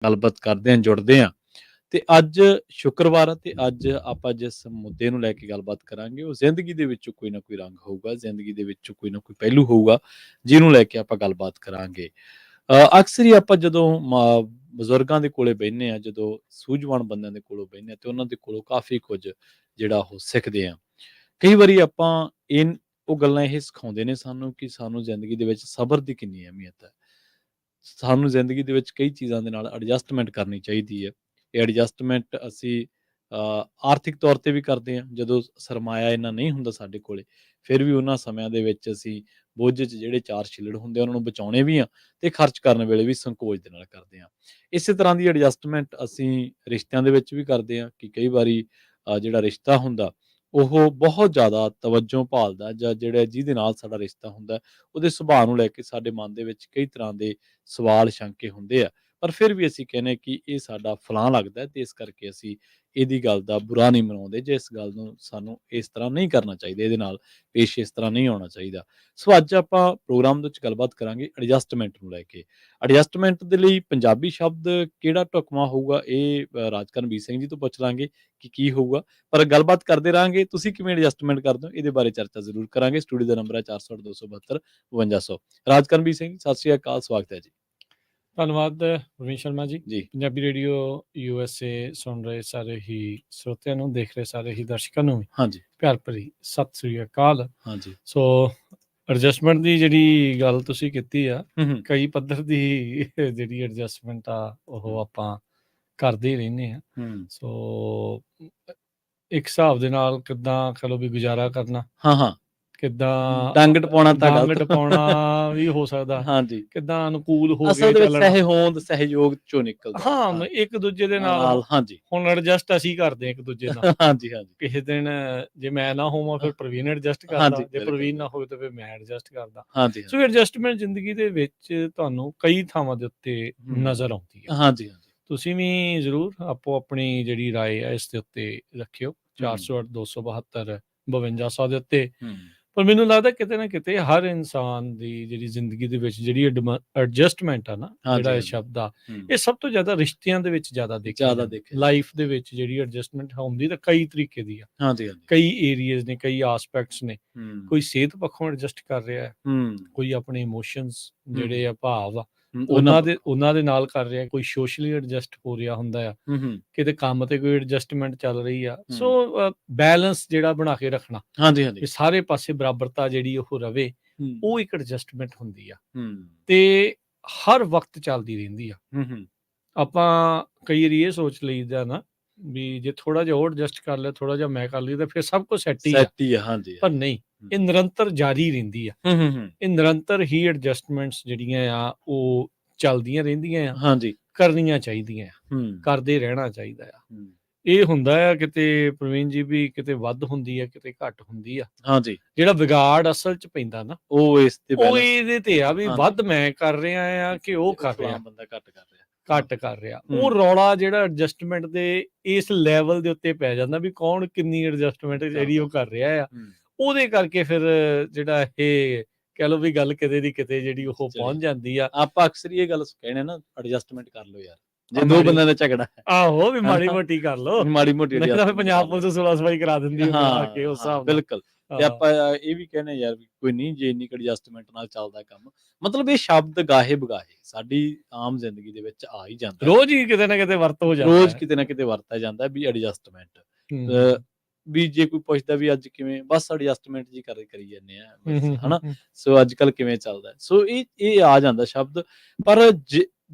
ਗੱਲਬਾਤ ਕਰਦੇ ਹਾਂ, ਜੁੜਦੇ ਹਾਂ। ਤੇ ਅੱਜ ਸ਼ੁੱਕਰਵਾਰ ਆ ਤੇ ਅੱਜ ਆਪਾਂ ਜਿਸ ਮੁੱਦੇ ਨੂੰ ਲੈ ਕੇ ਗੱਲਬਾਤ ਕਰਾਂਗੇ ਉਹ ਜ਼ਿੰਦਗੀ ਦੇ ਵਿੱਚੋਂ ਕੋਈ ਨਾ ਕੋਈ ਰੰਗ ਹੋਊਗਾ, ਜ਼ਿੰਦਗੀ ਦੇ ਵਿੱਚੋਂ ਕੋਈ ਨਾ ਕੋਈ ਪਹਿਲੂ ਹੋਊਗਾ ਜਿਹਨੂੰ ਲੈ ਕੇ ਆਪਾਂ ਗੱਲਬਾਤ ਕਰਾਂਗੇ। ਅਕਸਰ ਹੀ ਆਪਾਂ ਜਦੋਂ ਬਜ਼ੁਰਗਾਂ ਦੇ ਕੋਲੇ ਬਹਿੰਦੇ ਹਾਂ, ਜਦੋਂ ਸੂਝਵਾਨ ਬੰਦਿਆਂ ਦੇ ਕੋਲੋਂ ਬਹਿੰਦੇ ਹਾਂ ਤੇ ਉਹਨਾਂ ਦੇ ਕੋਲੋਂ ਕਾਫੀ ਕੁਝ ਜਿਹੜਾ ਉਹ ਸਿੱਖਦੇ ਹਾਂ। ਕਈ ਵਾਰੀ ਆਪਾਂ ਉਹ ਗੱਲਾਂ ਇਹ ਸਿਖਾਉਂਦੇ ਨੇ ਸਾਨੂੰ ਕਿ ਸਾਨੂੰ ਜ਼ਿੰਦਗੀ ਦੇ ਵਿੱਚ ਸਬਰ ਦੀ ਕਿੰਨੀ ਅਹਿਮੀਅਤ ਹੈ। ਸਾਨੂੰ ਜ਼ਿੰਦਗੀ ਦੇ ਵਿੱਚ ਕਈ ਚੀਜ਼ਾਂ ਦੇ ਨਾਲ ਐਡਜਸਟਮੈਂਟ ਕਰਨੀ ਚਾਹੀਦੀ ਹੈ। ਇਹ ਐਡਜਸਟਮੈਂਟ ਅਸੀਂ ਆਰਥਿਕ ਤੌਰ ਤੇ ਵੀ ਕਰਦੇ ਹਾਂ, ਜਦੋਂ ਸਰਮਾਇਆ ਇੰਨਾ ਨਹੀਂ ਹੁੰਦਾ ਸਾਡੇ ਕੋਲੇ, ਫਿਰ ਵੀ ਉਹਨਾਂ ਸਮਿਆਂ ਦੇ ਵਿੱਚ ਅਸੀਂ ਬੋਝ 'ਚ ਜਿਹੜੇ ਚਾਰ ਛਿੱਲੜ ਹੁੰਦੇ ਆ ਉਹਨਾਂ ਨੂੰ ਬਚਾਉਣੇ ਵੀ ਆ ਤੇ ਖਰਚ ਕਰਨ ਵੇਲੇ ਵੀ ਸੰਕੋਚ ਦੇ ਨਾਲ ਕਰਦੇ ਹਾਂ। ਇਸੇ ਤਰ੍ਹਾਂ ਦੀ ਐਡਜਸਟਮੈਂਟ ਅਸੀਂ ਰਿਸ਼ਤਿਆਂ ਦੇ ਵਿੱਚ ਵੀ ਕਰਦੇ ਹਾਂ ਕਿ ਕਈ ਵਾਰੀ ਜਿਹੜਾ ਰਿਸ਼ਤਾ ਹੁੰਦਾ ਉਹ ਬਹੁਤ ਜ਼ਿਆਦਾ ਤਵੱਜੋ ਭਾਲਦਾ, ਜਾਂ ਜਿਹੜਾ ਜਿਹਦੇ ਨਾਲ ਸਾਡਾ ਰਿਸ਼ਤਾ ਹੁੰਦਾ ਉਹਦੇ ਸੁਭਾਅ ਨੂੰ ਲੈ ਕੇ ਸਾਡੇ ਮਨ ਦੇ ਵਿੱਚ ਕਈ ਤਰ੍ਹਾਂ ਦੇ ਸਵਾਲ ਸ਼ੰਕੇ ਹੁੰਦੇ ਆ, ਪਰ ਫਿਰ ਵੀ ਅਸੀਂ ਕਹਿੰਦੇ ਕਿ ਇਹ ਸਾਡਾ ਫਲਾਂ ਲੱਗਦਾ ਤੇ ਇਸ ਕਰਕੇ ਅਸੀਂ ਇਹਦੀ ਗੱਲ ਦਾ ਬੁਰਾ ਨਹੀਂ ਮਨਾਉਂਦੇ, ਜੇ ਇਸ ਗੱਲ ਨੂੰ ਸਾਨੂੰ ਇਸ ਤਰ੍ਹਾਂ ਨਹੀਂ ਕਰਨਾ ਚਾਹੀਦਾ, ਇਹਦੇ ਨਾਲ ਪੇਸ਼ ਇਸ ਤਰ੍ਹਾਂ ਨਹੀਂ ਆਉਣਾ ਚਾਹੀਦਾ। ਸੋ ਅੱਜ ਆਪਾਂ ਪ੍ਰੋਗਰਾਮ ਦੇ ਵਿੱਚ ਗੱਲਬਾਤ ਕਰਾਂਗੇ ਐਡਜਸਟਮੈਂਟ ਨੂੰ ਲੈ ਕੇ। ਐਡਜਸਟਮੈਂਟ ਦੇ ਲਈ ਪੰਜਾਬੀ ਸ਼ਬਦ ਕਿਹੜਾ ਢੁਕਵਾਂ ਹੋਊਗਾ, ਇਹ ਰਾਜਕਰਨਵੀਰ ਸਿੰਘ ਜੀ ਤੋਂ ਪੁੱਛ ਲਾਂਗੇ ਕਿ ਕੀ ਹੋਊਗਾ, ਪਰ ਗੱਲਬਾਤ ਕਰਦੇ ਰਹਾਂਗੇ। ਤੁਸੀਂ ਕਿਵੇਂ ਐਡਜਸਟਮੈਂਟ ਕਰਦੇ ਹੋ ਇਹਦੇ ਬਾਰੇ ਚਰਚਾ ਜ਼ਰੂਰ ਕਰਾਂਗੇ। ਸਟੂਡੀਓ ਦਾ ਨੰਬਰ ਹੈ 408 272 5200। ਰਾਜਕਰਨਵੀਰ ਸਿੰਘ, ਸਤਿ ਸ਼੍ਰੀ ਅਕਾਲ, ਸਵਾਗਤ ਹੈ ਜੀ। ਧੰਨਵਾਦ ਪ੍ਰਵੀਨ ਸ਼ਰਮਾ ਜੀ। ਜੀ ਪੰਜਾਬੀ ਰੇਡੀਓ USA ਸੁਣ ਰਹੇ ਸਾਰੇ ਹੀ ਸਰੋਤਿਆਂ ਨੂੰ, ਦੇਖ ਰਹੇ ਸਾਰੇ ਹੀ ਦਰਸ਼ਕਾਂ ਨੂੰ ਵੀ ਹਾਂਜੀ ਪਿਆਰ ਭਰੀ ਸਤਿ ਸ੍ਰੀ ਅਕਾਲ। ਹਾਂਜੀ ਸੋ ਐਡਜਸਟਮੈਂਟ ਦੀ ਜਿਹੜੀ ਗੱਲ ਤੁਸੀਂ ਕੀਤੀ ਆ, ਹੂੰ ਕਈ ਪੱਧਰ ਦੀ ਜਿਹੜੀ ਐਡਜਸਟਮੈਂਟ ਆ ਉਹ ਆਪਾਂ ਕਰਦੇ ਹੀ ਰਹਿੰਦੇ ਆ। ਹੂੰ ਸੋ ਇੱਕ ਹਿਸਾਬ ਦੇ ਨਾਲ ਕਿੱਦਾਂ ਕਹ ਲਓ ਵੀ ਗੁਜ਼ਾਰਾ ਕਰਨਾ, ਹਾਂ ਹਾਂ ਕਿੱਦਾਂ ਡੰਗ ਟਪਾਉਣਾ ਤਾਂ ਡੰਗ ਗਲਤ ਟਪਾਉਣਾ ਵੀ ਹੋ ਸਕਦਾ, ਹਾਂਜੀ ਕਿੱਦਾਂ ਅਨੁਕੂਲ ਹੋ ਅਸਲ ਕੇ ਦੇ ਵਿੱਚ ਚੱਲਣਾ। ਸਹਿਯੋਗ ਚੋਂ ਨਿਕਲਦਾ ਹਾਂ, ਇੱਕ ਦੂਜੇ ਦੇ ਨਾਲ ਹਾਂਜੀ ਹੁਣ ਐਡਜਸਟ ਅਸੀਂ ਕਰਦੇ ਹਾਂ ਇੱਕ ਦੂਜੇ ਨਾਲ। ਹਾਂਜੀ ਹਾਂਜੀ ਕਿਸੇ ਦਿਨ ਜੇ ਮੈਂ ਨਾ ਹੋਵਾਂ ਫਿਰ ਪ੍ਰਵੀਨ ਐਡਜਸਟ ਕਰਦਾ, ਹਾਂਜੀ, ਜੇ ਬਿਲਕੁਲ, ਪ੍ਰਵੀਨ ਨਾ ਹੋਵੇ ਤਾਂ ਫਿਰ ਮੈਂ ਐਡਜਸਟ ਕਰਦਾ। ਹਾਂਜੀ ਸੋ ਐਡਜਸਟਮੈਂਟ ਜ਼ਿੰਦਗੀ ਦੇ ਵਿੱਚ ਤੁਹਾਨੂੰ ਕਈ ਥਾਵਾਂ ਦੇ ਉੱਤੇ ਨਜ਼ਰ ਆਉਂਦੀ ਹੈ। ਹਾਂਜੀ ਹਾਂਜੀ ਤੁਸੀਂ ਵੀ ਜ਼ਰੂਰ ਆਪੋ ਆਪਣੀ ਜਿਹੜੀ ਰਾਏ ਹੈ ਇਸ ਦੇ ਉੱਤੇ ਰੱਖਿਓ 408 272 5200 ਦੇ ਉੱਤੇ। ਪਰ ਮੈਨੂੰ ਲੱਗਦਾ ਕਿਤੇ ਨਾ ਕਿਤੇ ਹਰ ਇਨਸਾਨ ਦੀ ਜਿਹੜੀ ਜ਼ਿੰਦਗੀ ਦੇ ਵਿੱਚ ਜਿਹੜੀ ਐਡਜਸਟਮੈਂਟ ਆ ਨਾ, ਜਿਹੜਾ ਇਹ ਸ਼ਬਦ ਆ, ਇਹ ਸਭ ਤੋਂ ਜ਼ਿਆਦਾ ਰਿਸ਼ਤਿਆਂ ਦੇ ਵਿੱਚ ਜ਼ਿਆਦਾ ਦੇਖਿਆ ਲਾਈਫ ਦੇ ਵਿੱਚ ਜਿਹੜੀ ਐਡਜਸਟਮੈਂਟ ਹੁੰਦੀ ਤਾਂ ਕਈ ਤਰੀਕੇ ਦੀ ਆ। ਹਾਂਜੀ ਕਈ ਏਰੀਆਜ਼ ਨੇ, ਕਈ ਆਸਪੈਕਟਸ ਨੇ। ਕੋਈ ਸਿਹਤ ਪੱਖੋਂ ਐਡਜਸਟ ਕਰ ਰਿਹਾ ਹੈ, ਕੋਈ ਆਪਣੇ ਇਮੋਸ਼ਨਸ ਜਿਹੜੇ ਆ, ਭਾਵ ਆ, ਉਹਨਾਂ ਦੇ ਨਾਲ ਕਰ ਰਿਹਾ, ਕੋਈ ਸੋਸ਼ਲੀ ਐਡਜਸਟ ਹੋ ਰਿਹਾ ਹੁੰਦਾ ਆ, ਕਿਤੇ ਕੰਮ ਤੇ ਕੋਈ ਐਡਜਸਟਮੈਂਟ ਚੱਲ ਰਹੀ ਆ। ਸੋ ਬੈਲੈਂਸ ਜਿਹੜਾ ਬਣਾ ਕੇ ਰੱਖਣਾ, ਹਾਂਜੀ ਸਾਰੇ ਪਾਸੇ ਬਰਾਬਰਤਾ ਜਿਹੜੀ ਉਹ ਰਵੇ, ਉਹ ਇੱਕ ਐਡਜਸਟਮੈਂਟ ਹੁੰਦੀ ਆ ਤੇ ਹਰ ਵਕਤ ਚੱਲਦੀ ਰਹਿੰਦੀ ਆ। ਆਪਾਂ ਕਈ ਵਾਰੀ ਇਹ ਸੋਚ ਲਈਦਾ ਨਾ ਵੀ ਜੇ ਥੋੜਾ ਜਿਹਾ ਹੋਰ ਐਡਜਸਟ ਕਰ ਲਿਆ, ਥੋੜਾ ਜਿਹਾ ਮੈਂ ਕਰ ਲਈ ਤਾਂ ਫਿਰ ਸਭ ਕੁਝ ਸੈੱਟ ਹੀ ਆ। ਪਰ ਨਹੀਂ, ਇਹ ਨਿਰੰਤਰ ਜਾਰੀ ਰਹਿੰਦੀ ਆ। ਇਹ ਨਿਰੰਤਰ ਹੀ ਐਡਜਸਟਮੈਂਟਸ ਜਿਹੜੀਆਂ ਆ ਉਹ ਚੱਲਦੀਆਂ ਰਹਿੰਦੀਆਂ ਆ, ਕਰਨੀਆਂ ਚਾਹੀਦੀਆਂ ਆ, ਕਰਦੇ ਰਹਿਣਾ ਚਾਹੀਦਾ ਆ। ਇਹ ਹੁੰਦਾ ਆ ਕਿਤੇ ਪ੍ਰਵੀਨ ਜੀ ਵੀ ਕਿਤੇ ਵੱਧ ਹੁੰਦੀ ਆ, ਕਿਤੇ ਘੱਟ ਹੁੰਦੀ ਆ। ਜਿਹੜਾ ਵਿਗਾੜ ਅਸਲ 'ਚ ਪੈਂਦਾ ਨਾ, ਉਹ ਇਹਦੇ ਤੇ ਆ ਵੀ ਵੱਧ ਮੈਂ ਕਰ ਰਿਹਾ ਆ ਕਿ ਉਹ ਕਰ ਰਿਹਾ, ਬੰਦਾ ਘੱਟ ਕਰ ਰਿਹਾ। ਉਹ ਰੌਲਾ ਜਿਹੜਾ ਐਡਜਸਟਮੈਂਟ ਦੇ ਇਸ ਲੈਵਲ ਦੇ ਉੱਤੇ ਪੈ ਜਾਂਦਾ ਵੀ ਕੌਣ ਕਿੰਨੀ ਐਡਜਸਟਮੈਂਟ ਜਿਹੜੀ ਉਹ ਕਰ ਰਿਹਾ ਆ। ਉਹਦੇ ਕਰਕੇ ਫਿਰ ਜਿਹੜਾ ਇਹ ਕਹਿ ਲਓ ਵੀ ਗੱਲ ਕਿਤੇ ਦੀ ਕਿਤੇ ਜਿਹੜੀ ਉਹ ਪਹੁੰਚ ਜਾਂਦੀ ਆ। ਆਪਾਂ ਅਕਸਰ ਇਹ ਗੱਲ ਕਹਿੰਦੇ ਨਾ, ਐਡਜਸਟਮੈਂਟ ਕਰ ਲਓ ਯਾਰ, ਜੇ ਦੋ ਬੰਦਿਆਂ ਦਾ ਝਗੜਾ ਹੈ। ਆਹੋ ਵੀ ਮਾੜੀ ਮੋਟੀ ਕਰ ਲਓ, ਮਾੜੀ ਮੋਟੀ ਪੰਜਾਬ ਪੁਲਿਸ ਸੁਲਾ ਸਫਾਈ ਕਰਾ ਦਿੰਦੀ ਹੈ ਉਸ ਹਿਸਾਬ ਨਾਲ। ਬਿਲਕੁਲ। ਤੇ ਆਪਾਂ ਇਹ ਵੀ ਕਹਿੰਦੇ ਯਾਰ ਵੀ ਕੋਈ ਨਹੀਂ, ਜੇ ਇੰਨੀ ਐਡਜਸਟਮੈਂਟ ਨਾਲ ਚੱਲਦਾ ਕੰਮ, ਮਤਲਬ ਇਹ ਸ਼ਬਦ ਗਾਹੇ ਬਗਾਹੇ ਸਾਡੀ ਆਮ ਜ਼ਿੰਦਗੀ ਦੇ ਵਿੱਚ ਆ ਹੀ ਜਾਂਦਾ, ਰੋਜ਼ ਹੀ ਕਿਤੇ ਨਾ ਕਿਤੇ ਵਰਤ ਹੋ ਜਾਂਦਾ, ਰੋਜ਼ ਕਿਤੇ ਨਾ ਕਿਤੇ ਵਰਤਿਆ ਜਾਂਦਾ ਵੀ ਐਡਜਸਟਮੈਂਟ। ਵੀ ਜੇ ਕੋਈ ਪੁੱਛਦਾ ਵੀ ਅੱਜ ਕਿਵੇਂ, ਬਸ ਐਡਜਸਟਮੈਂਟ ਜੀ ਕਰੀ ਜਾਂਦੇ ਆ ਹਨਾ। ਸੋ ਅੱਜ ਕੱਲ ਕਿਵੇਂ ਚੱਲਦਾ, ਸੋ ਇਹ ਆ ਜਾਂਦਾ ਸ਼ਬਦ। ਪਰ ਜੇ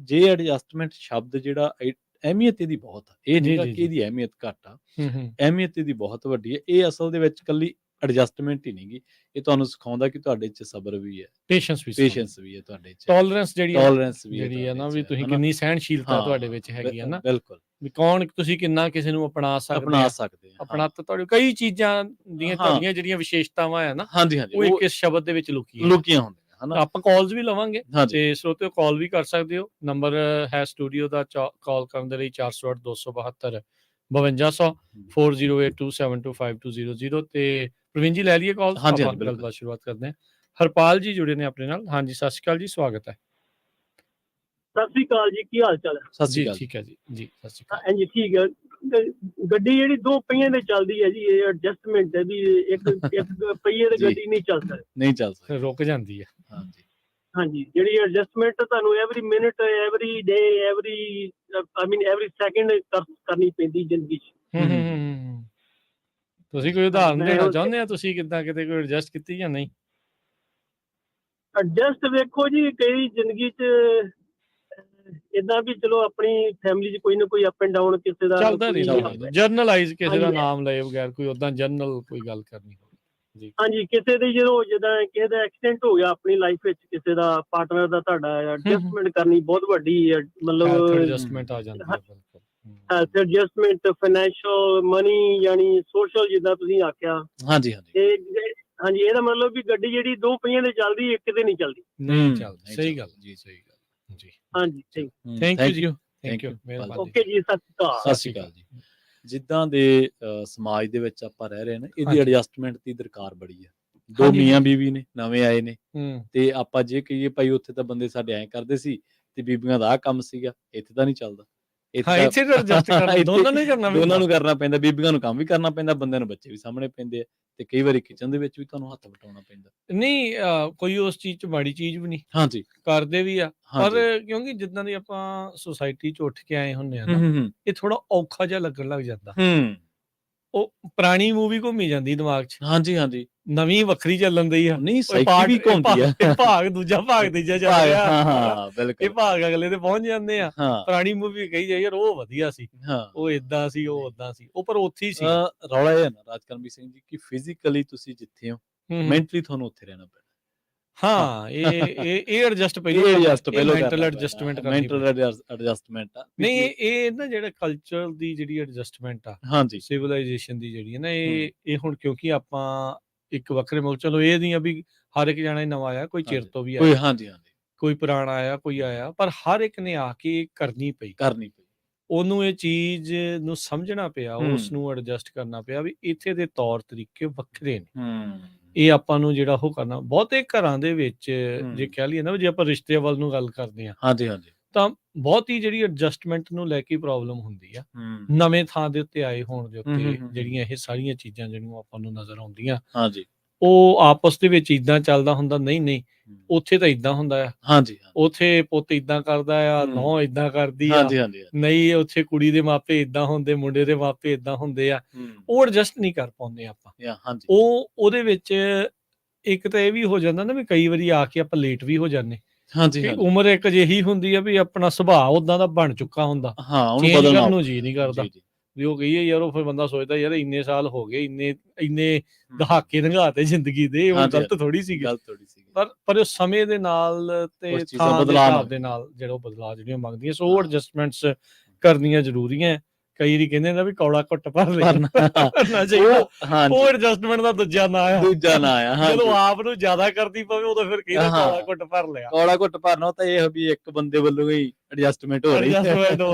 ਐਡਜਸਟਮੈਂਟ ਸ਼ਬਦ ਜਿਹੜਾ ਅਹਿਮੀਅਤ ਇਹਦੀ ਬਹੁਤ ਆ, ਇਹ ਨਹੀਂ ਕਿ ਇਹਦੀ ਅਹਿਮੀਅਤ ਘੱਟ ਆ, ਅਹਿਮੀਅਤ ਇਹਦੀ ਬਹੁਤ ਵੱਡੀ ਹੈ। ਇਹ ਅਸਲ ਦੇ ਵਿੱਚ ਇਕੱਲੀ ਐਡਜਸਟਮੈਂਟ ਹੀ ਨਹੀਂ ਗੀ, ਇਹ ਤੁਹਾਨੂੰ ਸਿਖਾਉਂਦਾ ਕਿ ਤੁਹਾਡੇ 'ਚ ਸਬਰ ਵੀ ਹੈ, ਪੇਸ਼ੈਂਸ ਵੀ ਹੈ ਤੁਹਾਡੇ 'ਚ, ਟੋਲਰੈਂਸ ਜਿਹੜੀ ਹੈ ਨਾ, ਵੀ ਤੁਸੀਂ ਕਿੰਨੀ ਸਹਿਣਸ਼ੀਲਤਾ ਤੁਹਾਡੇ ਵਿੱਚ ਹੈਗੀ ਹੈ ਨਾ। ਬਿਲਕੁਲ, ਵੀ ਕੌਣ ਤੁਸੀਂ ਕਿੰਨਾ ਕਿਸੇ ਨੂੰ ਅਪਣਾ ਸਕਦੇ ਆਪਣਾ ਤਾਂ ਤੁਹਾਡੇ ਕਈ ਚੀਜ਼ਾਂ ਦੀਆਂ ਤੁਹਾਡੀਆਂ ਜਿਹੜੀਆਂ ਵਿਸ਼ੇਸ਼ਤਾਵਾਂ ਆ ਨਾ, ਉਹ ਇੱਕ ਇਸ ਸ਼ਬਦ ਦੇ ਵਿੱਚ ਲੁਕੀਆਂ ਹੁੰਦੀਆਂ। ਆਪਾਂ ਕਾਲਸ ਵੀ ਲਵਾਂਗੇ ਤੇ ਸਰੋਤਿਓ ਕਾਲ ਵੀ ਕਰ ਸਕਦੇ ਹੋ। ਨੰਬਰ ਹੈ ਸਟੂਡੀਓ ਦਾ ਕਾਲ ਕਰਨ ਦੇ ਲਈ 408 272 5200 4082725200। ਤੇ ਪ੍ਰਵੀਨ ਜੀ ਲੈ ਲਈਏ ਕਾਲ, ਆਪਾਂ ਗੱਲਬਾਤ ਸ਼ੁਰੂਆਤ ਕਰਦੇ ਹਾਂ। ਹਰਪਾਲ ਜੀ ਜੁੜੇ ਨੇ ਆਪਣੇ ਨਾਲ। ਹਾਂਜੀ, ਸਤਿ ਸ਼੍ਰੀ ਅਕਾਲ ਜੀ, ਸਵਾਗਤ ਹੈ। ਸਤਿ ਸ੍ਰੀ ਅਕਾਲ ਜੀ, ਕੀ ਹਾਲ ਚਾਲ ਹੈ? ਸਤਿ ਸ਼੍ਰੀ ਜੀ ਅਕਾਲ। ਠੀਕ ਹੈ ਜੀ, ਜੀ ਸਤਿ ਸ਼੍ਰੀ ਅਕਾਲ। ਹਾਂਜੀ ਠੀਕ ਹੈ। ਗੱਡੀ ਜਿਹੜੀ ਦੋ ਪਹੀਆਂ ਤੇ ਚੱਲਦੀ ਹੈ ਜੀ, ਇਹ ਐਡਜਸਟਮੈਂਟ ਹੈ ਵੀ ਇੱਕ ਪਹੀਏ ਤੇ ਜੀ। ਗੱਡੀ ਨਹੀਂ ਚੱਲ ਸਕਦੀ। ਨਹੀਂ ਚੱਲ ਸਕਦਾ। ਫਿਰ ਰੁਕ ਜਾਂਦੀ ਹੈ। ਹਾਂਜੀ ਹਾਂਜੀ, ਜਿਹੜੀ ਐਡਜਸਟਮੈਂਟ ਤੁਹਾਨੂੰ every minute, every day, every second ਕਰਨੀ ਪੈਂਦੀ ਜ਼ਿੰਦਗੀ 'ਚ। ਤੁਸੀਂ ਕੋਈ ਉਦਾਹਰਨ ਮੈਂ ਦੇਣਾ ਚਾਹੁੰਦੇ ਆ, ਤੁਸੀਂ ਕਿੱਦਾਂ ਕਿਤੇ ਕੋਈ ਐਡਜਸਟ ਕੀਤੀ ਜਾਂ ਨਹੀਂ? ਐਡਜਸਟ ਵੇਖੋ ਜੀ, ਕਈ ਜ਼ਿੰਦਗੀ 'ਚ ਇਦਾਂ ਵੀ ਚਲੋ ਆਪਣੀ ਫੈਮਿਲੀ 'ਚ ਕੋਈ ਨਾ ਕੋਈ ਅਪ ਐਂਡ ਡਾਊਨ ਕਿਸੇ ਦਾ ਚੱਲਦਾ ਕੋਈ- ਰਹਿੰਦਾ, ਜਰਨਲਾਈਜ਼ ਕਿਸੇ ਦਾ ਹਾਂਜੀ। ਨਾਮ ਲਏ ਬਗੈਰ ਕੋਈ ਉਦਾਂ ਜਰਨਲ ਕੋਈ ਗੱਲ ਕਰਨੀ ਹੋਵੇ ਜੀ। ਹਾਂਜੀ, ਕਿਸੇ ਦੀ ਜਦੋਂ ਜਿੱਦਾਂ ਕਿਸੇ ਦਾ ਐਕਸੀਡੈਂਟ ਹੋ ਗਿਆ ਆਪਣੀ ਲਾਈਫ ਵਿੱਚ, ਕਿਸੇ ਦਾ ਪਾਰਟਨਰ ਦਾ, ਤੁਹਾਡਾ ਐਡਜਸਟਮੈਂਟ ਕਰਨੀ ਬਹੁਤ ਵੱਡੀ ਮਤਲਬ ਹੈਲਥ ਐਡਜਸਟਮੈਂਟ ਆ ਜਾਂਦੀ ਹੈ, ਬਿਲਕੁਲ। ਹੈਲਥ ਐਡਜਸਟਮੈਂਟ, ਫਾਈਨੈਂਸ਼ੀਅਲ, ਮਨੀ, ਯਾਨੀ ਸੋਸ਼ਲ, ਜਿੱਦਾਂ ਤੁਸੀਂ ਆਖਿਆ। ਹਾਂਜੀ ਹਾਂਜੀ ਹਾਂਜੀ, ਇਹਦਾ ਮਤਲਬ ਵੀ ਗੱਡੀ ਜਿਹੜੀ ਦੋ ਪਹੀਆਂ ਤੇ ਚੱਲਦੀ, ਇੱਕ ਤੇ ਨਹੀਂ ਚੱਲਦੀ। ਨਹੀਂ ਚੱਲਦੀ, ਸਹੀ ਗੱਲ ਜੀ, ਸਹੀ ਗੱਲ ਜੀ। ਹਾਂਜੀ, ਠੀਕ। ਥੈਂਕ ਯੂ ਜੀ, ਥੈਂਕ ਯੂ, ਮਿਹਰਬਾਨੀ। ਓਕੇ ਜੀ, ਸਤਿ ਸ਼੍ਰੀ ਅਕਾਲ। ਸਤਿ ਸ਼੍ਰੀ ਅਕਾਲ ਜੀ। ਜਿੱਦਾਂ ਦੇ ਸਮਾਜ ਦੇ ਵਿੱਚ ਆਪਾਂ ਰਹਿ ਰਹੇ ਨੇ, ਇਹਦੀ ਐਡਜਸਟਮੈਂਟ ਦੀ ਦਰਕਾਰ ਬੜੀ ਹੈ। ਦੋ ਮੀਆਂ ਬੀਵੀ ਨੇ, ਨਵੇਂ ਆਏ ਨੇ, ਤੇ ਆਪਾਂ ਜੇ ਕਹੀਏ ਭਾਈ ਉੱਥੇ ਤਾਂ ਬੰਦੇ ਸਾਡੇ ਐਂ ਕਰਦੇ ਸੀ ਤੇ ਬੀਬੀਆਂ ਦਾ ਆਹ ਕੰਮ ਸੀਗਾ, ਇੱਥੇ ਤਾਂ ਨਹੀਂ ਚੱਲਦਾ। ਇੱਥੇ ਐਡਜਸਟ ਕਰਨਾ, ਦੋਨਾਂ ਨੂੰ ਕਰਨਾ, ਦੋਨਾਂ ਨੂੰ ਕਰਨਾ ਪੈਂਦਾ। ਬੀਬੀਆਂ ਨੂੰ ਕੰਮ ਵੀ ਕਰਨਾ ਪੈਂਦਾ, ਬੰਦਿਆਂ ਨੂੰ ਬੱਚੇ ਵੀ ਸਾਹਮਣੇ ਪੈਂਦੇ ਆ, ਤੇ ਕਈ ਵਾਰੀ ਕਿਚਨ ਦੇ ਵਿੱਚ ਵੀ ਤੁਹਾਨੂੰ ਹੱਥ ਵਟਾਉਣਾ ਪੈਂਦਾ। ਨਹੀਂ ਕੋਈ ਉਸ ਚੀਜ਼ 'ਚ ਮਾੜੀ ਚੀਜ਼ ਵੀ ਨਹੀਂ, ਹਾਂਜੀ ਕਰਦੇ ਵੀ ਆ, ਪਰ ਕਿਉਂਕਿ ਜਿੱਦਾਂ ਦੀ ਆਪਾਂ ਸੁਸਾਇਟੀ 'ਚ ਉੱਠ ਕੇ ਆਏ ਹੁੰਦੇ ਆ ਨਾ, ਇਹ ਥੋੜਾ ਔਖਾ ਜਿਹਾ ਲੱਗਣ ਲੱਗ ਜਾਂਦਾ। ਉਹ ਪੁਰਾਣੀ ਮੂਵੀ ਘੁੰਮੀ ਜਾਂਦੀ ਦਿਮਾਗ 'ਚ, ਹਾਂਜੀ ਹਾਂਜੀ, ਨਵੀਂ ਵੱਖਰੀ ਚੱਲਣ ਦਈ ਆ। ਨਹੀਂ ਸਾਈਕਲ ਵੀ ਘੁੰਮਦੀ ਆ, ਭਾਗ ਦੂਜਾ, ਭਾਗ ਤੀਜਾ ਚੱਲ ਰਿਹਾ, ਹਾਂ ਬਿਲਕੁਲ, ਇਹ ਭਾਗ ਅਗਲੇ ਤੇ ਪਹੁੰਚ ਜਾਂਦੇ ਆ। ਪੁਰਾਣੀ ਮੂਵੀ ਕਹੀ ਜਾਏ ਯਾਰ ਉਹ ਵਧੀਆ ਸੀ, ਉਹ ਏਦਾਂ ਸੀ, ਉਹ ਓਦਾਂ ਸੀ, ਉਹ ਪਰ ਉੱਥੇ ਹੀ ਸੀ। ਰੌਲਾ ਇਹ ਹੈ ਨਾ ਰਾਜਕਰਮਜੀਤ ਸਿੰਘ ਜੀ, ਕਿ ਫਿਜ਼ੀਕਲੀ ਤੁਸੀਂ ਜਿੱਥੇ ਹੋ, ਮੈਂਟਲੀ ਤੁਹਾਨੂੰ ਉੱਥੇ ਰਹਿਣਾ ਪੈਣਾ। ਹਾਂ, ਇਹ ਐਡਜਸਟ ਪਹਿਲਾਂ ਮੈਂਟਲ ਐਡਜਸਟਮੈਂਟ ਕਰਨੀ, ਮੈਂਟਲ ਐਡਜਸਟਮੈਂਟ ਆ। ਨਹੀਂ ਇਹ ਨਾ ਜਿਹੜਾ ਕਲਚਰ ਦੀ ਜਿਹੜੀ ਐਡਜਸਟਮੈਂਟ ਆ, ਹਾਂਜੀ, ਸਿਵਲਾਈਜੇਸ਼ਨ ਦੀ ਜਿਹੜੀ ਹੈ ਨਾ, ਇਹ ਹੁਣ ਕਿਉਂਕਿ ਆਪਾਂ ਇੱਕ ਵੱਖਰੇ ਮੁਲਕ, ਚਲੋ ਇਹ ਦੀਆਂ ਵੀ ਹਰ ਇੱਕ ਜਾਣਾ ਨਵਾਂ ਆਇਆ, ਕੋਈ ਚਿਰ ਤੋਂ ਵੀ ਆਇਆ, ਹਾਂਜੀ ਹਾਂਜੀ, ਕੋਈ ਪੁਰਾਣਾ ਆਇਆ, ਕੋਈ ਆਇਆ, ਪਰ ਹਰ ਇੱਕ ਨੇ ਆ ਕੇ ਕਰਨੀ ਪਈ। ਉਹਨੂੰ ਇਹ ਚੀਜ਼ ਨੂੰ ਸਮਝਣਾ ਪਿਆ, ਉਸ ਨੂੰ ਐਡਜਸਟ ਕਰਨਾ ਪਿਆ ਵੀ ਇੱਥੇ ਦੇ ਤੌਰ ਤਰੀਕੇ ਵੱਖਰੇ ਨੇ। ਇਹ ਆਪਾਂ ਨੂੰ ਜਿਹੜਾ ਉਹ ਕਰਨਾ, ਬਹੁਤੇ ਘਰਾਂ ਦੇ ਵਿੱਚ ਜੇ ਕਹਿ ਲਈਏ ਨਾ, ਜੇ ਆਪਾਂ ਰਿਸ਼ਤੇ ਵੱਲ ਨੂੰ ਗੱਲ ਕਰਦੇ ਹਾਂ, ਹਾਂਜੀ ਹਾਂਜੀ, ਤਾਂ ਬਹੁਤੀ ਜਿਹੜੀ ਐਡਜਸਟਮੈਂਟ ਨੂੰ ਲੈ ਕੇ ਪ੍ਰੋਬਲਮ ਹੁੰਦੀ ਆ। ਨਵੇਂ ਥਾਂ ਦੇ ਉੱਤੇ ਆਏ ਹੋਣ ਦੇ ਉੱਤੇ ਜਿਹੜੀਆਂ ਇਹ ਸਾਰੀਆਂ ਚੀਜ਼ਾਂ ਜਿਹੜੀਆਂ ਆਪਾਂ ਨੂੰ ਨਜ਼ਰ ਆਉਂਦੀਆਂ, ਉਹ ਆਪਸ ਦੇ ਵਿੱਚ ਇਦਾਂ ਚੱਲਦਾ ਹੁੰਦਾ, ਨਹੀਂ ਉੱਥੇ ਤਾਂ ਇਦਾਂ ਹੁੰਦਾ ਆ, ਹਾਂਜੀ ਉੱਥੇ ਪੁੱਤ ਇਦਾਂ ਕਰਦਾ ਆ, ਨੌਂ ਇਦਾਂ ਕਰਦੀ ਆ, ਨਹੀਂ ਉੱਥੇ ਕੁੜੀ ਦੇ ਮਾਪੇ ਇਦਾਂ ਹੁੰਦੇ, ਮੁੰਡੇ ਦੇ ਮਾਪੇ ਇਦਾਂ ਹੁੰਦੇ ਆ, ਉਹ ਐਡਜਸਟ ਨਹੀਂ ਕਰ ਪਾਉਂਦੇ ਆਪਾਂ। ਉਹਦੇ ਵਿੱਚ ਇੱਕ ਤਾਂ ਇਹ ਵੀ ਹੋ ਜਾਂਦਾ ਨਾ ਵੀ ਕਈ ਵਾਰੀ ਆ ਕੇ ਆਪਾਂ ਲੇਟ ਵੀ ਹੋ ਜਾਂਦੇ। ਉਮਰ ਇੱਕ ਅਜਿਹੀ ਹੁੰਦੀ ਆ ਵੀ ਆਪਣਾ ਸੁਭਾਅ ਉਦਾਂ ਦਾ ਬਣ ਚੁੱਕਾ ਹੁੰਦਾ, ਚੇਂਜ ਕਰਨ ਨੂੰ ਜੀ ਨਹੀਂ ਕਰਦਾ। ਵੀ ਉਹ ਕਹੀਏ ਯਾਰ, ਉਹ ਫਿਰ ਬੰਦਾ ਸੋਚਦਾ ਯਾਰ ਇੰਨੇ ਸਾਲ ਹੋ ਗਏ, ਇੰਨੇ ਦਹਾਕੇ ਲੰਘਾਤੇ ਜ਼ਿੰਦਗੀ ਦੇ, ਉਹ ਗਲਤ ਥੋੜੀ ਸੀਗੀ। ਪਰ ਉਹ ਸਮੇਂ ਦੇ ਨਾਲ ਤੇ ਥਾਂ ਦੇ ਹਿਸਾਬ ਦੇ ਨਾਲ ਜਿਹੜਾ ਉਹ ਬਦਲਾਅ ਜਿਹੜੀਆਂ ਮੰਗਦੀਆਂ, ਸੋ ਉਹ ਐਡਜਸਟਮੈਂਟਸ ਕਰਨੀਆਂ ਜ਼ਰੂਰੀ ਹੈ। ਕਈ ਵਾਰੀ ਕਹਿੰਦੇ ਨਾ ਵੀ ਕੌੜਾ ਘੁੱਟ ਭਰ ਲੈਣਾ ਚਾਹੀਦਾ, ਉਹ ਐਡਜਸਟਮੈਂਟ ਦਾ ਦੂਜਾ ਨਾਂ ਆ। ਜਦੋਂ ਆਪ ਨੂੰ ਜ਼ਿਆਦਾ ਕਰਦੀ ਪਵੇ ਉਦੋਂ ਫਿਰ ਕਹਿੰਦੇ ਕੌੜਾ ਘੁੱਟ ਭਰ ਲਿਆ। ਕੌੜਾ ਘੁੱਟ ਭਰਨਾ ਤਾਂ ਇਹ ਵੀ ਇੱਕ ਬੰਦੇ ਵੱਲੋਂ ਹੀ ਐਡਜਸਟਮੈਂਟ ਹੋ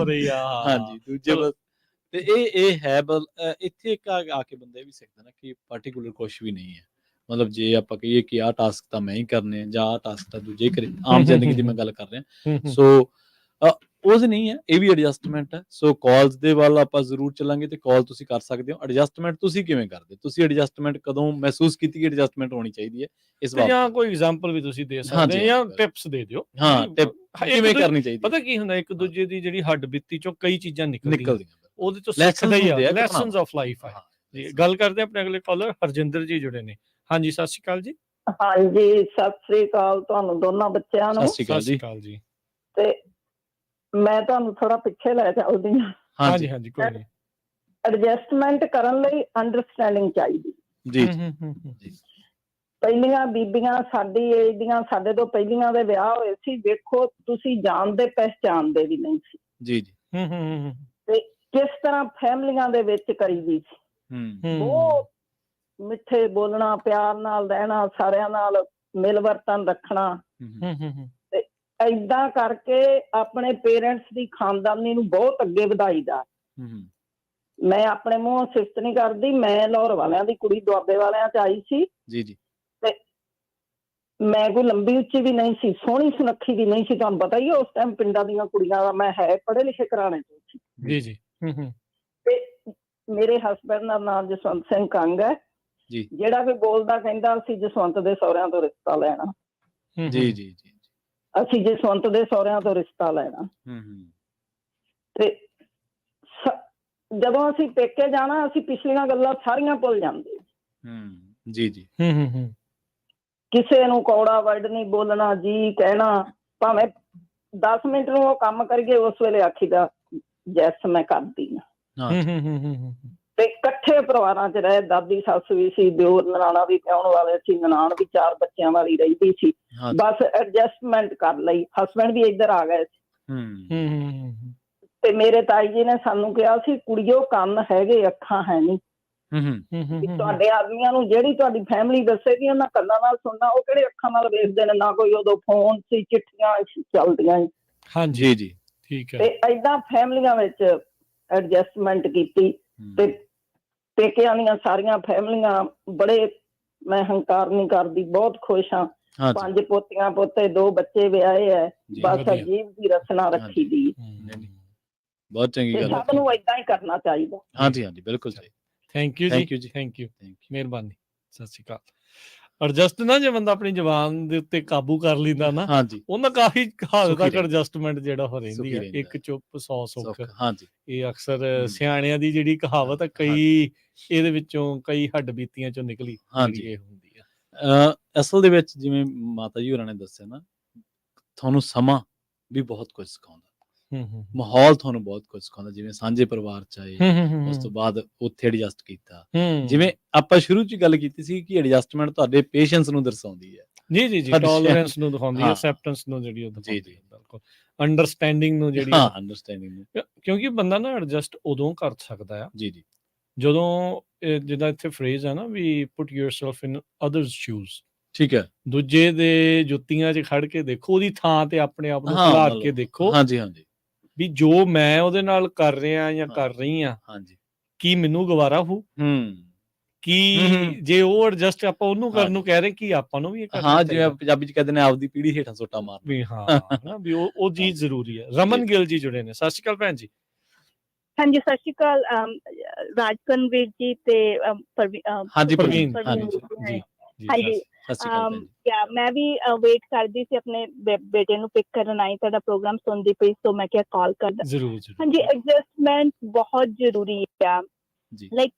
ਰਹੀ ਆ। ਹਾਂਜੀ, ਦੂਜੇ ਤੇ ਇਹ ਹੈ ਇੱਥੇ ਇੱਕ ਆ ਕੇ ਬੰਦੇ ਵੀ ਸਿੱਖਦਾ ਨਾ ਕਿ ਪਾਰਟੀਕੂਲਰ ਕੁਛ ਵੀ ਨਹੀਂ ਹੈ। ਮਤਲਬ ਜੇ ਆਪਾਂ ਕਹੀਏ ਕਿ ਆਹ ਟਾਸਕ ਤਾਂ ਮੈਂ ਹੀ ਕਰਨੇ, ਜਾਂ ਆਹ ਟਾਸਕ ਤਾਂ ਦੂਜੇ ਕਰੇ, ਆਮ ਜ਼ਿੰਦਗੀ ਦੀ ਮੈਂ ਗੱਲ ਕਰ ਰਿਹਾ, ਸੋ ਉਹ ਨਹੀਂ ਹੈ, ਇਹ ਵੀ ਐਡਜਸਟਮੈਂਟ ਹੈ। ਸੋ ਕਾਲਸ ਦੇ ਵੱਲ ਆਪਾਂ ਜ਼ਰੂਰ ਚੱਲਾਂਗੇ, ਤੇ ਕਾਲ ਤੁਸੀਂ ਕਰ ਸਕਦੇ ਹੋ। ਐਡਜਸਟਮੈਂਟ ਤੁਸੀਂ ਕਿਵੇਂ ਕਰਦੇ? ਤੁਸੀਂ ਐਡਜਸਟਮੈਂਟ ਕਦੋਂ ਮਹਿਸੂਸ ਕੀਤੀ ਕਿ ਐਡਜਸਟਮੈਂਟ ਹੋਣੀ ਚਾਹੀਦੀ ਹੈ? ਇਸ ਬਾਰੇ ਜਾਂ ਕੋਈ ਐਗਜ਼ਾਮਪਲ ਵੀ ਤੁਸੀਂ ਦੇ ਸਕਦੇ ਹੋ, ਜਾਂ ਟਿਪਸ ਦੇ ਦਿਓ। ਕਿਵੇਂ ਕਰਨੀ ਚਾਹੀਦੀ? ਪਤਾ ਕੀ ਹੁੰਦਾ, ਇੱਕ ਦੂਜੇ ਦੀ ਜਿਹੜੀ ਹੱਡ ਬੀਤੀ ਚੋਂ ਕਈ ਚੀਜ਼ਾਂ ਨਿਕਲਦੀਆਂ, ਉਹਦੇ ਚੋਂ ਸਿੱਖਦਾ ਹੀ ਆ, ਲੈਸਨਸ ਆਫ ਲਾਈਫ ਹੈ ਜੀ। ਗੱਲ ਕਰਦੇ ਆਪਣੇ ਅਗਲੇ ਕਾਲਰ ਹਰਜਿੰਦਰ ਜੀ ਜੁੜੇ ਨੇ। ਹਾਂਜੀ, ਸਤਿ ਸ਼੍ਰੀ ਅਕਾਲ ਜੀ। ਹਾਂਜੀ, ਸਤਿ ਸ੍ਰੀ ਅਕਾਲ ਤੁਹਾਨੂੰ ਦੋਨਾਂ ਬੱਚਿਆਂ ਨੂੰ। ਸਤਿ ਸ਼੍ਰੀ ਅਕਾਲ ਜੀ। ਤੇ ਮੈਂ ਤੁਹਾਨੂੰ ਥੋੜਾ ਪਿੱਛੇ ਲੈ ਚੱਲਦੀ ਹਾਂ। ਹਾਂਜੀ ਹਾਂਜੀ, ਕੋਈ ਨਹੀਂ। ਐਡਜਸਟਮੈਂਟ ਕਰਨ ਲਈ ਅੰਡਰਸਟੈਂਡਿੰਗ ਚਾਹੀਦੀ ਜੀ। ਪਹਿਲੀਆਂ ਬੀਬੀਆਂ ਸਾਡੀ ਏਜ ਦੀਆਂ, ਸਾਡੇ ਤੋਂ ਪਹਿਲੀਆਂ ਦੇ ਵਿਆਹ ਹੋਏ ਸੀ, ਵੇਖੋ ਤੁਸੀਂ ਜਾਣਦੇ ਪਹਿਚਾਣਦੇ ਵੀ ਨਹੀਂ ਸੀ ਜੀ ਜੀ। ਤੇ ਕਿਸ ਤਰ੍ਹਾਂ ਫੈਮਲੀਆਂ ਦੇ ਵਿੱਚ ਕਰੀਦੀ ਸੀ। ਬਹੁਤ ਮਿੱਠੇ ਬੋਲਣਾ, ਪਿਆਰ ਨਾਲ ਰਹਿਣਾ, ਸਾਰਿਆਂ ਨਾਲ ਮਿਲ ਵਰਤਨ ਰੱਖਣਾ, ਤੇ ਏਦਾਂ ਕਰਕੇ ਆਪਣੇ ਪੇਰੈਂਟਸ ਦੀ ਖਾਨਦਾਨੀ ਨੂੰ ਬਹੁਤ ਅੱਗੇ ਵਧਾਈਦਾ। ਮੈਂ ਆਪਣੇ ਮੂੰਹੋਂ ਸਿਫਤ ਨਹੀਂ ਕਰਦੀ, ਮੈਂ ਲਾਹੌਰ ਵਾਲਿਆਂ ਦੀ ਕੁੜੀ ਦੁਆਬੇ ਵਾਲਿਆਂ ਚ ਆਈ ਸੀ, ਜੀ ਜੀ, ਤੇ ਮੈਂ ਕੋਈ ਲੰਬੀ ਉੱਚੀ ਵੀ ਨਹੀਂ ਸੀ, ਸੋਹਣੀ ਸੁਨੱਖੀ ਵੀ ਨਹੀਂ ਸੀ। ਤੁਹਾਨੂੰ ਪਤਾ ਹੀ ਹੈ ਉਸ ਟਾਈਮ ਪਿੰਡਾਂ ਦੀਆਂ ਕੁੜੀਆਂ ਦਾ ਮੈਂ ਹੈ ਪੜ੍ਹੇ ਲਿਖੇ ਘਰਾਣੇ ਤੋਂ ਸੀ। ਜੀ ਜੀ। ਤੇ ਮੇਰੇ ਹਸਬੈਂਡ ਦਾ ਨਾਮ ਜਸਵੰਤ ਸਿੰਘ ਕੰਗ ਹੈ ਜੀ ਜਿਹੜਾ ਵੀ ਬੋਲਦਾ ਕਹਿੰਦਾ ਅਸੀਂ ਜਸਵੰਤ ਦੇ ਸਹੁਰਿਆਂ ਤੋਂ ਰਿਸ਼ਤਾ ਲੈਣਾ। ਜੀ ਜੀ ਜੀ ਅਸੀਂ ਜਸਵੰਤ ਦੇ ਸਹੁਰਿਆਂ ਤੋਂ ਰਿਸ਼ਤਾ ਲੈਣਾ। ਤੇ ਜਦੋਂ ਅਸੀਂ ਪੇਕੇ ਜਾਣਾ ਅਸੀਂ ਪਿਛਲੀਆਂ ਗੱਲਾਂ ਸਾਰੀਆਂ ਭੁੱਲ ਜਾਂਦੇ। ਜੀ ਜੀ। ਕਿਸੇ ਨੂੰ ਕੌੜਾ ਵਰਡ ਨਹੀਂ ਬੋਲਣਾ, ਜੀ ਕਹਿਣਾ, ਭਾਵੇਂ 10 ਮਿੰਟ ਨੂੰ ਉਹ ਕੰਮ ਕਰੀਏ ਉਸ ਵੇਲੇ ਆਖੀਦਾ ਜੈਸ ਮੈਂ ਕਰਦੀ ਹਾਂ। ਤੇ ਇਕੱਠੇ ਪਰਿਵਾਰਾਂ 'ਚ ਰਹੇ, ਦਾਦੀ ਸੱਸ ਵੀ ਸੀ, ਦਿਓਰ ਨਨਾਣਾ ਵੀ ਪਿਆਉਣ ਵਾਲੇ ਸੀ, ਨਨਾਣ ਵੀ 4 ਬੱਚਿਆਂ ਵਾਲੀ ਰਹਿੰਦੀ ਸੀ। ਬਸ ਐਡਜਸਟਮੈਂਟ ਕਰ ਲਈ। ਹਸਬੈਂਡ ਵੀ ਇੱਧਰ ਆ ਗਏ ਸੀ। ਤੇ ਮੇਰੇ ਤਾਈ ਜੀ ਨੇ ਸਾਨੂੰ ਕਿਹਾ ਸੀ ਕੁੜੀਓ ਕੰਨ ਹੈਗੇ ਅੱਖਾਂ ਹੈ ਨਹੀਂ। ਤੁਹਾਡੇ ਆਦਮੀਆਂ ਨੂੰ ਜਿਹੜੀ ਤੁਹਾਡੀ ਫੈਮਿਲੀ ਦੱਸੇਗੀ ਉਹਨਾਂ ਕੰਨਾਂ ਨਾਲ ਸੁਣਨਾ, ਉਹ ਕਿਹੜੇ ਅੱਖਾਂ ਨਾਲ ਵੇਖਦੇ ਨੇ। ਨਾ ਕੋਈ ਉਦੋਂ ਫੋਨ ਸੀ, ਚਿੱਠੀਆਂ ਚੱਲਦੀਆਂ। ਹਾਂਜੀ ਜੀ ਠੀਕ ਹੈ। ਤੇ ਏਦਾਂ ਫੈਮਲੀਆਂ ਵਿੱਚ ਐਡਜਸਟਮੈਂਟ ਕੀਤੀ। ਤੇ ਪੇਕਿਆਂ ਦੀਆਂ ਸਾਰੀਆਂ ਫੈਮਲੀਆਂ ਬੜੇ, ਮੈਂ ਹੰਕਾਰ ਨਹੀਂ ਕਰਦੀ, ਬਹੁਤ ਖੁਸ਼ ਹਾਂ। 5 ਪੋਤੀਆਂ ਪੋਤੇ, 2 ਬੱਚੇ ਵਿਆਹੇ ਹੈ। ਬਸ ਅਜੀਬ ਦੀ ਰਚਨਾ ਰੱਖੀ ਦੀ। ਬਹੁਤ ਚੰਗੀ ਗੱਲ। ਸਭ ਨੂੰ ਏਦਾਂ ਹੀ ਕਰਨਾ ਚਾਹੀਦਾ। ਹਾਂਜੀ ਹਾਂਜੀ ਬਿਲਕੁਲ ਸਹੀ। ਥੈਂਕ ਯੂ ਜੀ, ਥੈਂਕ ਯੂ, ਮਿਹਰਬਾਨੀ, ਸਤਿ ਸ਼੍ਰੀ ਅਕਾਲ। ਐਡਜਸਟ ਨਾ ਜੇ ਬੰਦਾ ਆਪਣੀ ਜ਼ੁਬਾਨ ਦੇ ਉੱਤੇ ਕਾਬੂ ਕਰ ਲੈਂਦਾ ਨਾ, ਉਹਨਾਂ ਕਾਫੀ ਹੱਦ ਤੱਕ ਐਡਜਸਟਮੈਂਟ ਜਿਹੜਾ ਹੋ ਰਹਿੰਦੀ ਹੈ। ਇੱਕ ਚੁੱਪ 100 ਸੁੱਖ। ਇਹ ਅਕਸਰ ਸਿਆਣਿਆਂ ਦੀ ਜਿਹੜੀ ਕਹਾਵਤ ਹੈ, ਕਈ ਇਹਦੇ ਵਿੱਚੋਂ ਕਈ ਹੱਡ ਬੀਤੀਆਂ ਚੋਂ ਨਿਕਲੀ ਇਹ ਹੁੰਦੀ ਆ। ਅਸਲ ਦੇ ਵਿੱਚ ਜਿਵੇਂ ਮਾਤਾ ਜੀ ਹੋਰਾਂ ਨੇ ਦੱਸਿਆ ਨਾ, ਤੁਹਾਨੂੰ ਸਮਾਂ ਵੀ ਬਹੁਤ ਕੁਝ ਸਿਖਾਉਂਦਾ, ਮਾਹੌਲ ਤੁਹਾਨੂੰ ਬਹੁਤ ਕੁਝ ਸਿਖਾਉਂਦਾ। ਜਿਵੇਂ ਸਾਂਝੇ ਪਰਿਵਾਰ 'ਚ ਆਏ, ਉਸ ਤੋਂ ਬਾਅਦ ਉੱਥੇ ਐਡਜਸਟ ਕੀਤਾ। ਜਿਵੇਂ ਆਪਾਂ ਸ਼ੁਰੂ 'ਚ ਗੱਲ ਕੀਤੀ ਸੀ ਕਿ ਐਡਜਸਟਮੈਂਟ ਤੁਹਾਡੇ ਪੇਸ਼ੈਂਸ ਨੂੰ ਦਰਸਾਉਂਦੀ ਹੈ। ਜੀ ਜੀ ਜੀ, ਟੋਲਰੈਂਸ ਨੂੰ ਦਿਖਾਉਂਦੀ ਹੈ, ਐਕਸੈਪਟੈਂਸ ਨੂੰ ਜਿਹੜੀ ਉਹ ਦਿਖਾਉਂਦੀ ਹੈ। ਬਿਲਕੁਲ ਅੰਡਰਸਟੈਂਡਿੰਗ ਨੂੰ ਜਿਹੜੀ ਅੰਡਰਸਟੈਂਡਿੰਗ ਨੂੰ, ਕਿਉਂਕਿ ਬੰਦਾ ਨਾ ਐਡਜਸਟ ਉਦੋਂ ਕਰ ਸਕਦਾ ਆ ਜੀ ਜੀ ਜਦੋਂ ਜਿੱਦਾਂ ਇੱਥੇ ਫਰੇਜ਼ ਹੈ ਨਾ ਵੀ ਪੁੱਟ ਯੂਰਸੈਲਫ ਇਨ ਅਦਰਸ ਸ਼ੂਜ਼। ਠੀਕ ਹੈ। ਦੂਜੇ ਦੇ ਜੁੱਤੀਆਂ 'ਚ ਖੜ ਕੇ ਦੇਖੋ, ਉਹਦੀ ਥਾਂ ਤੇ ਆਪਣੇ ਆਪ ਨੂੰ ਖਿਲਾਰ ਕੇ ਦੇਖੋ। ਹਾਂਜੀ ਹਾਂਜੀ। ਵੀ ਜੋ ਮੈਂ ਉਹਦੇ ਨਾਲ ਕਰ ਰਿਹਾ ਜਾਂ ਕਰ ਰਹੀ ਹਾਂ, ਕੀ ਮੈਨੂੰ ਗਵਾਰਾ ਹੋ? ਕੀ ਜੇ ਉਹ ਐਡਜਸਟ ਆਪਾਂ ਉਹਨੂੰ ਕਰਨ ਨੂੰ ਕਹਿ ਰਹੇ, ਕੀ ਆਪਾਂ ਨੂੰ ਵੀ ਇਹ ਕਰਨਾ ਚਾਹੀਦਾ? ਜਿਵੇਂ ਪੰਜਾਬੀ 'ਚ ਕਹਿੰਦੇ ਨੇ ਆਪਦੀ ਪੀੜੀ ਹੇਠਾਂ ਸੋਟਾ ਮਾਰਨਾ। ਵੀ ਹਾਂ ਵੀ ਉਹ ਚੀਜ਼ ਜ਼ਰੂਰੀ ਹੈ। ਰਮਨ ਗਿੱਲ ਜੀ ਜੁੜੇ ਨੇ, ਸਤਿ ਸ਼੍ਰੀ ਅਕਾਲ ਭੈਣ ਜੀ। ਹਾਂਜੀ ਸਤਿ ਸ਼੍ਰੀ ਅਕਾਲ ਰਾਜਕਨਵੀਰ ਜੀ ਤੇ ਪ੍ਰਵੀਨ। ਹਾਂਜੀ ਮੈਂ ਵੀ ਵੇਟ ਕਰਦੀ ਸੀ, ਆਪਣੇ ਬੇਟੇ ਨੂੰ ਪਿਕ ਕਰਨ ਆਈ, ਤੁਹਾਡਾ ਪ੍ਰੋਗਰਾਮ ਸੁਣਦੀ ਪਈ, ਸੋ ਮੈਂ ਕਿਹਾ ਕਾਲ ਕਰਦਾ। ਹਾਂਜੀ, ਐਡਜਸਟਮੈਂਟ ਬਹੁਤ ਜ਼ਰੂਰੀ ਆ। ਲਾਈਕ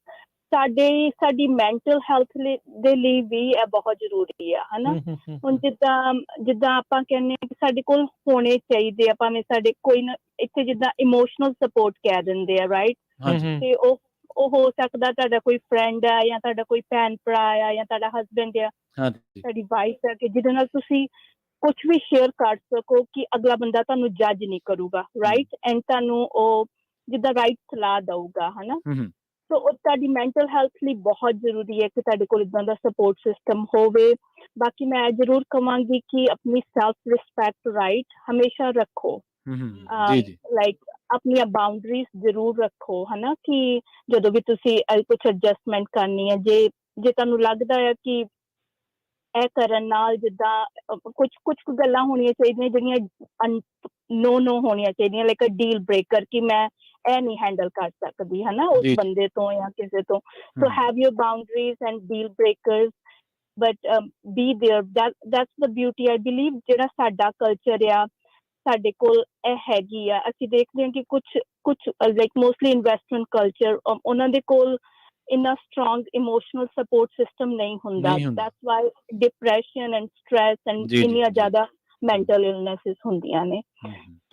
ਸਾਡੀ ਮੈਂਟਲ ਹੈਲਥ ਦੇ ਲਈ ਵੀ ਇਹ ਬਹੁਤ ਜ਼ਰੂਰੀ ਆ, ਹਨਾ। ਹੁਣ ਜਿੱਦਾਂ ਆਪਾਂ ਕਹਿੰਦੇ ਹਾਂ ਕਿ ਸਾਡੇ ਕੋਲ ਹੋਣੇ ਚਾਹੀਦੇ ਆ, ਭਾਵੇਂ ਸਾਡੇ ਕੋਈ ਨਾ ਇੱਥੇ ਜਿੱਦਾਂ ਇਮੋਸ਼ਨਲ ਸਪੋਰਟ ਕਹਿ ਦਿੰਦੇ ਆ, ਰਾਈਟ। ਤੇ ਉਹ ਹੋ ਸਕਦਾ ਤੁਹਾਡਾ ਕੋਈ ਫਰੈਂਡ ਆ, ਜਾਂ ਤੁਹਾਡਾ ਕੋਈ ਭੈਣ ਭਰਾ ਆ, ਜਾਂ ਤੁਹਾਡਾ ਹਸਬੈਂਡ ਆ, ਤੁਹਾਡੀ ਵਾਈਫ ਆ, ਕਿ ਜਿਹਦੇ ਨਾਲ ਤੁਸੀਂ ਕੁਛ ਵੀ ਸ਼ੇਅਰ ਕਰ ਸਕੋ ਕਿ ਅਗਲਾ ਬੰਦਾ ਤੁਹਾਨੂੰ ਜੱਜ ਨਹੀਂ ਕਰੂਗਾ, ਰਾਈਟ। ਐਂਡ ਤੁਹਾਨੂੰ ਉਹ ਜਿੱਦਾਂ ਰਾਈਟ ਸਲਾਹ ਦਊਗਾ, ਹਨਾ। ਸੋ ਉਹ ਤੁਹਾਡੀ ਮੈਂਟਲ ਹੈਲਥ ਲਈ ਬਹੁਤ ਜ਼ਰੂਰੀ ਹੈ ਕਿ ਤੁਹਾਡੇ ਕੋਲ ਇੱਦਾਂ ਦਾ ਸਪੋਰਟ ਸਿਸਟਮ ਹੋਵੇ। ਬਾਕੀ ਮੈਂ ਜ਼ਰੂਰ ਕਹਾਂਗੀ ਕਿ ਆਪਣੀ ਸੈਲਫ ਰਿਸਪੈਕਟ ਰਾਈਟ ਹਮੇਸ਼ਾ ਰੱਖੋ। ਲਾਈਕ ਆਪਣੀਆਂ ਬਾਉਂਡਰੀਜ਼ ਜ਼ਰੂਰ ਰੱਖੋ, ਹਨਾ, ਕਿ ਜਦੋਂ ਵੀ ਤੁਸੀਂ ਕੁਛ ਐਡਜਸਟਮੈਂਟ ਕਰਨੀ ਹੈ, ਜੇ ਤੁਹਾਨੂੰ ਲੱਗਦਾ ਹੈ ਕਿ ਇਹ ਕਰਨ ਨਾਲ ਜਿੱਦਾਂ ਕੁਛ ਗੱਲਾਂ ਹੋਣੀਆਂ ਚਾਹੀਦੀਆਂ ਜਿਹੜੀਆਂ ਨੋ ਹੋਣੀਆਂ ਚਾਹੀਦੀਆਂ, ਲਾਈਕ ਅ ਡੀਲ ਬ੍ਰੇਕਰ, ਕਿ ਮੈਂ ਇਹ ਨਹੀਂ ਹੈਂਡਲ ਕਰ ਸਕਦੀ, ਹਨਾ, ਉਸ ਬੰਦੇ ਤੋਂ ਜਾਂ ਕਿਸੇ ਤੋਂ। So have your boundaries and deal breakers, but be there. That's the beauty I believe. ਜਿਹੜਾ ਸਾਡਾ ਕਲਚਰ ਆ, ਸਾਡੇ ਕੋਲ ਇਹ ਹੈਗੀ ਆ। ਅਸੀਂ ਦੇਖਦੇ ਹਾਂ ਕਿ ਕੁਛ ਲਾਈਕ ਮੋਸਟਲੀ ਇਨ ਵੈਸਟਰਨ ਕਲਚਰ, ਉਹਨਾਂ ਦੇ ਕੋਲ ਇੰਨਾ ਸਟਰੋਂਗ ਇਮੋਸ਼ਨਲ ਸਪੋਰਟ ਸਿਸਟਮ ਨਹੀਂ ਹੁੰਦਾ। That's why depression and stress and ਇੰਨੀਆਂ ਜ਼ਿਆਦਾ ਮੈਂਟਲ ਇਲਨੈਸਿਸ ਹੁੰਦੀਆਂ ਨੇ।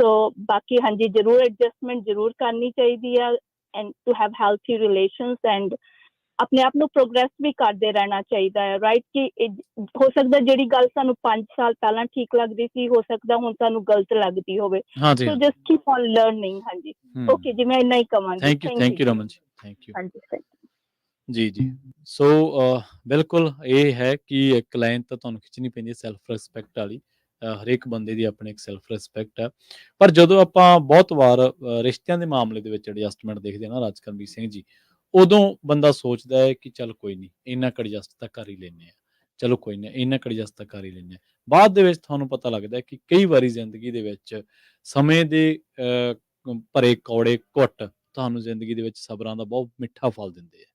ਸੋ ਬਾਕੀ ਹਾਂਜੀ, ਜ਼ਰੂਰ ਐਡਜਸਟਮੈਂਟ ਜ਼ਰੂਰ ਕਰਨੀ ਚਾਹੀਦੀ ਆ, and to have healthy relations, and ਆਪਣੇ ਆਪ ਨੂੰ ਪ੍ਰੋਗਰੈਸ ਵੀ ਕਰਦੇ ਰਹਿਣਾ ਚਾਹੀਦਾ ਹੈ, ਰਾਈਟ। ਕਿ ਹੋ ਸਕਦਾ ਜਿਹੜੀ ਗੱਲ ਸਾਨੂੰ 5 ਸਾਲ ਪਹਿਲਾਂ ਠੀਕ ਲੱਗਦੀ ਸੀ, ਹੋ ਸਕਦਾ ਹੁਣ ਸਾਨੂੰ ਗਲਤ ਲੱਗਦੀ ਹੋਵੇ। ਸੋ ਜਸਟ ਕੀਪ ਔਨ ਲਰਨਿੰਗ। ਹਾਂਜੀ, ਓਕੇ ਜੀ, ਮੈਂ ਇੰਨਾ ਹੀ ਕਵਾਂਗੀ। Thank you Raman ji, thank you. ਹਾਂਜੀ ਜੀ ਜੀ। ਸੋ ਬਿਲਕੁਲ ਇਹ ਹੈ ਕਿ ਇੱਕ ਲਾਈਨ ਤਾਂ ਤੁਹਾਨੂੰ ਖਿੱਚਣੀ ਪੈਂਦੀ ਹੈ ਸੈਲਫ ਰਿਸਪੈਕਟ ਵਾਲੀ। ਹਰੇਕ ਬੰਦੇ ਦੀ ਆਪਣੀ ਇੱਕ ਸੈਲਫ ਰਿਸਪੈਕਟ ਹੈ। ਪਰ ਜਦੋਂ ਆਪਾਂ ਬਹੁਤ ਵਾਰ ਰਿਸ਼ਤਿਆਂ ਦੇ ਮਾਮਲੇ ਦੇ ਵਿੱਚ ਐਡਜਸਟਮੈਂਟ ਦੇਖਦੇ ਹਾਂ ਨਾ ਰਾਜਕਨਵੀਰ ਸਿੰਘ ਜੀ, ਉਦੋਂ ਬੰਦਾ ਸੋਚਦਾ ਹੈ ਕਿ ਚੱਲ ਕੋਈ ਨਹੀਂ, ਇੰਨਾ ਕੁ ਐਡਜਸਟ ਤਾਂ ਕਰ ਹੀ ਲੈਂਦੇ ਹਾਂ, ਚਲੋ ਕੋਈ ਨਾ, ਇੰਨਾ ਕੁ ਐਡਜਸਟ ਤਾਂ ਕਰ ਹੀ ਲੈਂਦੇ ਹਾਂ। ਬਾਅਦ ਦੇ ਵਿੱਚ ਤੁਹਾਨੂੰ ਪਤਾ ਲੱਗਦਾ ਕਿ ਕਈ ਵਾਰੀ ਜ਼ਿੰਦਗੀ ਦੇ ਵਿੱਚ ਸਮੇਂ ਦੇ ਭਰੇ ਕੌੜੇ ਘੁੱਟ ਤੁਹਾਨੂੰ ਜ਼ਿੰਦਗੀ ਦੇ ਵਿੱਚ ਸਬਰਾਂ ਦਾ ਬਹੁਤ ਮਿੱਠਾ ਫਲ ਦਿੰਦੇ ਆ।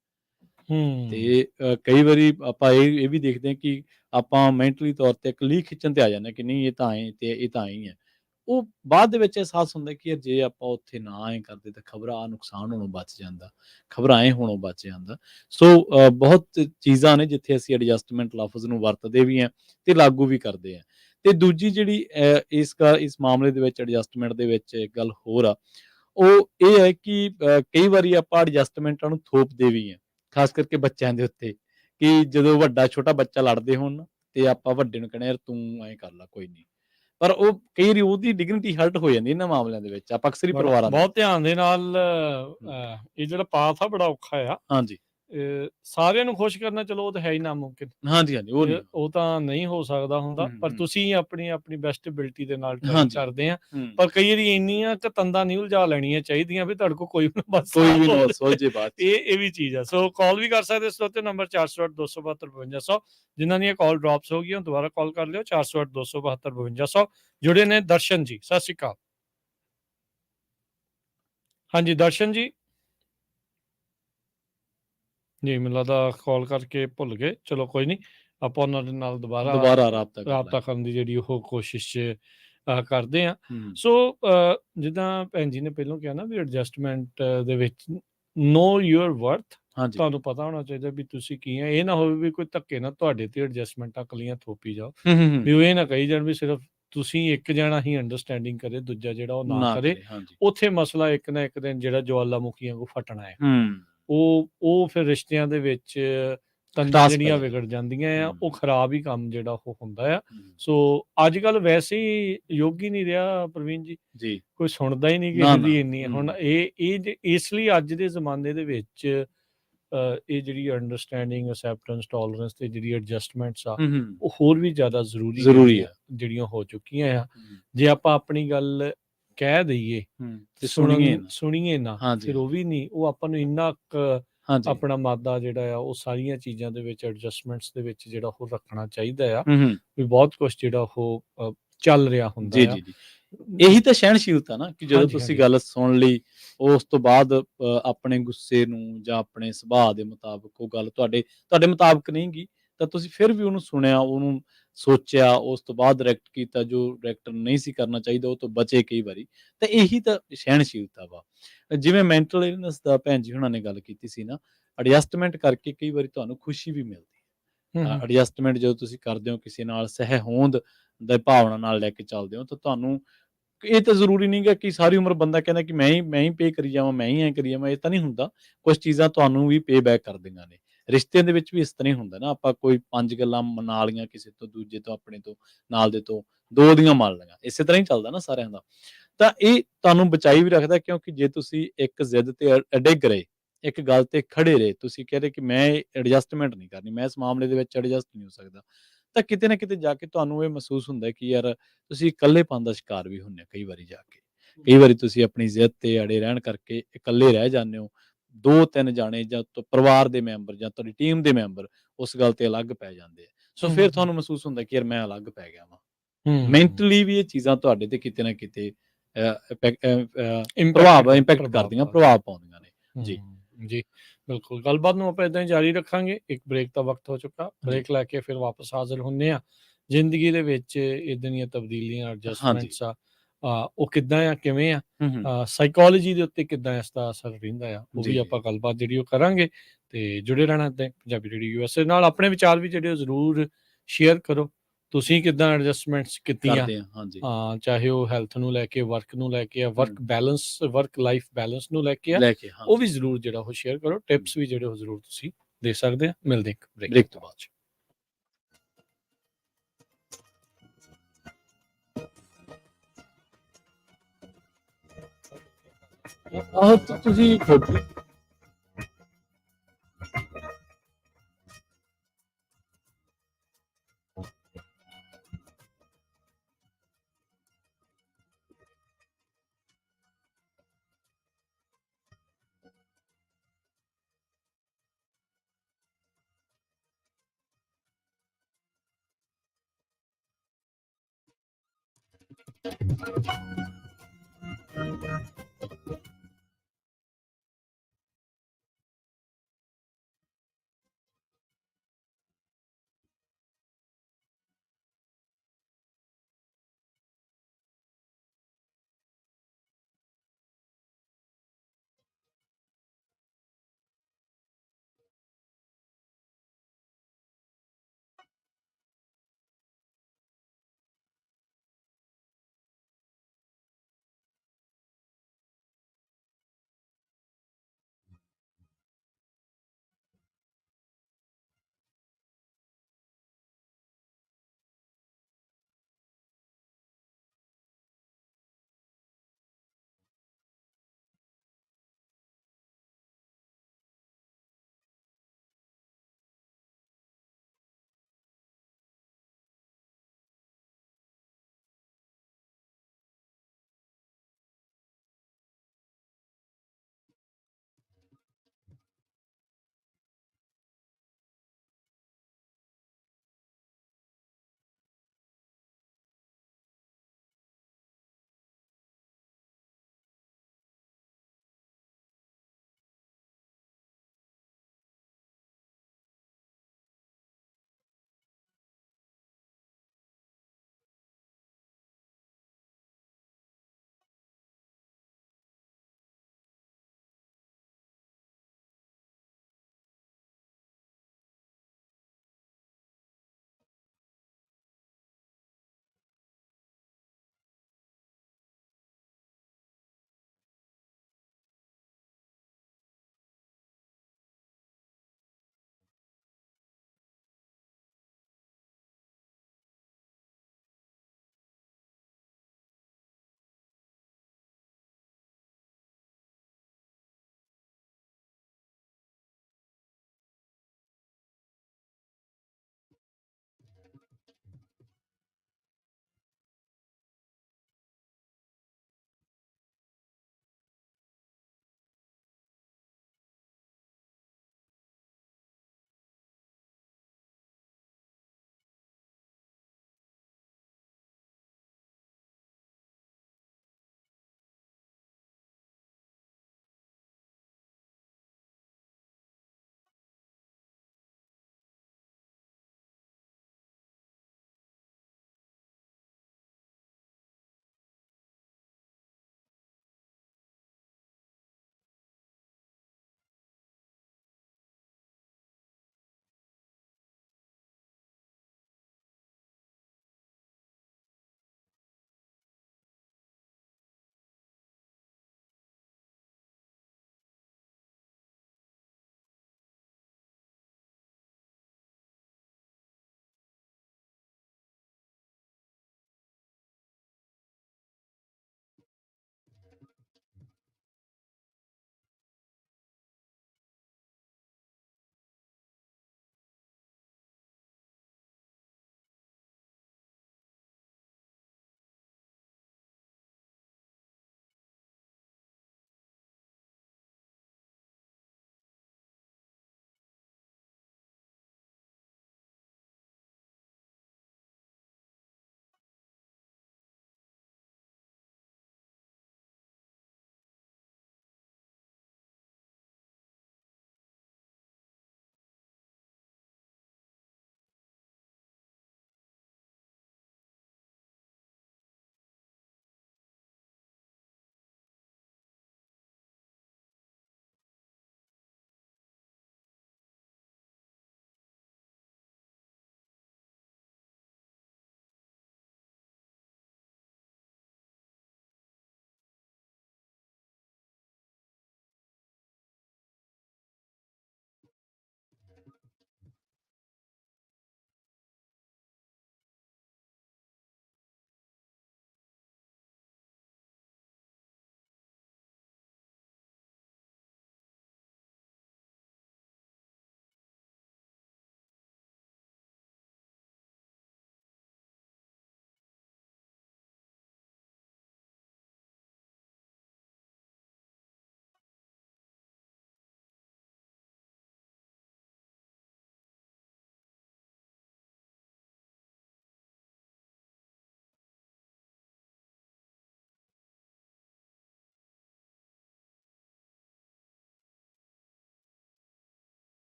ਤੇ ਕਈ ਵਾਰੀ ਆਪਾਂ ਇਹ ਵੀ ਦੇਖਦੇ ਹਾਂ ਕਿ ਆਪਾਂ ਮੈਂਟਲੀ ਤੌਰ ਤੇ ਇੱਕ ਲੀਹ ਖਿੱਚਣ ਤੇ ਆ ਜਾਂਦੇ ਕਿ ਨਹੀਂ, ਇਹ ਤਾਂ ਐਂ ਤੇ ਇਹ ਤਾਂ ਐਂ ਹੀ ਹੈ। ਉਹ ਬਾਅਦ ਦੇ ਵਿੱਚ ਅਹਿਸਾਸ ਹੁੰਦਾ ਕਿ ਯਾਰ ਜੇ ਆਪਾਂ ਉੱਥੇ ਨਾ ਐਂ ਕਰਦੇ ਤਾਂ ਖਬਰ ਆ ਨੁਕਸਾਨ ਹੋਣੋਂ ਬਚ ਜਾਂਦਾ, ਖਬਰ ਐਂ ਹੋਣੋਂ ਬਚ ਜਾਂਦਾ। ਸੋ ਬਹੁਤ ਚੀਜ਼ਾਂ ਨੇ ਜਿੱਥੇ ਅਸੀਂ ਐਡਜਸਟਮੈਂਟ ਲਫ਼ਜ਼ ਨੂੰ ਵਰਤਦੇ ਵੀ ਹਾਂ ਤੇ ਲਾਗੂ ਵੀ ਕਰਦੇ ਹਾਂ। ਤੇ ਦੂਜੀ ਜਿਹੜੀ ਇਸ ਮਾਮਲੇ ਦੇ ਵਿੱਚ ਐਡਜਸਟਮੈਂਟ ਦੇ ਵਿੱਚ ਇੱਕ ਗੱਲ ਹੋਰ ਆ, ਉਹ ਇਹ ਹੈ ਕਿ ਕਈ ਵਾਰੀ ਆਪਾਂ ਐਡਜਸਟਮੈਂਟਾਂ ਨੂੰ ਥੋਪਦੇ ਵੀ ਹਾਂ, ਖਾਸ ਕਰਕੇ ਬੱਚਿਆਂ ਦੇ ਉੱਤੇ, ਕਿ ਜਦੋਂ ਵੱਡਾ ਛੋਟਾ ਬੱਚਾ ਲੜਦੇ ਹੋਣ ਨਾ ਤੇ ਆਪਾਂ ਵੱਡੇ ਨੂੰ ਕਹਿਣਾ ਯਾਰ ਤੂੰ ਐਂ ਕਰ ਲਾ ਕੋਈ ਨਹੀਂ, ਪਰ ਉਹ ਕਈ ਵਾਰੀ ਉਹਦੀ ਡਿਗਨਿਟੀ ਹਰਟ ਹੋ ਜਾਂਦੀ ਇਹਨਾਂ ਮਾਮਲਿਆਂ ਦੇ ਵਿੱਚ। ਆਪਾਂ ਅਕਸਰ ਹੀ ਪਰਿਵਾਰਾਂ ਬਹੁਤ ਧਿਆਨ ਦੇ ਨਾਲ ਇਹ ਜਿਹੜਾ ਪਾਥ ਆ ਬੜਾ ਔਖਾ ਆ। ਹਾਂਜੀ ਸਾਰਿਆਂ ਨੂੰ ਖੁਸ਼ ਕਰਨਾ ਚਲੋ ਉਹ ਤਾਂ ਹੈ ਹੀ ਨਾਮੁਮਕਿਨ, ਹਾਂਜੀ ਉਹ ਤਾਂ ਨਹੀਂ ਹੋ ਸਕਦਾ ਹੁੰਦਾ, ਪਰ ਤੁਸੀਂ ਆਪਣੀ ਬੈਸਟ ਐਬਿਲਿਟੀ ਦੇ ਨਾਲ ਟਰਾਈ ਹਾਂਜੀ। ਕਰਦੇ ਆ। ਪਰ ਕਈ ਵਾਰੀ ਇੰਨੀਆਂ ਕੁ ਤੰਦਾਂ ਨਹੀਂ ਉਲਝਾ ਲੈਣੀਆਂ ਚਾਹੀਦੀਆਂ ਵੀ ਤੁਹਾਡੇ ਕੋਲ ਕੋਈ ਵੀ ਬਸ ਕੋਈ ਵੀ ਨਾ ਸੋਚੇ ਬਾਅਦ ਚ। ਇਹ ਵੀ ਚੀਜ਼ ਆ। ਸੋ ਕਾਲ ਵੀ ਕਰ ਸਕਦੇ ਸਰੋਤੇ ਨੰਬਰ 408-272-5200। ਜਿਨ੍ਹਾਂ ਦੀਆਂ ਕਾਲ ਡ੍ਰੌਪਸ ਹੋ ਗਈਆਂ ਦੁਬਾਰਾ ਕਾਲ ਕਰ ਲਿਓ 408-272-5200। ਜੁੜੇ ਨੇ ਦਰਸ਼ਨ ਜੀ, ਸਤਿ ਸ਼੍ਰੀ ਅਕਾਲ। ਹਾਂਜੀ ਦਰਸ਼ਨ ਜੀ, ਜੀ ਮੈਨੂੰ ਲੱਗਦਾ ਕਾਲ ਕਰਕੇ ਭੁੱਲ ਗਏ। ਚਲੋ ਕੋਈ ਨਹੀਂ, ਆਪਾਂ ਉਹਨਾਂ ਦੇ ਨਾਲ ਦੁਬਾਰਾ ਰਾਬਤਾ ਕਰਨ ਦੀ ਜਿਹੜੀ ਉਹ ਕੋਸ਼ਿਸ਼ ਕਰਦੇ ਹਾਂ। ਸੋ ਜਿੱਦਾਂ ਭੈਣ ਜੀ ਨੇ ਪਹਿਲਾਂ ਕਿਹਾ ਨਾ ਵੀ ਐਡਜਸਟਮੈਂਟ ਦੇ ਵਿੱਚ ਨੋ ਯੂਅਰ ਵਰਥ, ਤੁਹਾਨੂੰ ਪਤਾ ਹੋਣਾ ਚਾਹੀਦਾ ਵੀ ਤੁਸੀਂ ਕੀ ਹੈ। ਇਹ ਨਾ ਹੋਵੇ ਵੀ ਕੋਈ ਧੱਕੇ ਨਾਲ ਤੁਹਾਡੇ ਤੇ ਐਡਜਸਟਮੈਂਟਾਂ ਕਲੀਆਂ ਥੋਪੀ ਜਾਓ, ਵੀ ਉਹ ਇਹ ਨਾ ਕਹੀ ਜਾਣ ਵੀ ਸਿਰਫ ਤੁਸੀਂ ਇੱਕ ਜਣਾ ਹੀ ਅੰਡਰਸਟੈਂਡਿੰਗ ਕਰੇ, ਦੂਜਾ ਜਿਹੜਾ ਉਹ ਨਾ ਕਰੇ। ਉੱਥੇ ਮਸਲਾ ਇੱਕ ਨਾ ਇੱਕ ਦਿਨ ਜਿਹੜਾ ਜਵਾਲਾਮੁਖੀ ਵਾਂਗੂ ਫਟਣਾ ਹੈ। ਉਹ ਫਿਰ ਰਿਸ਼ਤਿਆਂ ਦੇ ਵਿੱਚ ਤੰਦਾਂ ਜਿਹੜੀਆਂ ਵਿਗੜ ਜਾਂਦੀਆਂ ਆ, ਉਹ ਖਰਾਬ ਹੀ ਕੰਮ ਜਿਹੜਾ ਉਹ ਹੁੰਦਾ ਆ। ਸੋ ਅੱਜ ਕੱਲ ਵੈਸੇ ਹੀ ਯੁੱਗ ਹੀ ਨਹੀਂ ਰਿਹਾ ਪ੍ਰਵੀਨ ਜੀ, ਕੋਈ ਸੁਣਦਾ ਹੀ ਨਹੀਂ ਕਿਸੇ ਦੀ ਇੰਨੀ। ਹੁਣ ਇਹ ਇਸ ਲਈ ਅੱਜ ਦੇ ਜ਼ਮਾਨੇ ਦੇ ਵਿੱਚ ਇਹ ਜਿਹੜੀ ਅੰਡਰਸਟੈਂਡਿੰਗ, ਅਸੈਪਟੈਂਸ, ਟੋਲਰੈਂਸ ਤੇ ਜਿਹੜੀ ਐਡਜਸਟਮੈਂਟਸ ਆ ਉਹ ਹੋਰ ਵੀ ਜ਼ਿਆਦਾ ਜ਼ਰੂਰੀ ਆ, ਜਿਹੜੀਆਂ ਹੋ ਚੁੱਕੀਆਂ ਆ। ਜੇ ਆਪਾਂ ਆਪਣੀ ਗੱਲ ਕਹਿ ਦਈਏ ਤੇ ਸੁਣੀਏ ਨਾ, ਫਿਰ ਉਹ ਵੀ ਨਹੀਂ, ਉਹ ਆਪਾਂ ਨੂੰ ਇੰਨਾ ਆਪਣਾ ਮਾਦਾ ਜਿਹੜਾ ਆ ਉਹ ਸਾਰੀਆਂ ਚੀਜ਼ਾਂ ਦੇ ਵਿੱਚ ਐਡਜਸਟਮੈਂਟਸ ਦੇ ਵਿੱਚ ਜਿਹੜਾ ਉਹ ਰੱਖਣਾ ਚਾਹੀਦਾ ਆ, ਵੀ ਬਹੁਤ ਕੁਛ ਜਿਹੜਾ ਉਹ ਚੱਲ ਰਿਹਾ ਹੁੰਦਾ ਆ। ਇਹੀ ਤਾਂ ਸਹਿਣਸ਼ੀਲਤਾ ਨਾ, ਕਿ ਜਦੋਂ ਤੁਸੀਂ ਗੱਲ ਸੁਣ ਲਈ ਉਸ ਤੋਂ ਬਾਅਦ ਆਪਣੇ ਗੁੱਸੇ ਨੂੰ ਜਾਂ ਆਪਣੇ ਸੁਭਾਅ ਦੇ ਮੁਤਾਬਕ ਉਹ ਗੱਲ ਤੁਹਾਡੇ ਮੁਤਾਬਕ ਨਹੀਂ ਗੀ, ਤਾਂ ਤੁਸੀਂ ਫਿਰ ਵੀ ਉਹਨੂੰ ਸੁਣਿਆ, ਉਹਨੂੰ ਸੋਚਿਆ, ਉਸ ਤੋਂ ਬਾਅਦ ਰਿਐਕਟ ਕੀਤਾ। ਜੋ ਰਿਐਕਟ ਨਹੀਂ ਸੀ ਕਰਨਾ ਚਾਹੀਦਾ ਉਹ ਤੋਂ ਬਚੇ ਕਈ ਵਾਰੀ, ਤਾਂ ਇਹੀ ਤਾਂ ਸਹਿਣਸ਼ੀਲਤਾ ਵਾ। ਜਿਵੇਂ ਮੈਂਟਲ ਇਲਨੈਸ ਦਾ ਭੈਣ ਜੀ ਹੁਣਾਂ ਨੇ ਗੱਲ ਕੀਤੀ ਸੀ ਨਾ, ਐਡਜਸਟਮੈਂਟ ਕਰਕੇ ਕਈ ਵਾਰੀ ਤੁਹਾਨੂੰ ਖੁਸ਼ੀ ਵੀ ਮਿਲਦੀ ਹੈ। ਐਡਜਸਟਮੈਂਟ ਜਦੋਂ ਤੁਸੀਂ ਕਰਦੇ ਹੋ ਕਿਸੇ ਨਾਲ, ਸਹਿਹੋਂਦ ਦੀ ਭਾਵਨਾ ਨਾਲ ਲੈ ਕੇ ਚੱਲਦੇ ਹੋ, ਤਾਂ ਤੁਹਾਨੂੰ ਇਹ ਤਾਂ ਜ਼ਰੂਰੀ ਨਹੀਂ ਗਾ ਕਿ ਸਾਰੀ ਉਮਰ ਬੰਦਾ ਕਹਿੰਦਾ ਕਿ ਮੈਂ ਹੀ ਪੇ ਕਰੀ ਜਾਵਾਂ, ਮੈਂ ਹੀ ਐਂ ਕਰੀ ਜਾਵਾਂ। ਇਹ ਤਾਂ ਨਹੀਂ ਹੁੰਦਾ। ਕੁਛ ਚੀਜ਼ਾਂ ਤੁਹਾਨੂੰ ਵੀ ਪੇ ਬੈਕ ਕਰ ਦਿੰਦੀਆਂ ਨੇ। ਰਿਸ਼ਤਿਆਂ ਦੇ ਵਿੱਚ ਵੀ ਇਸ ਤਰ੍ਹਾਂ ਹੀ ਹੁੰਦਾ ਨਾ, ਆਪਾਂ ਕੋਈ 5 ਗੱਲਾਂ ਮਨਾ ਲਈਆਂ ਕਿਸੇ ਤੋਂ, ਦੂਜੇ ਤੋਂ, ਆਪਣੇ ਤੋਂ, ਨਾਲ ਦੇ ਤੋਂ 2 ਦੀਆਂ ਮੰਨ ਲਈਆਂ, ਇਸੇ ਤਰ੍ਹਾਂ ਹੀ ਚੱਲਦਾ ਨਾ ਸਾਰਿਆਂ ਦਾ। ਤਾਂ ਇਹ ਤੁਹਾਨੂੰ ਬਚਾਈ ਵੀ ਰੱਖਦਾ, ਕਿਉਂਕਿ ਜੇ ਤੁਸੀਂ ਇੱਕ ਜ਼ਿੱਦ ਤੇ ਅਡਿੱਗ ਰਹੇ, ਇੱਕ ਗੱਲ ਤੇ ਖੜੇ ਰਹੇ, ਤੁਸੀਂ ਕਹਿੰਦੇ ਕਿ ਮੈਂ ਐਡਜਸਟਮੈਂਟ ਨਹੀਂ ਕਰਨੀ, ਮੈਂ ਇਸ ਮਾਮਲੇ ਦੇ ਵਿੱਚ ਐਡਜਸਟ ਨਹੀਂ ਹੋ ਸਕਦਾ, ਤਾਂ ਕਿਤੇ ਨਾ ਕਿਤੇ ਜਾ ਕੇ ਤੁਹਾਨੂੰ ਇਹ ਮਹਿਸੂਸ ਹੁੰਦਾ ਕਿ ਯਾਰ ਤੁਸੀਂ ਇਕੱਲੇਪਨ ਦਾ ਸ਼ਿਕਾਰ ਵੀ ਹੁੰਦੇ ਹੋ। ਕਈ ਵਾਰੀ ਜਾ ਕੇ, ਕਈ ਵਾਰੀ ਤੁਸੀਂ ਆਪਣੀ ਜ਼ਿੱਦ ਤੇ ਅੜੇ ਰਹਿਣ ਕਰਕੇ ਇਕੱਲੇ ਰਹਿ ਜਾਂਦੇ ਹੋ। 2-3 ਜਾਣੇ ਜਾਂ ਪਰਿਵਾਰ ਦੇ ਮੈਂਬਰ ਜਾਂ ਤੁਹਾਡੀ ਟੀਮ ਦੇ ਮੈਂਬਰ ਉਸ ਗੱਲ ਤੇ ਅਲੱਗ ਪੈ ਜਾਂਦੇ ਆ। ਸੋ ਫਿਰ ਤੁਹਾਨੂੰ ਮਹਿਸੂਸ ਹੁੰਦਾ ਕਿ ਯਾਰ ਮੈਂ ਅਲੱਗ ਪੈ ਗਿਆ ਵਾਂ। ਮੈਂਟਲੀ ਵੀ ਇਹ ਚੀਜ਼ਾਂ ਤੁਹਾਡੇ ਤੇ ਕਿਤੇ ਨਾ ਕਿਤੇ ਇੰਪੈਕਟ ਕਰਦੀਆਂ, ਪ੍ਰਭਾਵ ਪਾਉਂਦੀਆਂ ਨੇ। ਜੀ ਬਿਲਕੁਲ। ਗੱਲਬਾਤ ਨੂੰ ਆਪਾਂ ਏਦਾਂ ਹੀ ਜਾਰੀ ਰੱਖਾਂਗੇ। ਇੱਕ ਬ੍ਰੇਕ ਦਾ ਵਕਤ ਹੋ ਚੁੱਕਾ, ਬ੍ਰੇਕ ਲੈ ਕੇ ਫਿਰ ਵਾਪਸ ਹਾਜ਼ਰ ਹੁੰਦੇ ਆ। ਜ਼ਿੰਦਗੀ ਦੇ ਵਿੱਚ ਇੱਦਾਂ ਦੀਆਂ ਤਬਦੀਲੀਆਂ, ਐਡਜਸਟਮੈਂਟਸ ਆ, ਉਹ ਕਿੱਦਾਂ ਆ, ਕਿਵੇਂ ਆ, ਸਾਈਕੋਲੋਜੀ ਦੇ ਉੱਤੇ ਕਿੱਦਾਂ ਇਸ ਦਾ ਅਸਰ ਰਹਿੰਦਾ ਆ, ਉਹ ਵੀ ਆਪਾਂ ਗੱਲਬਾਤ ਜਿਹੜੀ ਉਹ ਕਰਾਂਗੇ। ਤੇ ਜੁੜੇ ਰਹਿਣਾ ਇੱਦਾਂ ਪੰਜਾਬੀ ਰੇਡੀਓ USA ਨਾਲ। ਆਪਣੇ ਵਿਚਾਰ ਵੀ ਜਿਹੜੇ ਜ਼ਰੂਰ ਸ਼ੇਅਰ ਕਰੋ, ਤੁਸੀਂ ਕਿੱਦਾਂ ਐਡਜਸਟਮੈਂਟਸ ਕੀਤੀਆਂ, ਚਾਹੇ ਉਹ ਹੈਲਥ ਨੂੰ ਲੈ ਕੇ, ਵਰਕ ਨੂੰ ਲੈ ਕੇ, work balance, work life balance ਨੂੰ ਲੈ ਕੇ ਆ, ਉਹ ਵੀ ਜ਼ਰੂਰ ਜਿਹੜਾ ਉਹ ਸ਼ੇਅਰ ਕਰੋ। ਟਿਪਸ ਵੀ ਜਿਹੜੇ ਉਹ ਜ਼ਰੂਰ ਤੁਸੀਂ ਦੇ ਸਕਦੇ ਆ। ਮਿਲਦੇ ਇੱਕ ਬ੍ਰੇਕ ਤੋਂ ਬਾਅਦ। ਤੁਸੀਂ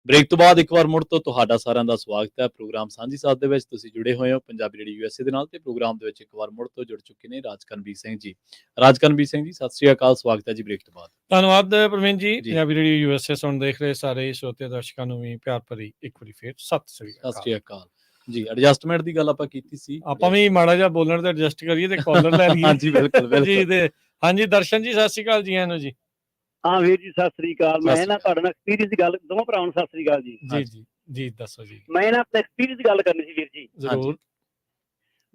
ਬ੍ਰੇਕ ਤੋਂ ਬਾਅਦ ਇੱਕ ਵਾਰ ਮੁੜ ਤੋਂ ਤੁਹਾਡਾ ਸਾਰਿਆਂ ਦਾ ਸਵਾਗਤ ਹੈ ਪ੍ਰੋਗਰਾਮ ਸਾਂਝੀ ਸਾਥ ਦੇ ਵਿੱਚ। ਤੁਸੀਂ ਜੁੜੇ ਹੋਏ ਹੋ ਪੰਜਾਬੀ ਰੇਡੀਓ USA ਦੇ ਨਾਲ ਤੇ ਪ੍ਰੋਗਰਾਮ ਦੇ ਵਿੱਚ ਇੱਕ ਵਾਰ ਮੁੜ ਤੋਂ ਜੁੜ ਚੁੱਕੇ ਨੇ ਰਾਜਕਰਨਵੀਰ ਸਿੰਘ ਜੀ। ਰਾਜਕਰਨਵੀਰ ਸਿੰਘ ਜੀ, ਸਤਿ ਸ੍ਰੀ ਅਕਾਲ, ਸਵਾਗਤ ਹੈ ਜੀ ਬ੍ਰੇਕ ਤੋਂ ਬਾਅਦ। ਧੰਨਵਾਦ ਪ੍ਰਵੀਨ ਜੀ। ਪੰਜਾਬੀ ਰੇਡੀਓ USA ਸੁਣ ਦੇਖ ਰਹੇ ਸਾਰੇ ਸਰੋਤੇ ਦਰਸ਼ਕਾਂ ਨੂੰ ਵੀ ਪਿਆਰ ਭਰੀ ਇੱਕ ਵਾਰੀ ਫੇਰ ਸਤਿ ਸ੍ਰੀ ਅਕਾਲ ਜੀ। ਐਡਜਸਟਮੈਂਟ ਦੀ ਗੱਲ ਆਪਾਂ ਕੀਤੀ ਸੀ, ਆਪਾਂ ਵੀ ਮਾੜਾ ਜਿਹਾ ਬੋਲਣ ਤੇ ਐਡਜਸਟ ਕਰੀਏ ਤੇ ਕਾਲਰ ਲੈ ਲਈਏ। ਹਾਂਜੀ ਬਿਲਕੁਲ ਜੀ। ਤੇ ਹਾਂਜੀ ਦਰਸ਼ਨ ਜੀ, ਸਤਿ ਸ੍ਰੀ ਅਕਾਲ ਜੀ। ਆਇਆਂ ਨੂੰ ਜੀ। ਹਾਂ ਵੀਰ ਜੀ, ਸਤਿ ਸ੍ਰੀ ਅਕਾਲ। ਮੈਂ ਨਾ ਤੁਹਾਡੇ ਨਾਲ ਐਕਸਪੀਰੀਅੰਸ ਦੀ ਗੱਲ, ਦੋਵਾਂ ਭਰਾਵਾਂ ਨੂੰ ਸਤਿ ਸ੍ਰੀ ਅਕਾਲ ਜੀ। ਜੀ ਜੀ ਜੀ, ਦੱਸੋ ਜੀ। ਮੈਂ ਨਾ ਆਪਣਾ ਐਕਸਪੀਰੀਅੰਸ ਦੀ ਗੱਲ ਕਰਨੀ ਸੀ ਵੀਰ ਜੀ। ਜ਼ਰੂਰ।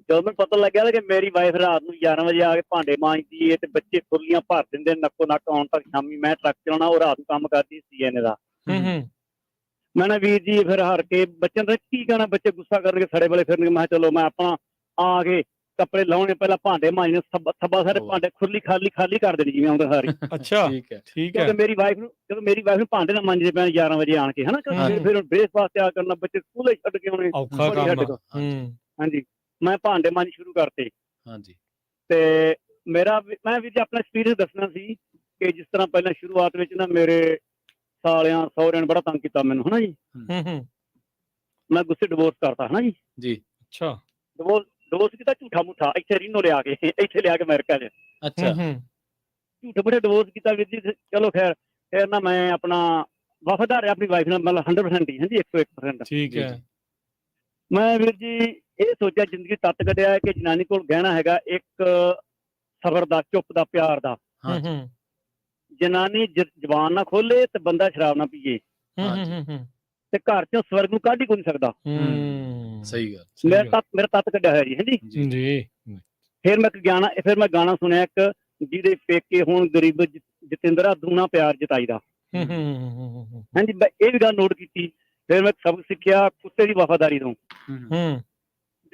ਜਦੋਂ ਮੈਨੂੰ ਪਤਾ ਲੱਗਿਆ ਕਿ ਮੇਰੀ ਵਾਈਫ ਰਾਤ ਨੂੰ 11 ਵਜੇ ਆ ਕੇ ਭਾਂਡੇ ਮਾਂਜਦੀ ਹੈ ਤੇ ਬੱਚੇ ਖੁਰਲੀਆਂ ਭਰ ਦਿੰਦੇ ਨੱਕੋ ਨੱਕ ਆਉਣ ਤੱਕ, ਸ਼ਾਮੀ ਮੈਂ ਟਰੱਕ ਚਲਾਉਣਾ, ਉਹ ਰਾਤ ਨੂੰ ਕੰਮ ਕਰਦੀ ਸੀ ਇਹਨੇ ਦਾ। ਮੈਂ ਨਾ ਵੀਰ ਜੀ ਫਿਰ ਹਾਰ ਕੇ ਬੱਚਿਆਂ ਦਾ ਕੀ ਕਹਿਣਾ, ਬੱਚੇ ਗੁੱਸਾ ਕਰਨਗੇ, ਸੜੇ ਵਾਲੇ ਫਿਰਨਗੇ। ਮੈਂ ਚਲੋ ਮੈਂ ਆਪਣਾ ਆ ਕੇ ਕੱਪੜੇ ਲਾਉਣੇ, ਪਹਿਲਾਂ ਭਾਂਡੇ ਮਾਂਜਣੇ, ਥੱਬਾ ਸਾਰੇ ਭਾਂਡੇ ਖੁਰਲੀ ਖਾਲੀ ਕਰ ਦੇਣੀ ਜਿਵੇਂ ਆਉਂਦਾ ਸਾਰੀ। ਅੱਛਾ, ਠੀਕ ਹੈ। ਜਦੋਂ ਮੇਰੀ ਵਾਈਫ ਨੂੰ ਭਾਂਡੇ ਨਾ ਮਾਂਜਦੇ ਪੈਣ 11 ਵਜੇ ਆਣ ਕੇ, ਹਨਾ, ਫਿਰ ਬ੍ਰੇਕ ਵਾਸਤੇ ਆ ਕਰਨਾ, ਬੱਚੇ ਸਕੂਲੇ ਛੱਡ ਕੇ ਆਉਣੇ, ਔਖਾ ਕੰਮ। ਹਾਂਜੀ, ਮੈਂ ਭਾਂਡੇ ਮਾਂਜ ਸ਼ੁਰੂ ਕਰਤੇ। ਹਾਂਜੀ। ਤੇ ਮੈਂ ਵੀ ਆਪਣਾ ਐਕਸਪੀਰੀਅੰਸ ਦੱਸਣਾ ਸੀ ਕਿ ਜਿਸ ਤਰ੍ਹਾਂ ਪਹਿਲਾਂ ਸ਼ੁਰੂਆਤ ਵਿੱਚ ਨਾ ਮੇਰੇ ਸਾਲਿਆਂ ਸਹੁਰਿਆਂ ਨੇ ਬੜਾ ਤੰਗ ਕੀਤਾ ਮੈਨੂੰ, ਹਨਾ ਜੀ। ਮੈਂ ਗੁੱਸੇ ਡਿਵੋਰਸ ਕਰਤਾ, ਹਨਾ ਜੀ। ਜੀ। ਅੱਛਾ। ਡਿਵੋਰਸ ਕੀਤਾ ਝੂਠਾ ਮੁੱਠਾ, ਇੱਥੇ ਰੀਨੋ ਲਿਆ ਕੇ, ਇੱਥੇ ਲਿਆ ਕੇ ਅਮਰੀਕਾ 'ਚ। ਅੱਛਾ। ਝੂਠੇ ਮੁੱਠੇ ਡਿਵੋਰਸ ਕੀਤਾ ਵੀਰ ਜੀ। ਚਲੋ ਫਿਰ ਨਾ ਮੈਂ ਆਪਣਾ ਵਫਾਦਾਰ ਆਪਣੀ ਵਾਈਫ ਨਾਲ, ਮਤਲਬ 100% ਹੀ, ਹਾਂਜੀ 101%। ਠੀਕ ਹੈ। ਮੈਂ ਵੀਰ ਜੀ ਇਹ ਸੋਚਿਆ ਜ਼ਿੰਦਗੀ ਤੱਤ ਕੱਢਿਆ ਕਿ ਜਨਾਨੀ ਕੋਲ ਗਹਿਣਾ ਹੈਗਾ ਇੱਕ ਸਬਰ ਦਾ, ਚੁੱਪ ਦਾ, ਪਿਆਰ ਦਾ। ਜਨਾਨੀ ਜ਼ਬਾਨ ਨਾ ਖੋਲੇ ਤੇ ਬੰਦਾ ਸ਼ਰਾਬ ਨਾ ਪੀਏ ਤੇ ਘਰ ਚੋਂ ਸਵਰਗ ਨੂੰ ਕੱਢ ਹੀ ਕੋਈ ਨਹੀਂ ਸਕਦਾ। ਸਹੀ ਗੱਲ। ਮੇਰਾ ਤੱਤ ਕੱਢਿਆ ਹੋਇਆ ਜੀ। ਹਾਂਜੀ ਜੀ। ਫਿਰ ਮੈਂ ਗਾਣਾ ਸੁਣਿਆ ਇੱਕ, ਜਿਹਦੇ ਪੇਕੇ ਹੁਣ ਗਰੀਬ ਜਤਿੰਦਰਾ ਦੂਣਾ ਪਿਆਰ ਜਤਾਈਦਾ। ਹਾਂਜੀ, ਇਹ ਵੀ ਗੱਲ ਨੋਟ ਕੀਤੀ। ਫਿਰ ਮੈਂ ਸਬਕ ਸਿੱਖਿਆ ਕੁੱਤੇ ਦੀ ਵਫਾਦਾਰੀ ਤੋਂ।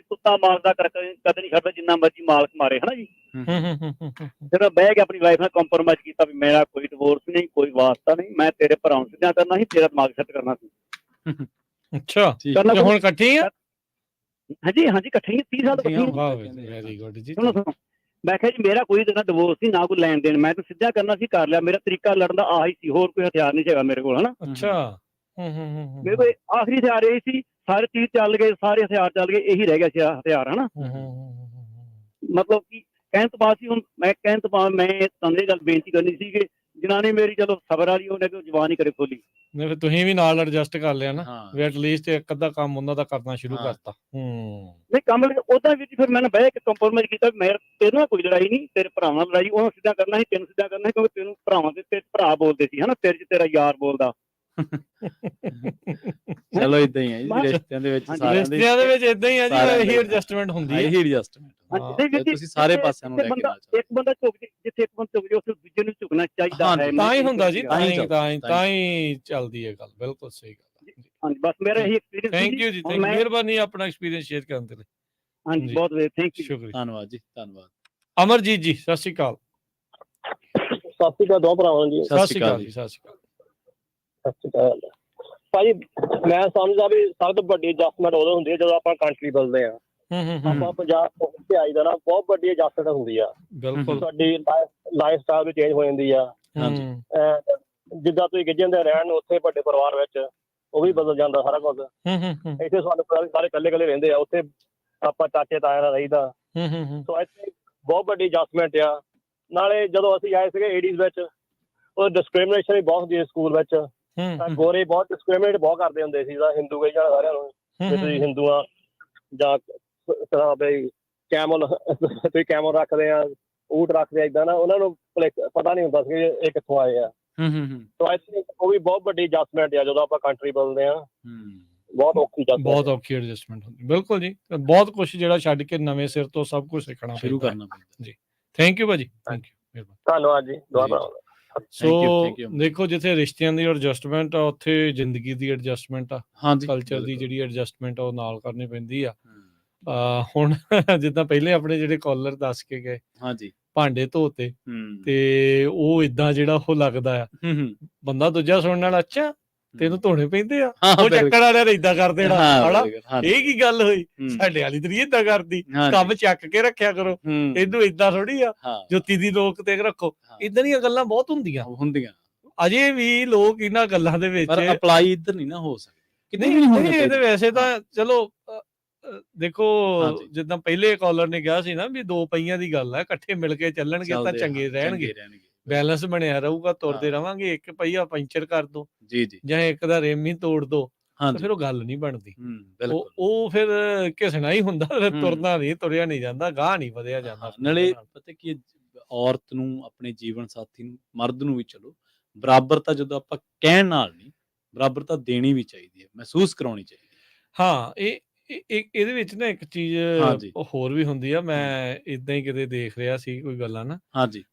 ਕੁੱਤਾ ਮਾਰਦਾ ਕਦੇ ਨਹੀਂ ਛੱਡਦਾ ਜਿੰਨਾ ਮਰਜ਼ੀ ਮਾਲਕ ਮਾਰੇ, ਹਨਾ ਜੀ। ਫਿਰ ਮੈਂ ਬਹਿ ਕੇ ਆਪਣੀ ਵਾਈਫ ਨਾਲ ਕੰਪਰੋਮਾਈਜ਼ ਕੀਤਾ ਵੀ ਮੇਰਾ ਕੋਈ ਡਿਵੋਰਸ ਨਹੀਂ, ਕੋਈ ਵਾਸਤਾ ਨਹੀਂ, ਮੈਂ ਤੇਰੇ ਭਰਾ ਨੂੰ ਸਿੱਧਾ ਕਰਨਾ ਸੀ, ਤੇਰਾ ਦਿਮਾਗ ਸੈੱਟ ਕਰਨਾ ਸੀ। ਅੱਛਾ, ਹੁਣ ਇਕੱਠੇ ਆ? ਹਾਂਜੀ ਇਕੱਠੇ 30 ਸਾਲ ਵੈਰੀ ਗੁੱਡ ਜੀ। ਸੁਣੋ, ਮੈਂ ਕਿਹਾ ਜੀ ਮੇਰਾ ਕੋਈ ਡਿਵੋਰਸ ਨਹੀਂ, ਨਾ ਕੋਈ ਲੈਣ ਦੇਣ, ਮੈਂ ਤਾਂ ਸਿੱਧਾ ਕਰਨਾ ਸੀ, ਕਰ ਲਿਆ। ਮੇਰਾ ਤਰੀਕਾ ਲੜਨ ਦਾ ਆਹੀ ਸੀ, ਹੋਰ ਕੋਈ ਹਥਿਆਰ ਨਹੀਂ ਸੀਗਾ ਮੇਰੇ ਕੋਲ, ਹਨਾ। ਅੱਛਾ। ਮੇਰੇ ਕੋਲ ਆਖਰੀ ਹਥਿਆਰ ਇਹ ਸੀ। ਸਾਰੇ ਤੀਰ ਚੱਲ ਗਏ, ਸਾਰੇ ਹਥਿਆਰ ਚੱਲ ਗਏ, ਇਹੀ ਰਹਿ ਗਿਆ ਸੀ ਹਥਿਆਰ, ਹਨਾ। ਮਤਲਬ ਕਿ ਕਹਿਣ ਤੋਂ ਬਾਅਦ ਮੈਂ ਤੁਹਾਨੂੰ ਇਹ ਗੱਲ ਬੇਨਤੀ ਕਰਨੀ ਸੀ ਕਿ ਜਨਾਨੀ ਮੇਰੀ ਚਲੋ ਸਬਰ ਵਾਲੀ, ਉਹਨੇ ਕੋਈ ਜ਼ਬਾਨ ਹੀ ਕਰੇ ਖੋਲੀ। ਨਹੀਂ, ਤੁਸੀਂ ਵੀ ਨਾਲ ਐਡਜਸਟ ਕਰ ਲਿਆ ਨਾ, ਵੀ ਐਟਲੀਸਟ ਇੱਕ ਅੱਧਾ ਕੰਮ ਉਹਨਾਂ ਦਾ ਕਰਨਾ ਸ਼ੁਰੂ ਕਰਤਾ। ਨਹੀਂ ਕੰਮ ਉਹਦਾ ਵੀ ਫਿਰ ਮੈਂ ਬਹਿ ਕੇ ਕੰਪਰੋਮਾਈਜ਼ ਕੀਤਾ। ਮੈਂ ਤੇਰੇ ਨਾਲ ਕੋਈ ਲੜਾਈ ਨਹੀਂ, ਤੇਰੇ ਭਰਾਵਾਂ ਨਾਲ ਲੜਾਈ, ਉਹਨੂੰ ਸਿੱਧਾ ਕਰਨਾ ਸੀ, ਤੈਨੂੰ ਸਿੱਧਾ ਕਰਨਾ ਸੀ, ਕਿਉਂਕਿ ਤੈਨੂੰ ਭਰਾਵਾਂ ਦੇ ਤੇ ਭਰਾ ਬੋਲਦੇ ਸੀ, ਹਨਾ, ਤੇਰੇ 'ਚ ਤੇਰਾ ਯਾਰ ਬੋਲਦਾ। ਚਲੋ ਇਦਾਂ ਹੀ ਹੈ ਜੀ ਰਿਸ਼ਤਿਆਂ ਦੇ ਵਿੱਚ, ਰਿਸ਼ਤਿਆਂ ਦੇ ਵਿੱਚ ਇਦਾਂ ਹੀ ਹੈ ਜੀ, ਇਹੀ ਐਡਜਸਟਮੈਂਟ ਹੁੰਦੀ ਹੈ। ਇਹੀ ਐਡਜਸਟਮੈਂਟ ਤੁਸੀਂ ਸਾਰੇ ਪਾਸਿਆਂ ਨੂੰ ਲੈ ਕੇ ਨਾਲ ਚੱਲੋ। ਇੱਕ ਬੰਦਾ ਝੁਕ ਜਿੱਥੇ ਇੱਕ ਬੰਦਾ ਝੁਕ ਜੇ ਉੱਥੇ ਦੂਜੇ ਨੂੰ ਝੁਕਣਾ ਚਾਹੀਦਾ ਹੈ। ਤਾਂ ਹੀ ਹੁੰਦਾ ਜੀ, ਤਾਂ ਹੀ ਚੱਲਦੀ ਹੈ ਗੱਲ। ਬਿਲਕੁਲ ਸਹੀ ਗੱਲ। ਹਾਂਜੀ, ਬਸ ਮੇਰਾ ਇਹੀ ਐਕਸਪੀਰੀਅੰਸ। ਥੈਂਕ ਯੂ ਜੀ, ਮਿਹਰਬਾਨੀ ਆਪਣਾ ਐਕਸਪੀਰੀਅੰਸ ਸ਼ੇਅਰ ਕਰਨ ਦੇ ਲਈ। ਹਾਂਜੀ, ਬਹੁਤ ਵਧੀਆ, ਥੈਂਕ ਯੂ, ਸ਼ੁਕਰੀਆ, ਧੰਨਵਾਦ ਜੀ, ਧੰਨਵਾਦ। ਅਮਰਜੀਤ ਜੀ, ਸਤਿ ਸ਼੍ਰੀ ਅਕਾਲ। ਸਤਿ ਸ਼੍ਰੀ ਅਕਾਲ ਦੋ ਭਰਾਵਾਂ ਜੀ। ਸਤਿ ਸ਼੍ਰੀ ਅਕਾਲ ਜੀ। ਸਤਿ ਸ਼੍ਰੀ ਅਕਾਲ ਭਾਜੀ। ਮੈਂ ਸਮਝਦਾ ਵੀ ਸਭ ਤੋਂ ਵੱਡੀ ਐਡਜਸਟਮੈਂਟ ਉਦੋਂ ਹੁੰਦੀ ਹੈ ਜਦੋਂ ਆਪਾਂ ਕੰਟਰੀ ਬਦਲਦੇ ਆ। ਆਪਾਂ ਪੰਜਾਬ ਤੇ ਆਈਦਾ ਨਾ, ਬਹੁਤ ਵੱਡੀ ਐਡਜਸਟਮੈਂਟ ਹੁੰਦੀ ਆ। ਬਿਲਕੁਲ। ਸਾਡੀ ਲਾਈਫ ਸਟਾਈਲ ਵੀ ਚੇਂਜ ਹੋ ਜਾਂਦੀ ਆ। ਜਿੱਦਾਂ ਤੁਸੀਂ ਗਿੱਜੇ ਹੁੰਦੇ ਰਹਿਣ ਉੱਥੇ ਵੱਡੇ ਪਰਿਵਾਰ ਵਿੱਚ, ਉਹ ਵੀ ਬਦਲ ਜਾਂਦਾ ਸਾਰਾ ਕੁਝ। ਇੱਥੇ ਸਾਡੇ ਸਾਰੇ ਇਕੱਲੇ ਰਹਿੰਦੇ ਆ, ਉੱਥੇ ਆਪਾਂ ਚਾਚੇ ਤਾਇਆ ਨਾਲ ਰਹੀਦਾ। ਸੋ ਇੱਥੇ ਬਹੁਤ ਵੱਡੀ ਐਡਜਸਟਮੈਂਟ ਆ। ਨਾਲੇ ਜਦੋਂ ਅਸੀਂ ਆਏ ਸੀਗੇ 80s ਵਿੱਚ, ਉਹ ਡਿਸਕ੍ਰਿਮੀਨੇਸ਼ਨ ਵੀ ਬਹੁਤ ਹੁੰਦੀ ਹੈ ਸਕੂਲ ਵਿੱਚ। ਗੋਰੇ ਬਹੁਤ ਡਿਸਕ੍ਰਿਮੀਨੇਟ ਬਹੁਤ ਕਰਦੇ ਹੁੰਦੇ ਸੀ, ਜਿੱਦਾਂ ਹਿੰਦੂ ਕਹੀ ਜਾਣਾ ਸਾਰਿਆਂ ਨੂੰ, ਜੇ ਤੁਸੀਂ ਹਿੰਦੂ ਆ ਜਾਂ ਤੁਸੀਂ ਕੈਮਲ ਰੱਖਦੇ ਆ, ਊਠ ਰੱਖਦੇ ਆ, ਏਦਾਂ ਨਾ ਉਹਨਾਂ ਨੂੰ ਪਤਾ ਨਹੀਂ ਹੁੰਦਾ ਸੀ ਇਹ ਕਿੱਥੋਂ ਆਏ ਆ। ਉਹ ਵੀ ਬਹੁਤ ਵੱਡੀ ਐਡਜਸਟਮੈਂਟ ਆ ਜਦੋਂ ਆਪਾਂ ਕੰਟਰੀ ਬਦਲਦੇ ਆ। ਬਹੁਤ ਔਖੀ ਐਡਜਸਟਮੈਂਟ ਹੁੰਦੀ। ਬਿਲਕੁਲ ਜੀ, ਬਹੁਤ ਕੁਛ ਜਿਹੜਾ ਛੱਡ ਕੇ ਨਵੇਂ ਸਿਰ ਤੋਂ ਸਭ ਕੁਝ ਸਿੱਖਣਾ ਸ਼ੁਰੂ ਕਰਨਾ ਪੈਂਦਾ ਜੀ। ਥੈਂਕ ਯੂ ਭਾਜੀ, ਥੈਂਕ ਯੂ, ਧੰਨਵਾਦ ਜੀ। ਸੋ ਦੇਖੋ, ਜਿੱਥੇ ਰਿਸ਼ਤਿਆਂ ਦੀ ਐਡਜਸਟਮੈਂਟ ਆ, ਉੱਥੇ ਜ਼ਿੰਦਗੀ ਦੀ ਐਡਜਸਟਮੈਂਟ ਆ, ਕਲਚਰ ਦੀ ਜਿਹੜੀ ਐਡਜਸਟਮੈਂਟ ਆ ਉਹ ਨਾਲ ਕਰਨੀ ਪੈਂਦੀ ਆ। ਹੁਣ ਜਿੱਦਾਂ ਪਹਿਲੇ ਆਪਣੇ ਜਿਹੜੇ ਕਾਲਰ ਦੱਸ ਕੇ ਗਏ, ਭਾਂਡੇ ਧੋਤੇ, ਤੇ ਉਹ ਏਦਾਂ ਜਿਹੜਾ ਉਹ ਲੱਗਦਾ ਆ, ਬੰਦਾ ਦੂਜਾ ਸੁਣਨ ਨਾਲ, ਅੱਛਾ ਤੈਨੂੰ ਧੋਣੇ ਪੈਂਦੇ ਆ, ਉਹ ਚੱਕਰ ਵਾਲਿਆਂ ਨੇ ਏਦਾਂ ਕਰ ਦੇਣਾ, ਇਹ ਕੀ ਗੱਲ ਹੋਈ, ਸਾਡੇ ਵਾਲੀ ਤਾਂ ਨੀ ਏਦਾਂ ਕਰਦੀ, ਕੰਮ ਚੱਕ ਕੇ ਰੱਖਿਆ ਕਰੋ, ਇਹਨੂੰ ਏਦਾਂ ਥੋੜੀ ਆ, ਜੁੱਤੀ ਦੀ ਨੋਕ ਤੇ ਰੱਖੋ। ਏਦਾਂ ਦੀਆਂ ਗੱਲਾਂ ਬਹੁਤ ਹੁੰਦੀਆਂ। ਅਜੇ ਵੀ ਲੋਕ ਇਹਨਾਂ ਗੱਲਾਂ ਦੇ ਵਿੱਚ ਪਰ ਅਪਲਾਈ ਇੱਧਰ ਨਹੀਂ ਨਾ ਹੋ ਸਕਦੀ। ਨਹੀਂ ਇਹਦੇ ਵੈਸੇ ਤਾਂ ਚਲੋ ਦੇਖੋ ਜਿੱਦਾਂ ਪਹਿਲੇ ਕਾਲਰ ਨੇ ਕਿਹਾ ਸੀ ਨਾ ਵੀ 2 ਪਹੀਆਂ ਦੀ ਗੱਲ ਹੈ, ਇਕੱਠੇ ਮਿਲ ਕੇ ਚੱਲਣਗੇ ਤਾਂ ਚੰਗੇ ਰਹਿਣਗੇ, ਬੈਲੈਂਸ ਬਣਿਆ ਰਹੂਗਾ, ਤੁਰਦੇ ਰਵਾਂਗੇ। ਇੱਕ ਪਹੀਆ ਪੈਂਚਰ ਕਰ ਦੋ ਜਾਂ ਇੱਕ ਦਾ ਰਿਮ ਹੀ ਤੋੜ ਦੋ, ਫਿਰ ਉਹ ਗੱਲ ਨਹੀਂ ਬਣਦੀ। ਉਹ ਫਿਰ ਘਿਸਣਾ ਹੀ ਹੁੰਦਾ, ਤੁਰਨਾ ਨਹੀਂ, ਤੁਰਿਆ ਨਹੀਂ ਜਾਂਦਾ, ਗਾਹ ਨਹੀਂ ਵਧਿਆ ਜਾਂਦਾ। ਨਾਲੇ ਪਤਾ ਕੀ ਔਰਤ ਨੂੰ, ਆਪਣੇ ਜੀਵਨ ਸਾਥੀ ਨੂੰ, ਮਰਦ ਨੂੰ ਵੀ ਚਲੋ ਬਰਾਬਰਤਾ ਜਦੋਂ ਆਪਾਂ ਕਹਿਣ ਨਾਲ ਨਹੀਂ, ਬਰਾਬਰਤਾ ਦੇਣੀ ਵੀ ਚਾਹੀਦੀ ਹੈ, ਮਹਿਸੂਸ ਕਰਾਉਣੀ ਚਾਹੀਦੀ ਹੈ। ਹਾਂ ਇਹਦੇ ਵਿੱਚ ਨਾ ਇੱਕ ਚੀਜ਼ ਹੋਰ ਵੀ ਹੁੰਦੀ ਆ। ਮੈਂ ਇਦਾਂ ਹੀ ਕਿਤੇ ਦੇਖ ਰਿਹਾ ਸੀ ਕੋਈ ਗੱਲਾਂ ਨਾ,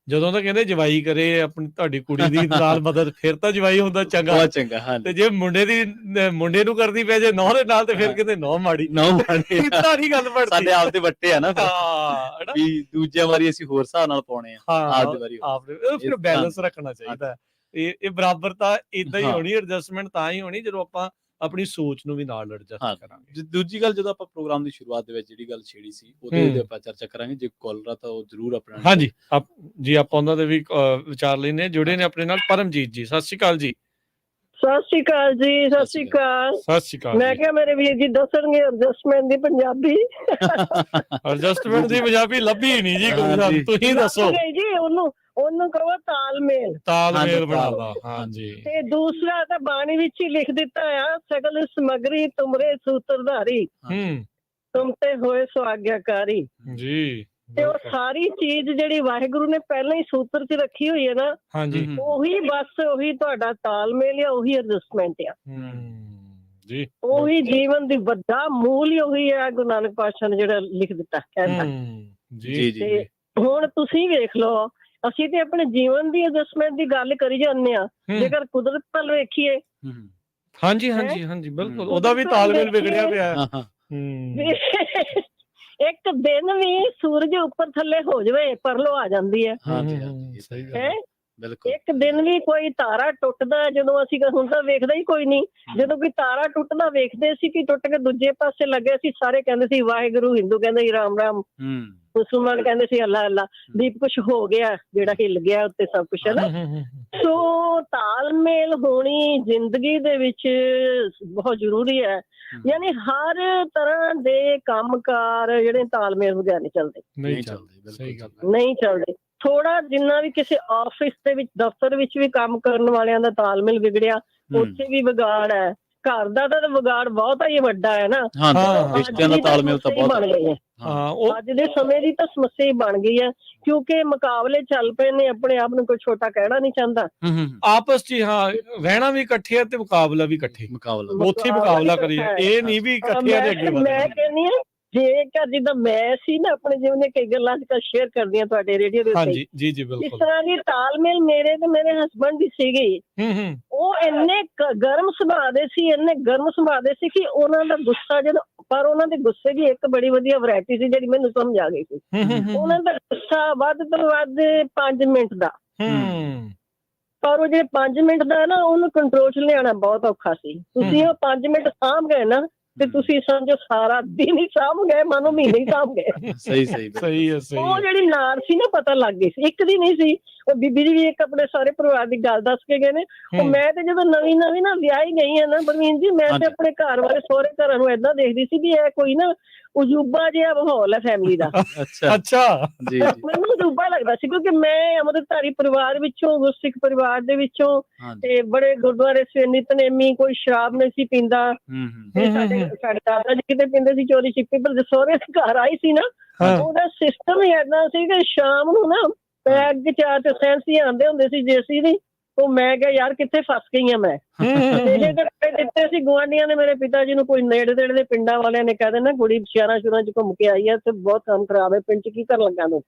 ਜਦੋਂ ਤਾਂ ਕਹਿੰਦੇ ਜਵਾਈ ਕਰੇ ਆਪਣੀ ਤੁਹਾਡੀ ਕੁੜੀ ਦੀ ਨਾਲ ਮਦਦ, ਫਿਰ ਤਾਂ ਜਵਾਈ ਹੁੰਦਾ ਚੰਗਾ। ਤੇ ਜੇ ਮੁੰਡੇ ਨੂੰ ਕਰਦੀ ਪੈ ਜੇ ਨੌਂ ਦੇ ਨਾਲ, ਤੇ ਫਿਰ ਕਹਿੰਦੇ ਨੌਂ ਮਾੜੀ। ਇਦਾਂ ਨਹੀਂ ਗੱਲ ਬਣਦੀ। ਸਾਡੇ ਆਪ ਦੇ ਵੱਟੇ ਆ ਨਾ ਵੀ ਦੂਜਿਆਂ ਵਾਰੀ ਅਸੀਂ ਹੋਰ ਹਿਸਾਬ ਨਾਲ ਪਾਉਣੇ ਆ, ਆਪਦੀ ਵਾਰੀ ਫਿਰ ਬੈਲੈਂਸ ਰੱਖਣਾ ਚਾਹੀਦਾ। ਇਹ ਬਰਾਬਰਤਾ ਇਦਾਂ ਹੀ ਹੋਣੀ, ਐਡਜਸਟਮੈਂਟ ਤਾਂ ਹੀ ਹੋਣੀ ਜਦੋਂ ਆਪਾਂ ਆਪਣੀ ਸੋਚ ਨੂੰ ਵੀ ਨਾਲ ਐਡਜਸਟ ਕਰਾਂਗੇ। ਦੂਜੀ ਗੱਲ, ਜਦੋਂ ਆਪਾਂ ਪ੍ਰੋਗਰਾਮ ਦੀ ਸ਼ੁਰੂਆਤ ਦੇ ਵਿੱਚ ਜਿਹੜੀ ਗੱਲ ਛੇੜੀ ਸੀ, ਉਹਦੇ ਤੇ ਆਪਾਂ ਚਰਚਾ ਕਰਾਂਗੇ। ਜੇ ਕਾਲਰ ਆ ਤਾਂ ਉਹ ਜ਼ਰੂਰ ਆਪਣਾ ਹਾਂਜੀ ਆਪਾਂ ਉਹਨਾਂ ਦੇ ਵੀ ਵਿਚਾਰ ਲੈਣੇ। ਜੁੜੇ ਨੇ ਆਪਣੇ ਨਾਲ ਪਰਮਜੀਤ ਜੀ। ਸਤਿ ਸ਼੍ਰੀ ਅਕਾਲ ਜੀ। ਸਤਿ ਸ਼੍ਰੀ ਅਕਾਲ ਜੀ। ਸਤਿ ਸ਼੍ਰੀ ਅਕਾਲ। ਸਤਿ ਸ਼੍ਰੀ ਅਕਾਲ। ਮੈਂ ਕਿਹਾ ਮੇਰੇ ਵੀਰ ਜੀ ਦੱਸਣਗੇ ਐਡਜਸਟਮੈਂਟ ਦੀ ਪੰਜਾਬੀ। ਐਡਜਸਟਮੈਂਟ ਦੀ ਪੰਜਾਬੀ ਲੱਭੀ ਨਹੀਂ ਜੀ, ਤੁਸੀਂ ਦੱਸੋ ਜੀ। ਉਹਨੂੰ ਕਹੋ ਤਾਲਮੇਲ ਬਣਾਵਾ। ਹਾਂਜੀ। ਤੇ ਦੂਸਰਾ ਤਾਂ ਬਾਣੀ ਵਿੱਚ ਹੀ ਲਿਖ ਦਿੱਤਾ ਆ, ਸਗਲ ਸਮਗਰੀ ਤੁਮਰੇ ਸੂਤਰਧਾਰੀ, ਤੁਮ ਤੇ ਹੋਏ ਸੋ ਆਗਿਆਕਾਰੀ ਜੀ। ਤੇ ਉਹ ਸਾਰੀ ਚੀਜ਼ ਜਿਹੜੀ ਵਾਹਿਗੁਰੂ ਨੇ ਪਹਿਲਾਂ ਹੀ ਸੂਤਰ 'ਚ ਰੱਖੀ ਹੋਈ ਹੈ ਨਾ, ਉਹੀ ਤੁਹਾਡਾ ਤਾਲਮੇਲ ਆ, ਉਹੀ ਐਡਜਸਟਮੈਂਟ ਆ ਜੀ। ਉਹੀ ਜੀਵਨ ਦੀ ਵੱਡਾ ਮੂਲ ਹੀ ਉਹੀ ਹੈ। ਗੁਰੂ ਨਾਨਕ ਪਾਤਸ਼ਾਹ ਨੇ ਜਿਹੜਾ ਲਿਖ ਦਿੱਤਾ ਕਹਿੰਦਾ ਜੀ। ਹੁਣ ਤੁਸੀਂ ਵੇਖ ਲਓ, ਅਸੀਂ ਤੇ ਆਪਣੇ ਜੀਵਨ ਦੀ ਐਡਜਸਟਮੈਂਟ ਦੀ ਗੱਲ ਕਰੀ ਜਾਂਦੇ ਆ, ਜੇਕਰ ਕੁਦਰਤ ਵੱਲ ਵੇਖੀਏ। ਹਾਂਜੀ ਬਿਲਕੁਲ, ਉਹਦਾ ਵੀ ਤਾਲਮੇਲ ਵਿਗੜਿਆ ਪਿਆ। ਇੱਕ ਦਿਨ ਵੀ ਸੂਰਜ ਉੱਪਰ ਥੱਲੇ ਹੋ ਜਾਵੇ, ਪਰਲੋ ਆ ਜਾਂਦੀ ਹੈ। ਇੱਕ ਦਿਨ ਵੀ ਕੋਈ ਤਾਰਾ ਟੁੱਟਦਾ, ਜਦੋਂ ਅਸੀਂ ਹੁਣ ਤਾਂ ਵੇਖਦਾ ਹੀ ਕੋਈ ਨਹੀਂ, ਜਦੋਂ ਕੋਈ ਤਾਰਾ ਟੁੱਟਦਾ ਵੇਖਦੇ ਸੀ ਕਿ ਟੁੱਟ ਕੇ ਦੂਜੇ ਪਾਸੇ ਲੱਗੇ ਸੀ, ਸਾਰੇ ਕਹਿੰਦੇ ਸੀ ਵਾਹਿਗੁਰੂ, ਹਿੰਦੂ ਕਹਿੰਦੇ ਸੀ ਰਾਮ ਰਾਮ, ਮੁਸਲਮਾਨ ਕਹਿੰਦੇ ਸੀ ਅੱਲਾ ਅੱਲਾ, ਵੀ ਕੁਛ ਹੋ ਗਿਆ ਜਿਹੜਾ ਹਿੱਲ ਗਿਆ ਉੱਤੇ ਸਭ ਕੁਛ ਹੈ ਨਾ। ਸੋ ਤਾਲਮੇਲ ਹੋਣੀ ਜ਼ਿੰਦਗੀ ਦੇ ਵਿੱਚ ਬਹੁਤ ਜ਼ਰੂਰੀ ਹੈ। ਯਾਨੀ ਹਰ ਤਰ੍ਹਾਂ ਦੇ ਕੰਮਕਾਰ ਜਿਹੜੇ ਤਾਲਮੇਲ ਬਗੈਰ ਨਹੀਂ ਚੱਲਦੇ। ਥੋੜਾ ਜਿੰਨਾ ਵੀ ਕਿਸੇ ਆਫਿਸ ਦੇ ਵਿੱਚ, ਦਫ਼ਤਰ ਵਿੱਚ ਵੀ ਕੰਮ ਕਰਨ ਵਾਲਿਆਂ ਦਾ ਤਾਲਮੇਲ ਵਿਗੜਿਆ, ਉੱਥੇ ਵੀ ਵਿਗਾੜ ਹੈ। ਘਰ ਦਾ ਤਾਂ ਵਿਗਾੜ ਬਹੁਤ ਹੀ ਵੱਡਾ ਹੈ ਨਾ। ਰਿਸ਼ਤਿਆਂ ਦਾ ਤਾਲਮੇਲ ਤਾਂ ਬਹੁਤ ਬਣ ਗਈ ਹੈ। ਅੱਜ ਦੇ ਸਮੇਂ ਦੀ ਤਾਂ ਸਮੱਸਿਆ ਹੀ ਬਣ ਗਈ ਹੈ, ਕਿਉਂਕਿ ਮੁਕਾਬਲੇ ਚੱਲ ਪਏ ਨੇ। ਆਪਣੇ ਆਪ ਨੂੰ ਕੋਈ ਛੋਟਾ ਕਹਿਣਾ ਨਹੀਂ ਚਾਹੁੰਦਾ ਆਪਸ ਚ। ਰਹਿਣਾ ਵੀ ਇਕੱਠੇ ਤੇ ਮੁਕਾਬਲਾ ਵੀ ਇਕੱਠੇ, ਉੱਥੇ ਮੁਕਾਬਲਾ ਕਰੀਏ, ਇਹ ਨਹੀਂ ਵੀ ਇਕੱਠੇ ਦੇ ਅੱਗੇ। ਮੈਂ ਕਹਿੰਦੀ ਹਾਂ, ਜੇਕਰ ਜਿੱਦਾਂ ਮੈਂ ਸੀ ਨਾ ਆਪਣੇ ਜੀਵਨ ਦੀਆਂ ਕਈ ਗੱਲਾਂ ਅੱਜ ਸ਼ੇਅਰ ਕਰਦੀ ਹਾਂ ਤੁਹਾਡੇ ਰੇਡੀਓ ਦੇ ਉੱਤੇ। ਜੀ ਬਿਲਕੁਲ। ਇਸ ਤਰ੍ਹਾਂ ਦੀ ਤਾਲਮੇਲ ਮੇਰੇ ਤੇ ਮੇਰੇ ਹਸਬੈਂਡ ਦੀ ਸੀਗੀ। ਉਹ ਇੰਨੇ ਗਰਮ ਸੁਭਾਅ ਦੇ ਸੀ, ਕਿ ਉਹਨਾਂ ਦਾ ਗੁੱਸਾ ਜਦੋਂ, ਪਰ ਉਹਨਾਂ ਦੇ ਗੁੱਸੇ ਦੀ ਇੱਕ ਬੜੀ ਵਧੀਆ ਵੈਰਾਈਟੀ ਸੀ ਜਿਹੜੀ ਮੈਨੂੰ ਸਮਝ ਆ ਗਈ ਸੀ। ਉਹਨਾਂ ਦਾ ਗੁੱਸਾ ਵੱਧ ਤੋਂ ਵੱਧ 5 ਮਿੰਟ ਦਾ, ਪਰ ਉਹ ਜਿਹੜੇ 5 ਮਿੰਟ ਦਾ ਨਾ, ਉਹਨੂੰ ਕੰਟਰੋਲ 'ਚ ਲਿਆਉਣਾ ਬਹੁਤ ਔਖਾ ਸੀ। ਤੁਸੀਂ ਉਹ 5 ਮਿੰਟ ਸਾਂਭ ਗਏ ਨਾ, ਤੇ ਤੁਸੀਂ ਸਮਝੋ ਸਾਰਾ ਦਿਨ ਹੀ ਸਾਂਭ ਗਏ, ਮਾਨੋ ਮਹੀਨੇ ਹੀ ਸਾਂਭ ਗਏ। ਸਹੀ ਹੈ। ਉਹ ਜਿਹੜੀ ਨਾਲ ਸੀ ਨਾ, ਪਤਾ ਲੱਗ ਗਈ ਸੀ। ਇੱਕ ਦੀ ਨਹੀਂ ਸੀ, ਉਹ ਬੀਬੀ ਜੀ ਵੀ ਇੱਕ ਆਪਣੇ ਸਾਰੇ ਪਰਿਵਾਰ ਦੀ ਗੱਲ ਦੱਸ ਕੇ ਗਏ ਨੇ। ਉਹ ਮੈਂ ਤੇ ਜਦੋਂ ਨਵੀਂ ਨਾ ਵਿਆਹੀ ਗਈ ਆ ਨਾ ਪ੍ਰਵੀਨ ਜੀ, ਮੈਂ ਤੇ ਆਪਣੇ ਘਰ ਵਾਲੇ ਸਹੁਰੇ ਘਰਾਂ ਨੂੰ ਏਦਾਂ ਦੇਖਦੀ ਸੀ ਵੀ ਇਹ ਕੋਈ ਨਾ ਉਜੂਬਾ ਜਿਹਾ ਮਾਹੌਲ ਹੈ ਫੈਮਿਲੀ ਦਾ। ਮੈਨੂੰ ਉਜੂਬਾ ਲੱਗਦਾ ਸੀ, ਕਿਉਂਕਿ ਮੈਂ ਅੰਮ੍ਰਿਤਧਾਰੀ ਪਰਿਵਾਰ ਵਿੱਚੋਂ, ਗੁਰਸਿੱਖ ਪਰਿਵਾਰ ਦੇ ਵਿੱਚੋਂ, ਤੇ ਬੜੇ ਗੁਰਦੁਆਰੇ ਸਵੇਰ ਨਿਤਨੇਮੀ, ਕੋਈ ਸ਼ਰਾਬ ਨਹੀਂ ਸੀ ਪੀਂਦਾ। ਸਾਡੇ ਦਾਦਾ ਜੀ ਕਿਤੇ ਪੀਂਦੇ ਸੀ ਚੋਰੀ ਛਿਪੀ, ਪਰ ਸਹੁਰੇ ਘਰ ਆਈ ਸੀ ਨਾ, ਉਹਦਾ ਸਿਸਟਮ ਹੀ ਏਦਾਂ ਸੀ ਕਿ ਸ਼ਾਮ ਨੂੰ ਨਾ ਪੈਗ 4 ਤੇ ਸੈਂਸੀ ਆਉਂਦੇ ਹੁੰਦੇ ਸੀ ਜੇਸੀ ਦੀ। ਉਹ ਮੈਂ ਕਿਹਾ ਯਾਰ ਕਿੱਥੇ ਫਸ ਗਈ ਆ ਮੈਂ। ਦਿੱਤੇ ਸੀ ਗੁਆਂਢੀਆਂ ਨੇ ਮੇਰੇ ਪਿਤਾ ਜੀ ਨੂੰ, ਕੋਈ ਨੇੜੇ ਤੇੜੇ ਦੇ ਪਿੰਡਾਂ ਵਾਲਿਆਂ ਨੇ ਕਹਿ ਦੇਣਾ ਕੁੜੀ ਸ਼ਹਿਰਾਂ ਸ਼ੁਰਾਂ ਚ ਘੁੰਮ ਕੇ ਆਈ ਹੈ ਤੇ ਬਹੁਤ ਕੰਮ ਖਰਾਬ ਹੈ, ਪਿੰਡ ਚ ਕੀ ਕਰਨ ਲੱਗਾ ਤੂੰ।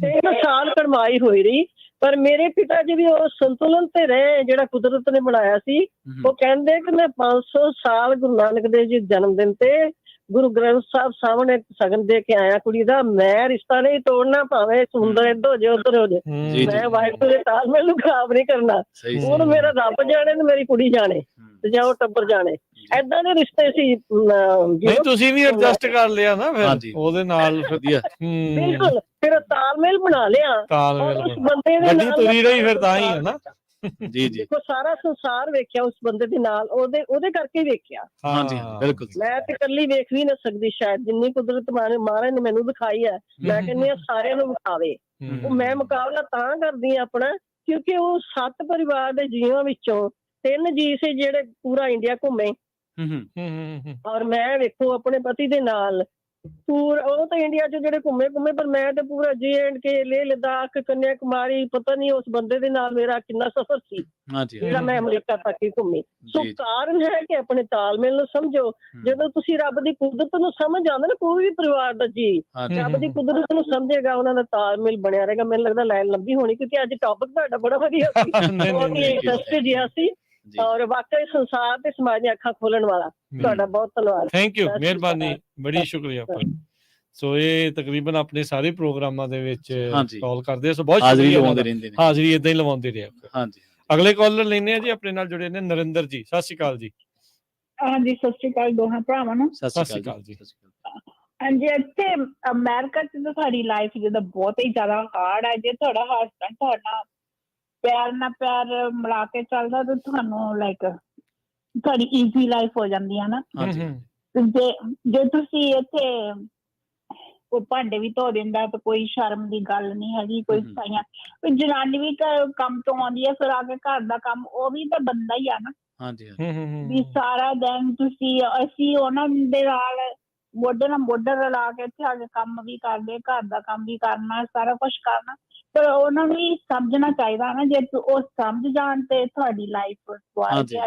3 ਸਾਲ ਕੜਮਾਈ ਹੋਈ ਰਹੀ, ਪਰ ਮੇਰੇ ਪਿਤਾ ਜੀ ਵੀ ਉਹ ਸੰਤੁਲਨ ਤੇ ਰਹੇ ਜਿਹੜਾ ਕੁਦਰਤ ਨੇ ਬਣਾਇਆ ਸੀ। ਉਹ ਕਹਿੰਦੇ ਕਿ ਮੈਂ 500 ਸਾਲ ਗੁਰੂ ਨਾਨਕ ਦੇਵ ਜੀ ਜਨਮ ਦਿਨ ਤੇ ਗੁਰੂ ਗ੍ਰੰਥ ਸਾਹਿਬ ਸਾਹਮਣੇ ਸਗਨ ਦੇ ਕੇ ਆਇਆ ਕੁੜੀ ਦਾ। ਮੈਂ ਰਿਸ਼ਤਾ ਨਹੀਂ ਤੋੜਨਾ, ਭਾਵੇਂ ਸੁੰਦਰ ਇੱਧਰ ਹੋ ਜਾਏ ਉੱਧਰ ਹੋ ਜਾਏ, ਮੈਂ ਵਾਹਿਗੁਰੂ ਦੇ ਤਾਲਮੇਲ ਨੂੰ ਖਰਾਬ ਨਹੀਂ ਕਰਨਾ। ਹੁਣ ਮੇਰਾ ਰੱਬ ਜਾਣੇ ਤੇ ਮੇਰੀ ਕੁੜੀ ਜਾਣੇ ਤੇ ਜਾਂ ਉਹ ਟੱਬਰ ਜਾਣੇ, ਏਦਾਂ ਦੇ ਰਿਸ਼ਤੇ ਸੀ। ਤੁਸੀਂ ਵੀ ਐਡਜਸਟ ਕਰ ਲਿਆ ਨਾ ਫਿਰ ਉਹਦੇ ਨਾਲ। ਬਿਲਕੁਲ, ਫਿਰ ਤਾਲਮੇਲ ਬਣਾ ਲਿਆ। ਉਸ ਬੰਦੇ ਦੇ ਨਾਲ ਤੁਰੀ ਰਹੀ ਫਿਰ ਤਾਂ ਹੀ ਹੈ ਨਾ। ਜੀ ਜੀ ਦੇਖੋ ਸਾਰਾ ਸੰਸਾਰ ਵੇਖਿਆ ਉਸ ਬੰਦੇ ਦੇ ਨਾਲ, ਉਹਦੇ ਕਰਕੇ ਹੀ ਵੇਖਿਆ। ਹਾਂਜੀ ਹਾਂ ਬਿਲਕੁਲ ਮੈਂ ਤੇ ਇਕੱਲੀ ਵੇਖ ਵੀ ਨਾ ਸਕਦੀ ਸ਼ਾਇਦ, ਜਿੰਨੀ ਕੁਦਰਤ ਮਹਾਰਾਜ ਨੇ ਮੈਨੂੰ ਦਿਖਾਈ ਹੈ। ਮੈਂ ਕਹਿੰਦੀ ਹਾਂ ਸਾਰਿਆਂ ਨੂੰ ਵਿਖਾਵੇ। ਉਹ ਮੈਂ ਮੁਕਾਬਲਾ ਤਾਂ ਕਰਦੀ ਹਾਂ ਆਪਣਾ, ਕਿਉਂਕਿ ਉਹ 7 ਪਰਿਵਾਰ ਦੇ ਜੀਵਾਂ ਵਿੱਚੋਂ 3 ਜੀ ਸੀ ਜਿਹੜੇ ਪੂਰਾ ਇੰਡੀਆ ਘੁੰਮੇ, ਔਰ ਮੈਂ ਵੇਖੋ ਆਪਣੇ ਪਤੀ ਦੇ ਨਾਲ ਪੂਰਾ, ਉਹ ਤਾਂ ਇੰਡੀਆ ਚ ਜਿਹੜੇ ਘੁੰਮੇ ਪਰ ਮੈਂ ਤੇ ਪੂਰਾ JNK, ਲੇਹ ਲਦਾਖ, ਕੰਨਿਆ ਕੁਮਾਰੀ, ਪਤਾ ਨਹੀਂ ਉਸ ਬੰਦੇ ਦੇ ਨਾਲ ਮੇਰਾ ਕਿੰਨਾ ਸਫ਼ਰ ਸੀ ਜਿਹੜਾ ਮੈਂ ਅਮਰੀਕਾ ਤੱਕ ਹੀ ਘੁੰਮੀ। ਸੋ ਕਾਰਨ ਹੈ ਕਿ ਆਪਣੇ ਤਾਲਮੇਲ ਨੂੰ ਸਮਝੋ। ਜਦੋਂ ਤੁਸੀਂ ਰੱਬ ਦੀ ਕੁਦਰਤ ਨੂੰ ਸਮਝ ਆਉਂਦੇ ਨਾ, ਕੋਈ ਵੀ ਪਰਿਵਾਰ ਦਾ ਜੀ ਰੱਬ ਦੀ ਕੁਦਰਤ ਨੂੰ ਸਮਝੇਗਾ, ਉਹਨਾਂ ਦਾ ਤਾਲਮੇਲ ਬਣਿਆ ਰਹੇਗਾ। ਮੈਨੂੰ ਲੱਗਦਾ ਲਾਈਨ ਲੰਬੀ ਹੋਣੀ, ਕਿਉਂਕਿ ਅੱਜ ਟੌਪਿਕ ਤੁਹਾਡਾ ਬੜਾ ਵਧੀਆ ਸੀ, ਬਹੁਤ ਹੀ ਇੰਟਰਸਟਿੰਗ ਜਿਹਾ ਸੀ, ਔਰ ਵਾਕਈ ਸੰਸਾਰ ਤੇ ਸਮਾਜ ਦੀਆਂ ਅੱਖਾਂ ਖੋਲਣ ਵਾਲਾ। ਤੁਹਾਡਾ ਬਹੁਤ ਧੰਨਵਾਦ। ਥੈਂਕ ਯੂ, ਮਿਹਰਬਾਨੀ, ਬੜੀ ਸ਼ੁਕਰੀਆ। ਸੋ ਇਹ ਤਕਰੀਬਨ ਆਪਣੇ ਸਾਰੇ ਪ੍ਰੋਗਰਾਮਾਂ ਦੇ ਵਿੱਚ ਕਾਲ ਕਰਦੇ ਆ, ਸੋ ਬਹੁਤ ਹਾਜ਼ਰੀ ਲਵਾਉਂਦੇ ਰਹਿੰਦੇ ਨੇ, ਹਾਜ਼ਰੀ ਏਦਾਂ ਹੀ ਲਵਾਉਂਦੇ ਰਹੇ। ਹਾਂਜੀ ਅਗਲੇ ਕਾਲਰ ਲੈਣੇ ਆ ਜੀ, ਆਪਣੇ ਨਾਲ ਜੁੜੇ ਨੇ ਨਰਿੰਦਰ ਜੀ। ਸਤਿ ਸ਼੍ਰੀ ਅਕਾਲ ਜੀ। ਹਾਂਜੀ ਸਤਿ ਸ਼੍ਰੀ ਅਕਾਲ ਦੋਹਾਂ ਭਰਾਵਾਂ ਨੂੰ। ਸਤਿ ਸ਼੍ਰੀ ਅਕਾਲ ਜੀ। ਹਾਂਜੀ, ਇੱਥੇ ਅਮਰੀਕਾ ਚ ਤਾਂ ਤੁਹਾਡੀ ਲਾਈਫ ਜਿੱਦਾਂ ਬਹੁਤ ਹੀ ਜ਼ਿਆਦਾ ਹਾਰਡ ਹੈ। ਜੇ ਤੁਹਾਡਾ ਹਸਬੈਂਡ ਤੁਹਾਡਾ ਪਿਆਰ ਨਾਲ ਪਿਆਰ ਮਿਲਾ ਕੇ ਚੱਲਦਾ ਤਾਂ ਤੁਹਾਨੂੰ ਲਾਈਕ ਤੁਹਾਡੀ ਈਜ਼ੀ ਲਾਈਫ ਹੋ ਜਾਂਦੀ ਹੈ ਨਾ। ਜੇ ਤੁਸੀਂ ਇੱਥੇ ਕੋਈ ਭਾਂਡੇ ਵੀ ਧੋ ਦਿੰਦਾ ਤਾਂ ਕੋਈ ਸ਼ਰਮ ਦੀ ਗੱਲ ਨਹੀਂ ਹੈਗੀ, ਕੋਈ ਸਫਾਈਆਂ, ਕੋਈ ਜਨਾਨੀ ਵੀ ਕੰਮ ਤੋਂ ਆਉਂਦੀ ਹੈ, ਫਿਰ ਆ ਕੇ ਘਰ ਦਾ ਕੰਮ, ਉਹ ਵੀ ਤਾਂ ਬੰਦਾ ਹੀ ਆ ਨਾ। ਵੀ ਸਾਰਾ ਦਿਨ ਅਸੀਂ ਉਹਨਾਂ ਦੇ ਨਾਲ ਮੋਢੇ ਨਾਲ ਮੋਢਾ ਰਲਾ ਕੇ ਇੱਥੇ ਆ ਕੇ ਕੰਮ ਵੀ ਕਰਦੇ, ਘਰ ਦਾ ਕੰਮ ਵੀ ਕਰਨਾ, ਸਾਰਾ ਕੁਛ ਕਰਨਾ। ਪਰ ਉਹਨਾਂ ਨੂੰ ਵੀ ਸਮਝਣਾ ਚਾਹੀਦਾ ਨਾ, ਜੇ ਉਹ ਸਮਝ ਜਾਣ ਤੇ ਤੁਹਾਡੀ ਲਾਈਫ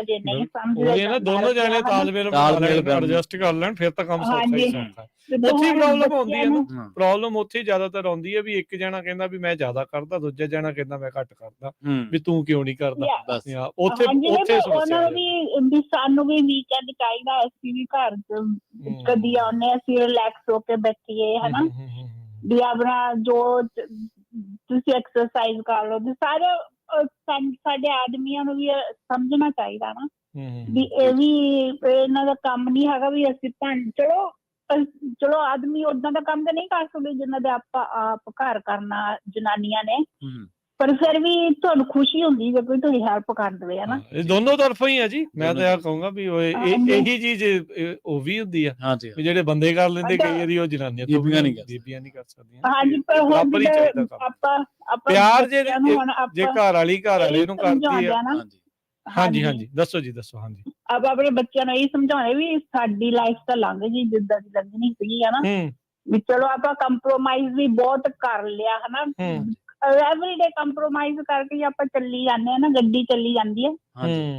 ਜੇ ਨਹੀਂ ਸਮਝਦੇ ਦੋਨੋਂ ਜਾਣੇ ਤਾਲਮੇਲ ਐਡਜਸਟ ਕਰ ਲੈਣ, ਫਿਰ ਤਾਂ ਕੰਮ ਸੌਖਾ ਹੀ ਸੌਖਾ। ਉੱਥੇ ਪ੍ਰੋਬਲਮ ਆਉਂਦੀ ਹੈ ਨਾ, ਪ੍ਰੋਬਲਮ ਉੱਥੇ ਜ਼ਿਆਦਾਤਰ ਆਉਂਦੀ ਹੈ ਵੀ ਇੱਕ ਜਣਾ ਕਹਿੰਦਾ ਵੀ ਮੈਂ ਜ਼ਿਆਦਾ ਕਰਦਾ, ਦੂਜਾ ਜਣਾ ਕਹਿੰਦਾ ਮੈਂ ਘੱਟ ਕਰਦਾ, ਵੀ ਤੂੰ ਕਿਉਂ ਨਹੀਂ ਕਰਦਾ। ਉੱਥੇ ਉਹਨਾਂ ਵੀ ਸਾਨੂੰ ਵੀ ਵੀਕਐਂਡ ਚਾਹੀਦਾ, ਅਸੀਂ ਵੀ ਘਰ ਚ ਕਦੀ ਆਉਂਦੇ, ਅਸੀਂ ਰਿਲੈਕਸ ਹੋ ਕੇ ਬੈਠੀਏ, ਹਨਾ, ਵੀ ਆਪਣਾ ਜੋ ਤੁਸੀਂ ਐਕਸਰਸਾਈਜ਼ ਕਰ ਲਓ। ਸਾਰੇ ਸਾਡੇ ਆਦਮੀਆਂ ਨੂੰ ਵੀ ਸਮਝਣਾ ਚਾਹੀਦਾ ਨਾ ਵੀ ਇਹ ਵੀ ਇਹਨਾਂ ਦਾ ਕੰਮ ਨਹੀਂ ਹੈਗਾ ਵੀ ਅਸੀਂ ਚਲੋ ਆਦਮੀ ਓਦਾਂ ਦਾ ਕੰਮ ਤਾਂ ਨਹੀਂ ਕਰ ਸਕਦੇ ਜਿੰਨਾ ਦੇ ਆਪਾਂ ਆਪ ਘਰ ਕਰਨਾ ਜਨਾਨੀਆਂ ਨੇ, ਪਰ ਫਿਰ ਵੀ ਤੁਹਾਨੂੰ ਖੁਸ਼ੀ ਹੁੰਦੀ ਜੇ ਕੋਈ ਤੁਹਾਡੀ ਹੈਲਪ ਕਰ ਦੇਵੇ, ਹਨਾ। ਇਹ ਦੋਨੋਂ ਤਰਫੋਂ ਹੀ ਆ ਜੀ। ਮੈਂ ਤਾਂ ਇਹ ਕਹੂੰਗਾ ਵੀ ਇਹੀ ਚੀਜ਼ ਉਹ ਵੀ ਹੁੰਦੀ ਆ, ਜਿਹੜੇ ਬੰਦੇ ਕਰ ਲੈਂਦੇ, ਕਈ ਵਾਰੀ ਉਹ ਜਨਾਨੀਆਂ ਬੀਬੀਆਂ ਨਹੀਂ ਕਰ ਸਕਦੀਆਂ। ਹਾਂਜੀ, ਪਰ ਬਰਾਬਰ ਹੀ ਚਾਹੀਦਾ ਕੰਮ। ਪਿਆਰ ਜੇ ਘਰ ਵਾਲੇ ਨੂੰ ਕਰਦੀ ਆ। ਹਾਂਜੀ ਦੱਸੋ ਜੀ, ਦੱਸੋ। ਹਾਂਜੀ, ਆਪਾਂ ਆਪਣੇ ਬੱਚਿਆਂ ਨੂੰ ਇਹ ਸਮਝਾਉਣੇ ਵੀ ਸਾਡੀ ਲਾਈਫ ਤਾਂ ਲੰਘ ਗਈ ਜਿੱਦਾਂ ਦੀ ਲੰਘਣੀ ਸੀਗੀ, ਹਨਾ, ਵੀ ਚਲੋ ਆਪਾਂ ਕੰਪਰੋਮਾਈਜ਼ ਵੀ ਬਹੁਤ ਕਰ ਲਿਆ, ਹਨਾ। ਐਵਰੀਡੇ ਕੰਪਰੋਮਾਈਜ਼ ਕਰਕੇ ਆਪਾਂ ਚੱਲੀ ਜਾਂਦੇ ਹਾਂ ਨਾ, ਗੱਡੀ ਚੱਲੀ ਜਾਂਦੀ ਹੈ।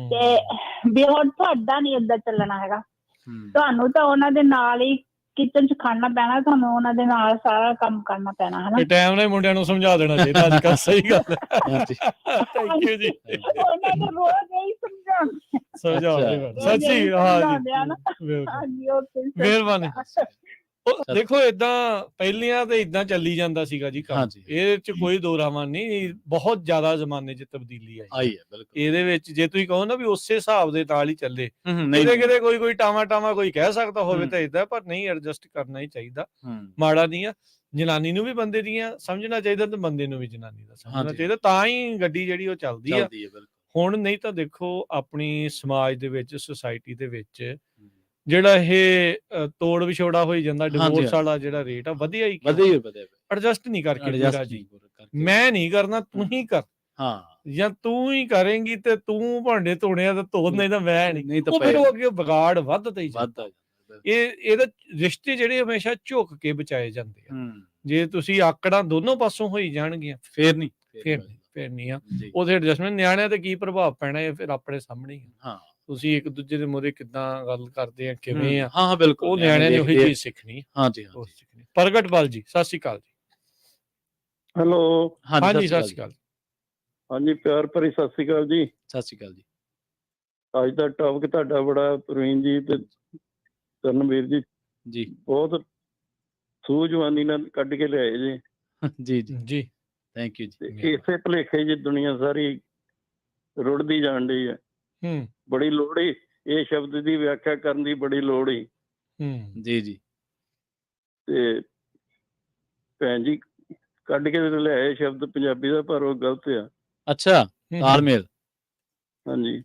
ਤੇ ਵੀ ਹੁਣ ਤੁਹਾਡਾ ਨੀ ਏਦਾਂ ਚੱਲਣਾ ਹੈਗਾ, ਤੁਹਾਨੂੰ ਤਾਂ ਉਹਨਾਂ ਦੇ ਨਾਲ ਹੀ ਕਿਚਨ ਚ ਖਾਣਾ ਪੈਣਾ, ਤੁਹਾਨੂੰ ਉਹਨਾਂ ਦੇ ਨਾਲ ਸਾਰਾ ਕੰਮ ਕਰਨਾ ਪੈਣਾ, ਹਨਾ। ਟਾਈਮ ਨਾਲ ਮੁੰਡਿਆਂ ਨੂੰ ਸਮਝਾ ਦੇਣਾ ਚਾਹੀਦਾ ਅੱਜ ਕੱਲ੍ਹ। ਸਹੀ ਗੱਲ ਹੈ। ਥੈਂਕ ਯੂ ਜੀ। ਉਹਨਾਂ ਨੂੰ ਰੋਜ਼ ਇਹੀ ਸਮਝਾਉਂਦੇ ਸੱਚੀ। ਹਾਂਜੀ, ਓਕੇ, ਮਿਹਰਬਾਨੀ। ਦੇਖੋ ਏਦਾਂ ਪਹਿਲੀਆਂ ਤੇ ਏਦਾਂ ਚੱਲੀ ਜਾਂਦਾ ਸੀਗਾ ਜੀ ਕੰਮ, ਇਹਦੇ ਚ ਕੋਈ ਦੋਰਾਵਾਂ ਨਹੀਂ। ਬਹੁਤ ਜ਼ਿਆਦਾ ਜ਼ਮਾਨੇ ਚ ਤਬਦੀਲੀ ਆਈ ਹੈ ਇਹਦੇ ਵਿੱਚ। ਜੇ ਤੁਸੀਂ ਕਹੋ ਨਾ ਵੀ ਉਸੇ ਹਿਸਾਬ ਦੇ ਨਾਲ ਹੀ ਚੱਲੇ, ਕਿਤੇ ਕੋਈ ਟਾਵਾਂ ਕੋਈ ਕਹਿ ਸਕਦਾ ਹੋਵੇ ਤਾਂ ਏਦਾਂ, ਪਰ ਨਹੀਂ, ਐਡਜਸਟ ਕਰਨਾ ਹੀ ਚਾਹੀਦਾ। ਮਾੜਾ ਨਹੀਂ ਆ। ਜਨਾਨੀ ਨੂੰ ਵੀ ਬੰਦੇ ਦੀਆਂ ਸਮਝਣਾ ਚਾਹੀਦਾ ਤੇ ਬੰਦੇ ਨੂੰ ਵੀ ਜਨਾਨੀ ਦਾ ਸਮਝਣਾ ਚਾਹੀਦਾ, ਤਾਂ ਹੀ ਗੱਡੀ ਜਿਹੜੀ ਉਹ ਚੱਲਦੀ ਆ। ਹੁਣ ਨਹੀਂ ਤਾਂ ਦੇਖੋ ਆਪਣੀ ਸਮਾਜ ਦੇ ਵਿੱਚ, ਸੁਸਾਇਟੀ ਦੇ ਵਿੱਚ ਜਿਹੜਾ ਇਹ ਤੋੜ ਵਿਛੋੜਾ ਹੋਈ ਜਾਂਦਾ, ਡਿਵੋਰਸ ਵਾਲਾ ਜਿਹੜਾ ਰੇਟ ਆ ਵਧਿਆ ਹੀ, ਐਡਜਸਟ ਨਹੀਂ ਕਰਕੇ ਮੈਂ ਨਹੀਂ ਕਰਨਾ, ਤੂੰ ਹੀ ਕਰ, ਜਾਂ ਤੂੰ ਹੀ ਕਰੇਂਗੀ ਤੇ ਤੂੰ ਭਾਂਡੇ ਧੋਣੇ ਆ ਤੇ ਧੋ, ਨਹੀਂ ਤਾਂ ਮੈਂ ਨਹੀਂ। ਫਿਰ ਉਹ ਅੱਗੇ ਵਿਗਾੜ ਵੱਧਦਾ ਹੀ ਜਾਂਦਾ। ਇਹਦਾ ਰਿਸ਼ਤੇ ਜਿਹੜੇ ਹਮੇਸ਼ਾ ਝੁਕ ਕੇ ਬਚਾਏ ਜਾਂਦੇ ਆ। ਜੇ ਤੁਸੀਂ ਆਕੜਾਂ ਦੋਨੋਂ ਪਾਸੋਂ ਹੋਈ ਜਾਣਗੀਆਂ ਫਿਰ ਨਹੀਂ ਆ ਉਹਦੇ ਐਡਜਸਟਮੈਂਟ। ਨਿਆਣਿਆਂ ਤੇ ਕੀ ਪ੍ਰਭਾਵ ਪੈਣਾ ਹੈ ਫਿਰ ਆਪਣੇ ਸਾਹਮਣੇ। ਤੁਸੀਂ ਇੱਕ ਦੂਜੇ ਦੇ ਮੂਹਰੇ ਕਿੱਦਾਂ ਗੱਲ ਕਰਦੇ ਆ, ਕਿਵੇਂ ਆ, ਉਹ ਨਿਆਣਿਆਂ ਨੇ ਉਹੀ ਚੀਜ਼ ਸਿੱਖਣੀ। ਪ੍ਰਗਟਪਾਲ ਜੀ, ਸਤਿ ਸ਼੍ਰੀ ਅਕਾਲ ਜੀ। ਹੈਲੋ। ਹਾਂਜੀ, ਸਤਿ ਸ਼੍ਰੀ ਅਕਾਲ। ਹਾਂਜੀ, ਪਿਆਰ ਭਰੀ ਸਤਿ ਸ਼੍ਰੀ ਅਕਾਲ ਜੀ। ਸਤਿ ਸ਼੍ਰੀ ਅਕਾਲ ਜੀ। ਅੱਜ ਦਾ ਟੌਪਿਕ ਤੁਹਾਡਾ ਬੜਾ, ਪ੍ਰਵੀਨ ਜੀ ਤੇ ਕਰਨਵੀਰ ਜੀ, ਬਹੁਤ ਸੂਝਵਾਨੀ ਨਾਲ ਕੱਢ ਕੇ ਲਿਆਏ ਜੀ। ਜੀ ਥੈਂਕ ਯੂ ਜੀ। ਇਸੇ ਭੁਲੇਖੇ ਜੀ ਦੁਨੀਆ ਸਾਰੀ ਰੁੜਦੀ ਜਾਣ ਡਈ ਹੈ। ਬੜੀ ਲੋੜ ਹੀ ਇਹ ਸ਼ਬਦ ਦੀ ਵਿਆਖਿਆ ਕਰਨ ਦੀ, ਬੜੀ ਲੋੜ ਹੀ। ਜੀ ਤੇ ਭੈਣ ਜੀ ਕੱਢ ਕੇ ਲਿਆਏ ਸ਼ਬਦ ਪੰਜਾਬੀ ਦਾ, ਪਰ ਉਹ ਗਲਤ ਆ। ਅੱਛਾ, ਤਾਲਮੇਲ। ਹਾਂਜੀ,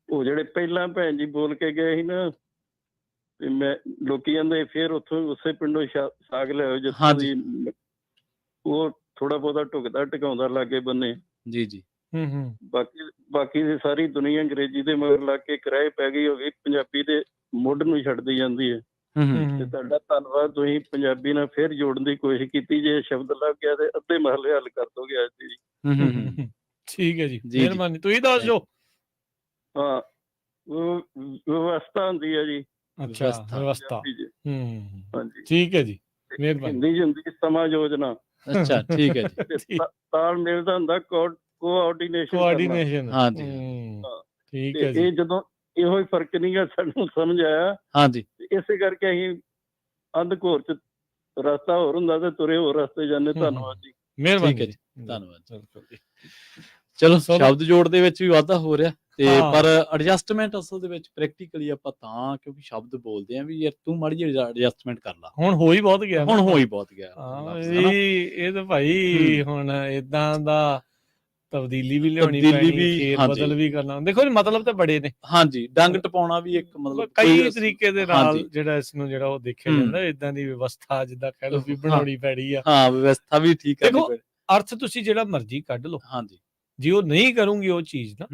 ਉਹ ਜਿਹੜੇ ਪਹਿਲਾਂ ਭੈਣ ਜੀ ਬੋਲ ਕੇ ਗਏ ਸੀ ਨਾ, ਤੇ ਮੈਂ ਲੋਕੀ ਕਹਿੰਦੇ ਫਿਰ ਉੱਥੋਂ ਉਸੇ ਪਿੰਡੋਂ ਸਾਗ ਲਿਆਓ ਜਿੱਥੋਂ ਦੀ, ਉਹ ਥੋੜਾ ਬਹੁਤਾ ਢੁਕਦਾ ਟਿਕਾਉਂਦਾ ਲਾਗੇ ਬੰਨੇ। ਜੀ ਜੀ। ਬਾਕੀ ਦੀ ਸਾਰੀ ਦੁਨੀਆ ਅੰਗਰੇਜ਼ੀ ਦੇ ਮਗਰ ਲੱਗ ਕੇ ਕਿਰਾਏ ਪੈ ਗਈ ਹੋ ਗਈ, ਪੰਜਾਬੀ ਦੇ ਮੁੱਢ ਨੂੰ ਛੱਡਦੀ ਜਾਂਦੀ ਹੈ। ਤੇ ਤੁਹਾਡਾ ਧੰਨਵਾਦ, ਤੁਸੀਂ ਪੰਜਾਬੀ ਨਾਲ ਫਿਰ ਜੋੜਨ ਦੀ ਕੋਸ਼ਿਸ਼ ਕੀਤੀ। ਜੇ ਸ਼ਬਦ ਲੱਗ ਗਿਆ ਤੇ ਅੱਧੇ ਮਸਲੇ ਹੱਲ ਕਰ ਦੋਗੇ ਅੱਜ ਦੀ। ਠੀਕ ਹੈ ਜੀ, ਮਿਹਰਬਾਨੀ। ਤੁਸੀਂ ਦੱਸ ਦਿਓ। ਹਾਂ, ਵਿਵਸਥਾ ਹੁੰਦੀ ਹੈ ਜੀ। ਅੱਛਾ, ਵਿਵਸਥਾ। ਹਾਂਜੀ, ਠੀਕ ਹੈ ਜੀ, ਮਿਹਰਬਾਨੀ। ਹਿੰਦੀ ਚ ਹੁੰਦੀ ਸਮਾਂ ਯੋਜਨਾ। ਅੱਛਾ, ਠੀਕ ਹੈ ਜੀ। ਤਾਲਮੇਲ ਦਾ ਹੁੰਦਾ ਕੋਆਰਡੀਨੇਸ਼ਨ। ਹਾਂਜੀ, ਠੀਕ ਹੈ ਜੀ। ਇਹ ਜਦੋਂ ਇਹੋ ਹੀ ਫਰਕ ਨਹੀਂ ਗਾ ਸਾਨੂੰ ਸਮਝ ਆਇਆ। ਹਾਂਜੀ, ਇਸੇ ਕਰਕੇ ਅਸੀਂ ਅੰਧ ਘੋਰ ਚ ਰਸਤਾ ਹੋਰ ਹੁੰਦਾ ਤੇ ਤੁਰੇ ਹੋਰ ਰਸਤੇ ਜਾਂਦੇ। ਧੰਨਵਾਦ ਜੀ, ਮਿਹਰਬਾਨੀ ਜੀ, ਧੰਨਵਾਦ। ਚਲੋ, ਸ਼ਬਦ ਜੋੜ ਦੇ ਵਿੱਚ ਵੀ ਵਾਧਾ ਹੋ ਰਿਹਾ, ਤੇ ਪਰ ਐਡਜਸਟਮੈਂਟ ਅਸਲ ਦੇ ਵਿੱਚ ਪ੍ਰੈਕਟੀਕਲੀ ਆਪਾਂ ਤਾਂ ਕਿਉਂਕਿ ਸ਼ਬਦ ਬੋਲਦੇ ਆ ਵੀ ਯਾਰ ਤੂੰ ਮਾੜੀ ਜਿਹੀ ਐਡਜਸਟਮੈਂਟ ਕਰ ਲਾ। ਹੁਣ ਹੋ ਹੀ ਬਹੁਤ ਗਿਆ, ਹੁਣ ਹੋ ਹੀ ਬਹੁਤ ਗਿਆ। ਇਹ ਤਾਂ ਭਾਈ ਹੁਣ ਏਦਾਂ ਦਾ ਤਬਦੀਲੀ ਵੀ ਲਿਆਉਣੀ ਪੈਣੀ, ਫੇਰ ਬਦਲ ਵੀ ਕਰਨਾ। ਦੇਖੋ ਜੀ, ਮਤਲਬ ਤਾਂ ਬੜੇ ਨੇ। ਹਾਂਜੀ, ਡੰਗ ਟਪਾਉਣਾ ਵੀ ਇੱਕ ਮਤਲਬ ਕਈ ਤਰੀਕੇ ਦੇ ਨਾਲ ਜਿਹੜਾ ਇਸ ਨੂੰ ਜਿਹੜਾ ਉਹ ਦੇਖਿਆ ਜਾਂਦਾ। ਏਦਾਂ ਦੀ ਵਿਵਸਥਾ ਜਿੱਦਾਂ ਕਹਿ ਲਓ ਵੀ ਬਣਾਉਣੀ ਪੈਣੀ ਆ। ਹਾਂ, ਵਿਵਸਥਾ ਵੀ ਠੀਕ ਹੈ। ਦੇਖੋ, ਅਰਥ ਤੁਸੀਂ ਜਿਹੜਾ ਮਰਜ਼ੀ ਕੱਢ ਲਓ। ਹਾਂਜੀ, ਜੇ ਉਹ ਨਹੀਂ ਕਰੂੰਗੀ ਉਹ ਚੀਜ਼ ਨਾ,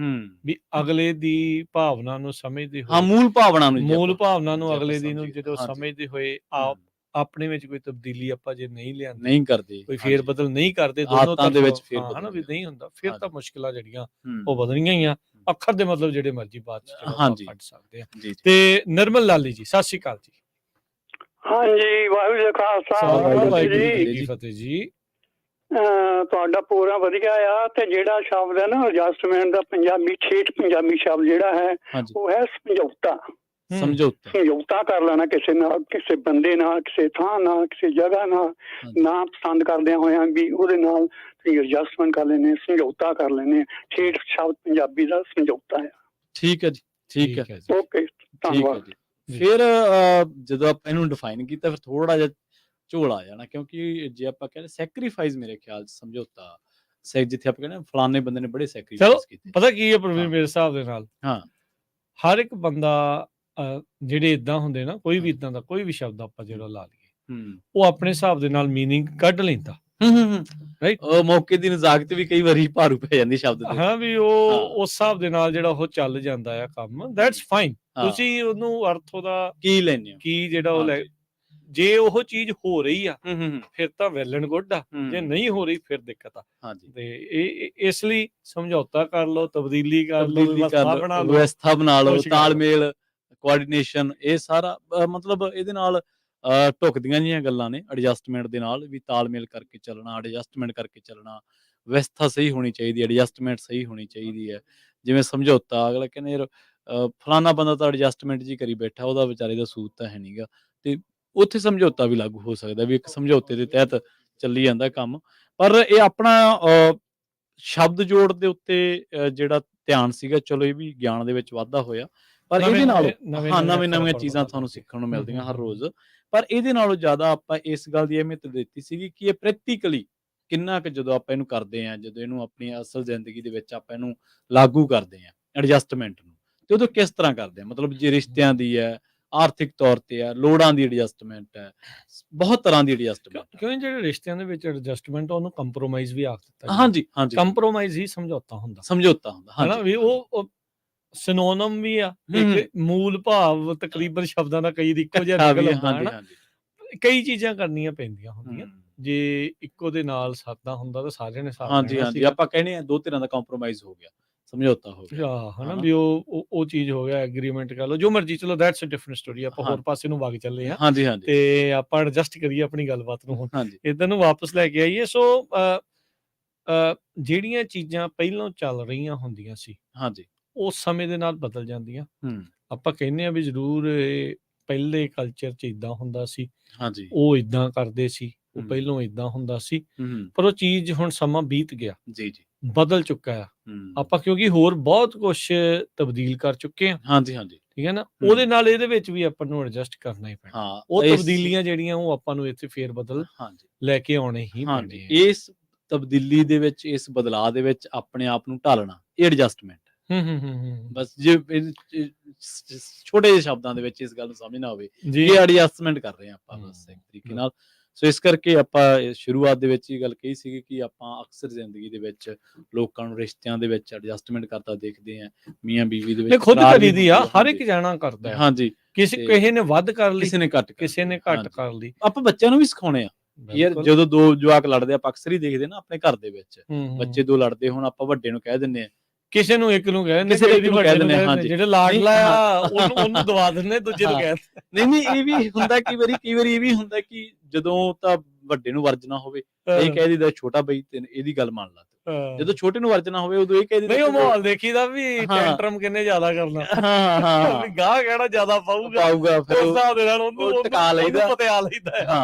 ਵੀ ਅਗਲੇ ਦੀ ਭਾਵਨਾ ਨੂੰ ਸਮਝਦੇ ਹੋਏ, ਮੂਲ ਭਾਵਨਾ ਨੂੰ ਅਗਲੇ ਦੀ ਨੂੰ ਜਦੋਂ ਸਮਝਦੇ ਹੋਏ ਆਪਣੇ ਵਿੱਚ ਕੋਈ ਤਬਦੀਲੀ ਆਪਾਂ ਜੇ ਨਹੀਂ ਲਿਆਂਦੇ, ਨਹੀਂ ਕਰਦੇ, ਕੋਈ ਫੇਰ ਬਦਲ ਨਹੀਂ ਕਰਦੇ ਦੋਨੋਂ ਤਰ੍ਹਾਂ ਦੇ ਵਿੱਚ, ਫੇਰ ਹਨਾ ਵੀ ਨਹੀਂ ਹੁੰਦਾ, ਫਿਰ ਤਾਂ ਮੁਸ਼ਕਿਲਾਂ ਜਿਹੜੀਆਂ ਉਹ ਵਧਣੀਆਂ ਹੀ ਆ। ਅੱਖਰ ਦੇ ਮਤਲਬ ਜਿਹੜੇ ਮਰਜ਼ੀ ਬਾਅਦ ਚ ਕੱਢ ਸਕਦੇ ਆ। ਤੇ ਨਿਰਮਲ ਲਾਲੀ ਜੀ, ਸਤਿ ਸ਼੍ਰੀ ਅਕਾਲ ਜੀ। ਹਾਂਜੀ, ਵਾਹਿਗੁਰੂ ਜੀ ਕਾ ਖਾਲਸਾ, ਵਾਹਿਗੁਰੂ ਜੀ ਕੀ ਫਤਿਹ ਜੀ। ਤੁਹਾਡਾ ਪੂਰਾ ਵਧੀਆ ਆ। ਤੇ ਜਿਹੜਾ ਸ਼ਬਦ ਹੈ ਨਾ ਐਡਜਸਟਮੈਂਟ ਦਾ, ਪੰਜਾਬੀ ਠੇਠ ਪੰਜਾਬੀ ਸ਼ਬਦ ਜਿਹੜਾ ਹੈ ਉਹ ਹੈ ਸਮਝੌਤਾ। ਸਮਝੌਤਾ ਕਰ ਲੈਣਾ ਕਿਸੇ ਨਾਲ, ਕਿਸੇ ਬੰਦੇ ਨਾਲ, ਕਿਸੇ ਥਾਂ ਨਾਲ, ਕਿਸੇ ਜਗ੍ਹਾ ਨਾਲ, ਨਾ ਪਸੰਦ ਕਰਦਿਆਂ ਹੋਇਆਂ ਵੀ ਉਹਦੇ ਨਾਲ ਐਡਜਸਟਮੈਂਟ ਕਰ ਲੈਣੇ, ਸਮਝੌਤਾ ਕਰ ਲੈਣੇ। ਠੇਠ ਸ਼ਬਦ ਪੰਜਾਬੀ ਦਾ ਸਮਝੌਤਾ ਆ। ਠੀਕ ਹੈ ਜੀ, ਠੀਕ ਹੈ, ਓਕੇ, ਧੰਨਵਾਦ। ਫਿਰ ਜਦੋਂ ਆਪਾਂ ਇਹਨੂੰ ਡਿਫਾਈਨ ਕੀਤਾ ਫਿਰ ਥੋੜਾ ਜਿਹਾ ਝੋਲ ਆ ਜਾਣਾ, ਕਿਉਂਕਿ ਜੇ ਆਪਾਂ ਕਹਿੰਦੇ ਸੈਕਰੀਫਾਈਸ, ਮੇਰੇ ਖਿਆਲ ਚ ਸਮਝੌਤਾ, ਜਿੱਥੇ ਆਪਾਂ ਕਹਿੰਦੇ ਫਲਾਣੇ ਬੰਦੇ ਨੇ ਬੜੇ ਸੈਕਰੀਫਾਈਸ ਕੀਤੇ। ਪਤਾ ਕੀ ਹੈ ਪ੍ਰਵੀਨ, ਮੇਰੇ ਹਿਸਾਬ ਦੇ ਨਾਲ ਹਰ ਇੱਕ ਬੰਦਾ ਜਿਹੜੇ ਇਦਾਂ ਹੁੰਦੇ ਨਾ, ਕੋਈ ਵੀ ਇਦਾਂ ਦਾ ਕੋਈ ਵੀ ਸ਼ਬਦ ਆਪਾਂ ਜਿਹੜਾ ਲਾ ਲਈਏ, ਉਹ ਆਪਣੇ ਹਿਸਾਬ ਦੇ ਨਾਲ ਮੀਨਿੰਗ ਕੱਢ ਲੈਂਦਾ। ਉਹ ਮੌਕੇ ਦੀ ਨਜ਼ਾਕਤ ਵੀ ਕਈ ਵਾਰੀ ਭਾਰੂ ਪੈ ਜਾਂਦੀ ਸ਼ਬਦ ਤੇ। ਹਾਂ, ਵੀ ਉਹ ਉਸ ਹਿਸਾਬ ਦੇ ਨਾਲ ਜਿਹੜਾ ਉਹ ਚੱਲ ਜਾਂਦਾ ਆ ਕੰਮ। That's fine. ਤੁਸੀਂ ਉਹਨੂੰ ਅਰਥ ਉਹਦਾ ਕੀ ਲੈਂਦੇ ਹੋ, ਕੀ ਜਿਹੜਾ ਉਹ ਲੈ, ਜੇ ਉਹ ਚੀਜ਼ ਹੋ ਰਹੀ ਆ ਫਿਰ ਤਾਂ ਵੈਲ ਐਂਡ ਗੁੱਡ ਆ, ਜੇ ਨਹੀਂ ਹੋ ਰਹੀ ਫਿਰ ਦਿੱਕਤ ਆ। ਤੇ ਇਸ ਲਈ ਸਮਝੌਤਾ ਕਰ ਲਓ, ਤਬਦੀਲੀ ਕਰ ਲਓ, ਵਿਵਸਥਾ ਬਣਾ ਲਓ, ਤਾਲਮੇਲ, ਕੋਆਰਡੀਨੇਸ਼ਨ, ਇਹ ਸਾਰਾ ਮਤਲਬ ਇਹਦੇ ਨਾਲ ਢੁਕਦੀਆਂ ਜਿਹੀਆਂ ਗੱਲਾਂ ਨੇ। ਐਡਜਸਟਮੈਂਟ ਦੇ ਨਾਲ ਵੀ ਤਾਲਮੇਲ ਕਰਕੇ ਚੱਲਣਾ, ਐਡਜਸਟਮੈਂਟ ਕਰਕੇ ਚੱਲਣਾ, ਵਿਵਸਥਾ ਸਹੀ ਹੋਣੀ ਚਾਹੀਦੀ, ਐਡਜਸਟਮੈਂਟ ਸਹੀ ਹੋਣੀ ਚਾਹੀਦੀ ਹੈ। ਜਿਵੇਂ ਸਮਝੌਤਾ, ਅਗਲਾ ਕਹਿੰਦੇ ਫਲਾਣਾ ਬੰਦਾ ਤਾਂ ਐਡਜਸਟਮੈਂਟ ਜੀ ਕਰੀ ਬੈਠਾ, ਉਹਦਾ ਵਿਚਾਰੇ ਦਾ ਸੂਤ ਤਾਂ ਹੈ ਨੀਗਾ, ਤੇ ਉੱਥੇ ਸਮਝੌਤਾ ਵੀ ਲਾਗੂ ਹੋ ਸਕਦਾ ਵੀ ਇੱਕ ਸਮਝੌਤੇ ਦੇ ਤਹਿਤ ਚੱਲੀ ਜਾਂਦਾ ਕੰਮ। ਪਰ ਇਹ ਆਪਣਾ ਸ਼ਬਦ ਜੋੜ ਦੇ ਉੱਤੇ ਜਿਹੜਾ ਧਿਆਨ ਸੀਗਾ, ਚਲੋ ਇਹ ਵੀ ਗਿਆਨ ਦੇ ਵਿੱਚ ਵਾਧਾ ਹੋਇਆ। ਪਰ ਇਹਦੇ ਨਾਲ ਨਵੀਆਂ ਚੀਜ਼ਾਂ ਤੁਹਾਨੂੰ ਸਿੱਖਣ ਨੂੰ ਮਿਲਦੀਆਂ ਹਰ ਰੋਜ਼। ਪਰ ਇਹਦੇ ਨਾਲੋਂ ਜ਼ਿਆਦਾ ਆਪਾਂ ਇਸ ਗੱਲ ਦੀ ਅਹਿਮੀਅਤ ਦਿੱਤੀ ਸੀਗੀ ਕਿ ਇਹ ਪ੍ਰੈਕਟੀਕਲੀ ਕਿੰਨਾ ਕੁ ਜਦੋਂ ਆਪਾਂ ਇਹਨੂੰ ਕਰਦੇ ਹਾਂ, ਜਦੋਂ ਇਹਨੂੰ ਆਪਣੀ ਅਸਲ ਜ਼ਿੰਦਗੀ ਦੇ ਵਿੱਚ ਆਪਾਂ ਇਹਨੂੰ ਲਾਗੂ ਕਰਦੇ ਹਾਂ ਐਡਜਸਟਮੈਂਟ ਨੂੰ, ਤੇ ਉਦੋਂ ਕਿਸ ਤਰ੍ਹਾਂ ਕਰਦੇ ਹਾਂ। ਮਤਲਬ ਜੇ ਰਿਸ਼ਤਿਆਂ ਦੀ ਹੈ, ਆਰਥਿਕ ਤੌਰ ਤੇ ਹੈ, ਲੋੜਾਂ ਦੀ ਐਡਜਸਟਮੈਂਟ ਹੈ, ਬਹੁਤ ਤਰ੍ਹਾਂ ਦੀ ਐਡਜਸਟਮੈਂਟ। ਕਿਉਂਕਿ ਜਿਹੜੇ ਰਿਸ਼ਤਿਆਂ ਦੇ ਵਿੱਚ ਐਡਜਸਟਮੈਂਟ ਉਹਨੂੰ ਕੰਪਰੋਮਾਈਜ਼ ਵੀ ਆਖ ਦਿੱਤਾ। ਹਾਂਜੀ, ਕੰਪਰੋਮਾਈਜ਼ ਹੀ ਸਮਝੌਤਾ ਹੁੰਦਾ, ਹਨਾ ਵੀ ਉਹ ਸਿਨੋਨਮ ਵੀ ਆ, ਇੱਕ ਮੂਲ ਭਾਵ ਤਕਰੀਬਨ ਸ਼ਬਦਾਂ ਦਾ ਕਈ ਇੱਕੋ ਜਿਹਾ ਨਿਕਲ ਆਉਂਦਾ। ਕਈ ਚੀਜ਼ਾਂ ਕਰਨੀਆਂ ਪੈਂਦੀਆਂ ਹੁੰਦੀਆਂ। ਜੇ ਇੱਕੋ ਦੇ ਨਾਲ ਸਰਦਾ ਹੁੰਦਾ ਤਾਂ ਸਾਰਿਆਂ ਨੇ ਸਾਥ ਦੇਣਾ ਸੀ। ਆਪਾਂ ਕਹਿੰਦੇ ਆ ਦੋ ਧਿਰਾਂ ਦਾ ਕੰਪਰੋਮਾਈਜ਼ ਹੋ ਗਿਆ, ਸਮਝੌਤਾ ਹੋ ਗਿਆ, ਹਨਾ ਵੀ ਉਹ ਚੀਜ਼ ਹੋ ਗਿਆ, ਐਗਰੀਮੈਂਟ ਕਰ ਲਓ, ਜੋ ਮਰਜ਼ੀ। ਚਲੋ ਦੈਟਸ ਅ ਡਿਫਰੈਂਟ ਸਟੋਰੀ, ਆਪਾਂ ਹੋਰ ਪਾਸੇ ਨੂੰ ਵਗ ਚੱਲੇ ਆ ਤੇ ਆਪਾਂ ਐਡਜਸਟ ਕਰੀਏ ਆਪਣੀ ਗੱਲਬਾਤ ਨੂੰ, ਹੁਣ ਇੱਧਰ ਨੂੰ ਵਾਪਸ ਲੈ ਕੇ ਆਈਏ। ਸੋ ਜਿਹੜੀਆਂ ਚੀਜ਼ਾਂ ਪਹਿਲਾਂ ਚੱਲ ਰਹੀਆਂ ਹੁੰਦੀਆਂ ਸੀ, ਉਸ ਸਮੇਂ ਦੇ ਨਾਲ ਬਦਲ ਜਾਂਦੀਆਂ। ਆਪਾਂ ਕਹਿੰਦੇ ਆ ਵੀ ਜ਼ਰੂਰ ਪਹਿਲੇ ਕਲਚਰ 'ਚ ਏਦਾਂ ਹੁੰਦਾ ਸੀ, ਉਹ ਏਦਾਂ ਕਰਦੇ ਸੀ, ਉਹ ਪਹਿਲੋਂ ਏਦਾਂ ਹੁੰਦਾ ਸੀ, ਪਰ ਉਹ ਚੀਜ਼ ਹੁਣ ਸਮਾਂ ਬੀਤ ਗਿਆ, ਬਦਲ ਚੁੱਕਾ ਆ। ਆਪਾਂ ਕਿਉਂਕਿ ਹੋਰ ਬਹੁਤ ਕੁਛ ਤਬਦੀਲ ਕਰ ਚੁੱਕੇ ਆ। ਠੀਕ ਹੈ ਨਾ, ਉਹਦੇ ਨਾਲ ਇਹਦੇ ਵਿੱਚ ਵੀ ਆਪਾਂ ਨੂੰ ਐਡਜਸਟ ਕਰਨਾ ਹੀ ਪੈਣਾ। ਉਹ ਤਬਦੀਲੀਆਂ ਜਿਹੜੀਆਂ ਉਹ ਆਪਾਂ ਨੂੰ ਇੱਥੇ ਫੇਰ ਬਦਲ ਲੈ ਕੇ ਆਉਣੇ ਹੀ ਪੈਣੇ। ਇਸ ਤਬਦੀਲੀ ਦੇ ਵਿੱਚ, ਇਸ ਬਦਲਾਅ ਦੇ ਵਿੱਚ ਆਪਣੇ ਆਪ ਨੂੰ ਢਾਲਣਾ, ਇਹ ਐਡਜਸਟਮੈਂਟ। ਬਸ ਜੇ ਛੋਟੇ ਜਿਹੇ ਸ਼ਬਦਾਂ ਦੇ ਵਿੱਚ ਇਸ ਗੱਲ ਨੂੰ ਸਮਝਣਾ ਹੋਵੇ, ਇਹ ਐਡਜਸਟਮੈਂਟ ਕਰ ਰਹੇ ਹਾਂ ਆਪਾਂ ਬਸ ਇੱਕ ਤਰੀਕੇ ਨਾਲ। ਸੋ ਇਸ ਕਰਕੇ ਆਪਾਂ ਸ਼ੁਰੂਆਤ ਦੇ ਵਿੱਚ ਇਹ ਗੱਲ ਕਹੀ ਸੀਗੀ ਕਿ ਆਪਾਂ ਅਕਸਰ ਜ਼ਿੰਦਗੀ ਦੇ ਵਿੱਚ ਲੋਕਾਂ ਨੂੰ ਰਿਸ਼ਤਿਆਂ ਦੇ ਵਿੱਚ ਐਡਜਸਟਮੈਂਟ ਕਰਦਾ ਦੇਖਦੇ ਹਾਂ, ਮੀਆਂ ਬੀਵੀ ਦੇ ਵਿੱਚ ਖੁਦ ਕਰੀਦੀ ਆ, ਹਰ ਇੱਕ ਜਾਣਾ ਕਰਦਾ ਹੈ। ਹਾਂਜੀ, ਕਿਸੇ ਨੇ ਵੱਧ ਕਰ ਲਈ, ਕਿਸੇ ਨੇ ਘੱਟ ਕਰ ਲਈ। ਆਪਾਂ ਬੱਚਿਆਂ ਨੂੰ ਵੀ ਸਿਖਾਉਣੇ ਆ ਯਾਰ, ਜਦੋਂ ਦੋ ਜਵਾਕ ਲੜਦੇ ਆਪਾਂ ਅਕਸਰ ਹੀ ਦੇਖਦੇ ਨਾ ਆਪਣੇ ਘਰ ਦੇ ਵਿੱਚ, ਬੱਚੇ ਦੋ ਲੜਦੇ ਹੋਣ, ਆਪਾਂ ਵੱਡੇ ਨੂੰ ਕਹਿ ਦਿੰਦੇ ਆ, ਕਿਸੇ ਨੂੰ ਇੱਕ ਨੂੰ ਕਹਿ ਦਿੰਦੇ, ਜਿਹੜੇ ਲਾਡਲਾ ਆ ਉਹਨੂੰ ਦਵਾ ਦਿੰਦੇ, ਦੂਜੇ ਨੂੰ ਕਹਿ ਨਹੀਂ ਇਹ ਵੀ ਹੁੰਦਾ ਕਈ ਵਾਰੀ ਇਹ ਵੀ ਹੁੰਦਾ ਕਿ ਜਦੋਂ ਤਾਂ ਵੱਡੇ ਨੂੰ ਵਰਜਣਾ ਹੋਵੇ ਇਹ ਕਹਿ ਦਿੰਦਾ ਛੋਟਾ ਬਈ ਇਹਦੀ ਗੱਲ ਮੰਨ ਲਾ, ਜਦੋਂ ਛੋਟੇ ਨੂੰ ਵਰਜਣਾ ਹੋਵੇ ਉਦੋਂ ਇਹ ਕਹਿ ਦਿੰਦਾ। ਨਹੀਂ, ਉਹ ਮਾਹੌਲ ਦੇਖੀਦਾ ਵੀ ਟੈਂਟਰਮ ਕਿੰਨੇ ਜ਼ਿਆਦਾ ਕਰਨਾ, ਗਾਹ ਕਹਿਣਾ ਜ਼ਿਆਦਾ ਪਾਊਗਾ, ਫਿਰ ਉਸ ਹਿਸਾਬ ਦੇ ਨਾਲ ਉਹਨੂੰ ਟਿਕਾ ਲਈਦਾ, ਪਤਿਆ ਲਈਦਾ,